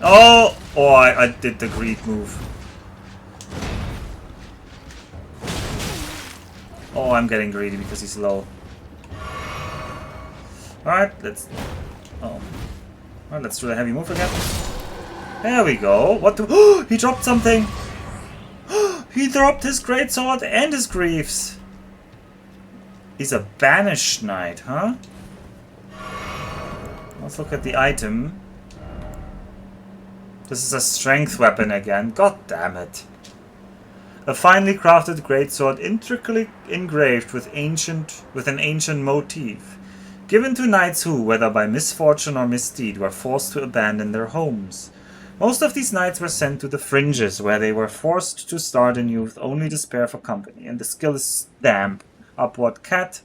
Oh! Oh, I did the greed move. Oh, I'm getting greedy because he's low. Alright, let's... Oh. Alright, let's do the heavy move again. There we go. What the... Oh, he dropped something! He dropped his greatsword and his greaves! He's a banished knight, huh? Let's look at the item. This is a strength weapon again. God damn it. A finely crafted greatsword intricately engraved with an ancient motif. Given to knights who, whether by misfortune or misdeed, were forced to abandon their homes. Most of these knights were sent to the fringes, where they were forced to start anew with only despair for company. And the skill is stamp. Upward cut,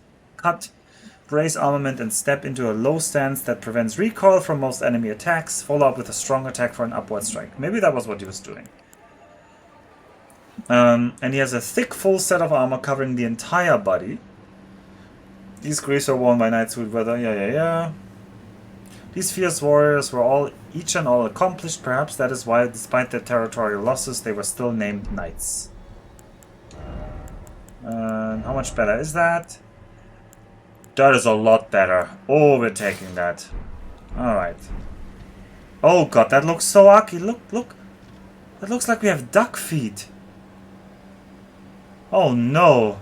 brace armament and step into a low stance that prevents recoil from most enemy attacks, follow up with a strong attack for an upward strike. Maybe that was what he was doing. And he has a thick full set of armor covering the entire body. These greaves are worn by knights who would weather, yeah. These fierce warriors were each and all accomplished, perhaps that is why, despite their territorial losses, they were still named knights. How much better is that? That is a lot better. Oh, we're taking that. Alright. Oh god, that looks so ugly. Look. That looks like we have duck feet. Oh no.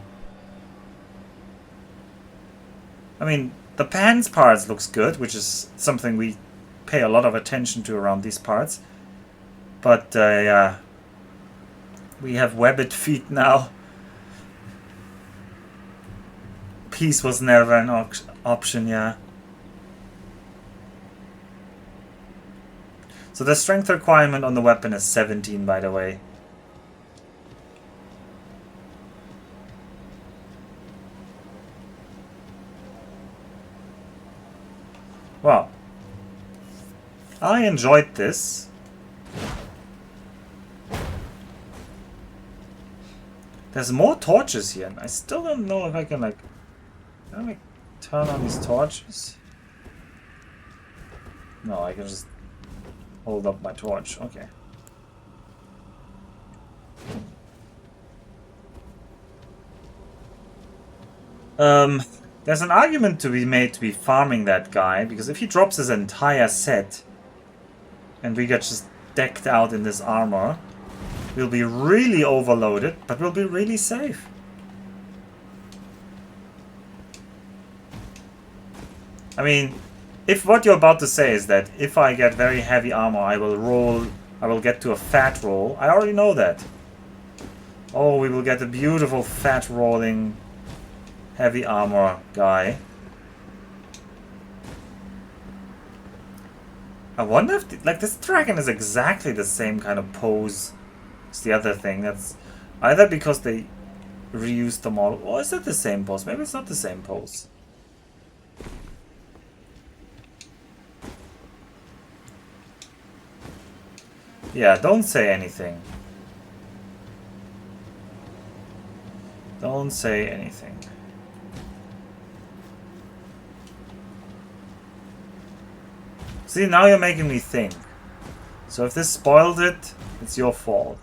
I mean, the pants parts looks good, which is something we pay a lot of attention to around these parts. But, yeah. We have webbed feet now. Peace was never an option, yeah. So the strength requirement on the weapon is 17, by the way. Well, I enjoyed this. There's more torches here, and I still don't know if I can, like... Can I, like, turn on these torches? No, I can just hold up my torch. Okay. There's an argument to be made to be farming that guy, because if he drops his entire set, and we get just decked out in this armor, we'll be really overloaded, but we'll be really safe. I mean, if what you're about to say is that if I get very heavy armor, I will get to a fat roll, I already know that. Oh, we will get a beautiful fat rolling heavy armor guy. I wonder if, like, this dragon is exactly the same kind of pose as the other thing. That's either because they reused the model, or is it the same pose? Maybe it's not the same pose. Yeah, don't say anything. Don't say anything. See, now you're making me think. So if this spoiled it, it's your fault.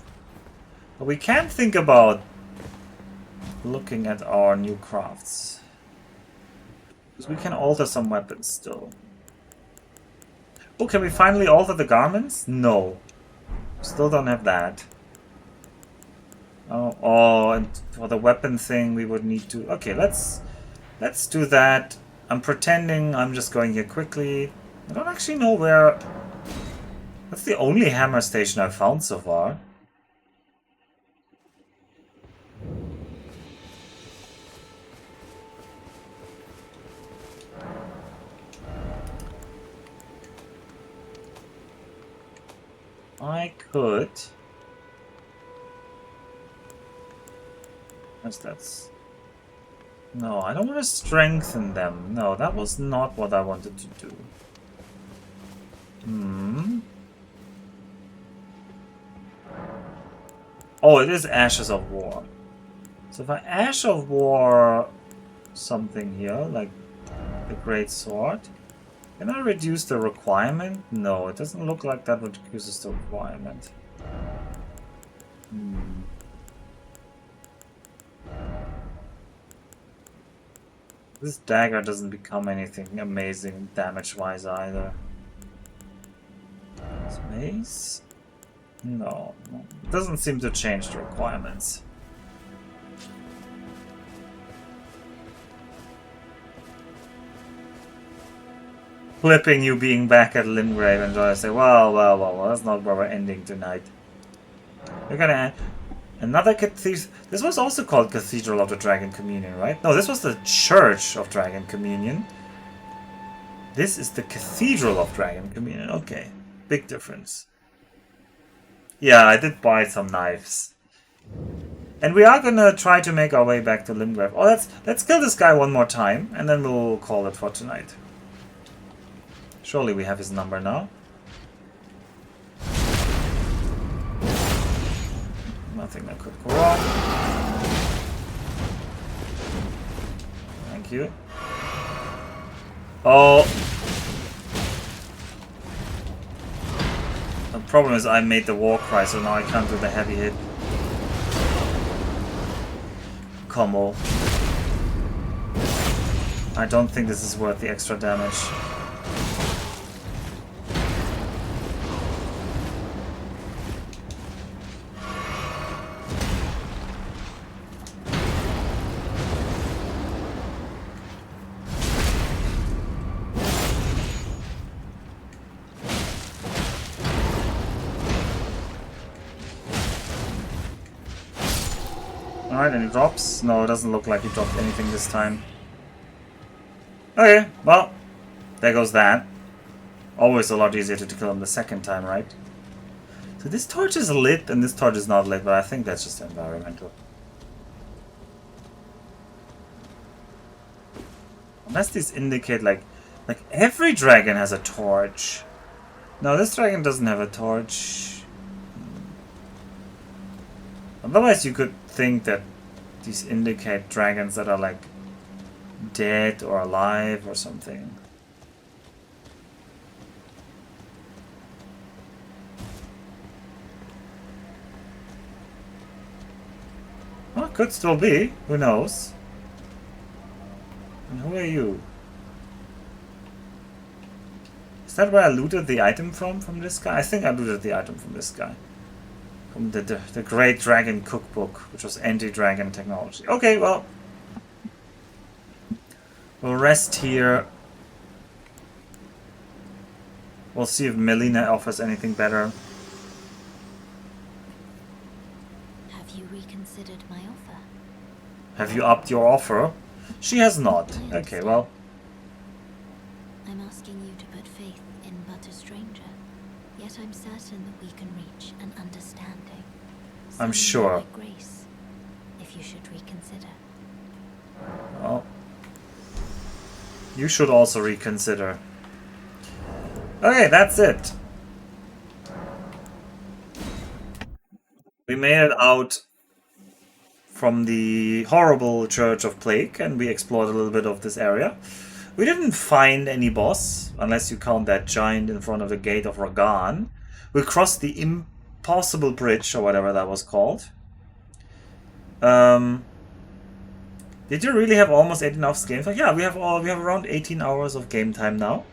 But we can think about looking at our new crafts. Because we can alter some weapons still. Oh, can we finally alter the garments? No. Still don't have that. Oh, and for the weapon thing we would need to... Okay, let's do that. I'm pretending I'm just going here quickly. I don't actually know where... That's the only hammer station I've found so far. I could... That's... No, I don't want to strengthen them. No, that was not what I wanted to do. Oh, it is Ashes of War. So if I Ash of War something here, like the Great Sword, can I reduce the requirement? No, it doesn't look like that reduces the requirement. This dagger doesn't become anything amazing damage-wise either. This mace? No, it doesn't seem to change the requirements. Flipping you being back at Limgrave and I say, well, that's not where we're ending tonight. We're gonna... Another cathedral... This was also called Cathedral of the Dragon Communion, right? No, this was the Church of Dragon Communion. This is the Cathedral of Dragon Communion. Okay, big difference. Yeah, I did buy some knives. And we are gonna try to make our way back to Limgrave. Oh, let's kill this guy one more time, and then we'll call it for tonight. Surely we have his number now. Nothing that could go wrong. Thank you. Oh. The problem is I made the war cry, so now I can't do the heavy hit combo. I don't think this is worth the extra damage. Alright, any drops? No, it doesn't look like he dropped anything this time. Okay, well, there goes that. Always a lot easier to kill him the second time, right? So this torch is lit and this torch is not lit, but I think that's just environmental. Unless these indicate like every dragon has a torch. No, this dragon doesn't have a torch. Otherwise you could think that these indicate dragons that are like dead or alive or something. Well, could still be. Who knows? And who are you? Is that where I looted the item from this guy? I think I looted the item from this guy. From the Great Dragon Cookbook, which was anti-dragon technology. Okay, well. We'll rest here. We'll see if Melina offers anything better. Have you reconsidered my offer? Have you upped your offer? She has not. Okay, well. I'm asking you to put faith in but a stranger. Yet I'm certain that we can reach an understanding. I'm sure. Like grace, if you should reconsider. Well, you should also reconsider. Okay, that's it. We made it out from the horrible Church of Plague, and we explored a little bit of this area. We didn't find any boss, unless you count that giant in front of the gate of Ragan. We crossed the impossible bridge, or whatever that was called. Did you really have almost 18 hours game time? Yeah, we have around 18 hours of game time now.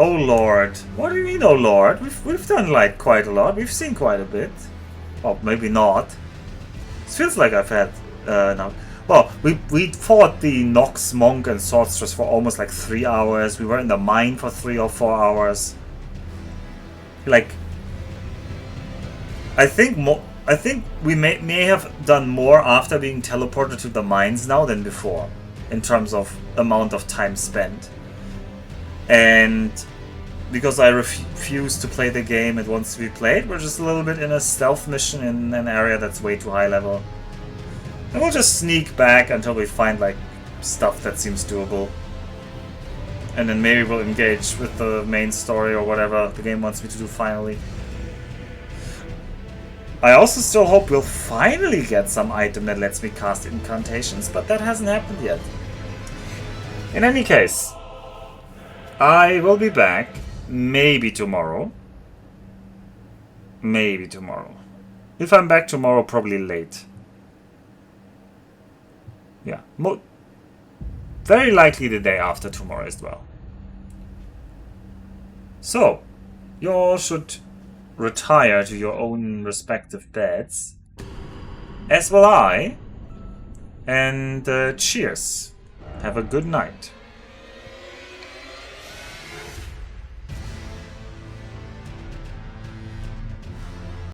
Oh Lord. What do you mean, oh Lord? We've done like quite a lot. We've seen quite a bit. Well, maybe not. It feels like I've had now. Well, we fought the Nox Monk and Sorceress for almost like 3 hours. We were in the mine for 3 or 4 hours. Like, I think we may have done more after being teleported to the mines now than before, in terms of amount of time spent. And because I refuse to play the game, it wants to be played, we're just a little bit in a stealth mission in an area that's way too high level. And we'll just sneak back until we find like stuff that seems doable. And then maybe we'll engage with the main story or whatever the game wants me to do finally. I also still hope we'll finally get some item that lets me cast incantations, but that hasn't happened yet. In any case, I will be back maybe tomorrow. Maybe tomorrow. If I'm back tomorrow, probably late. Yeah, very likely the day after tomorrow as well. So, you all should retire to your own respective beds, as will I, and cheers. Have a good night.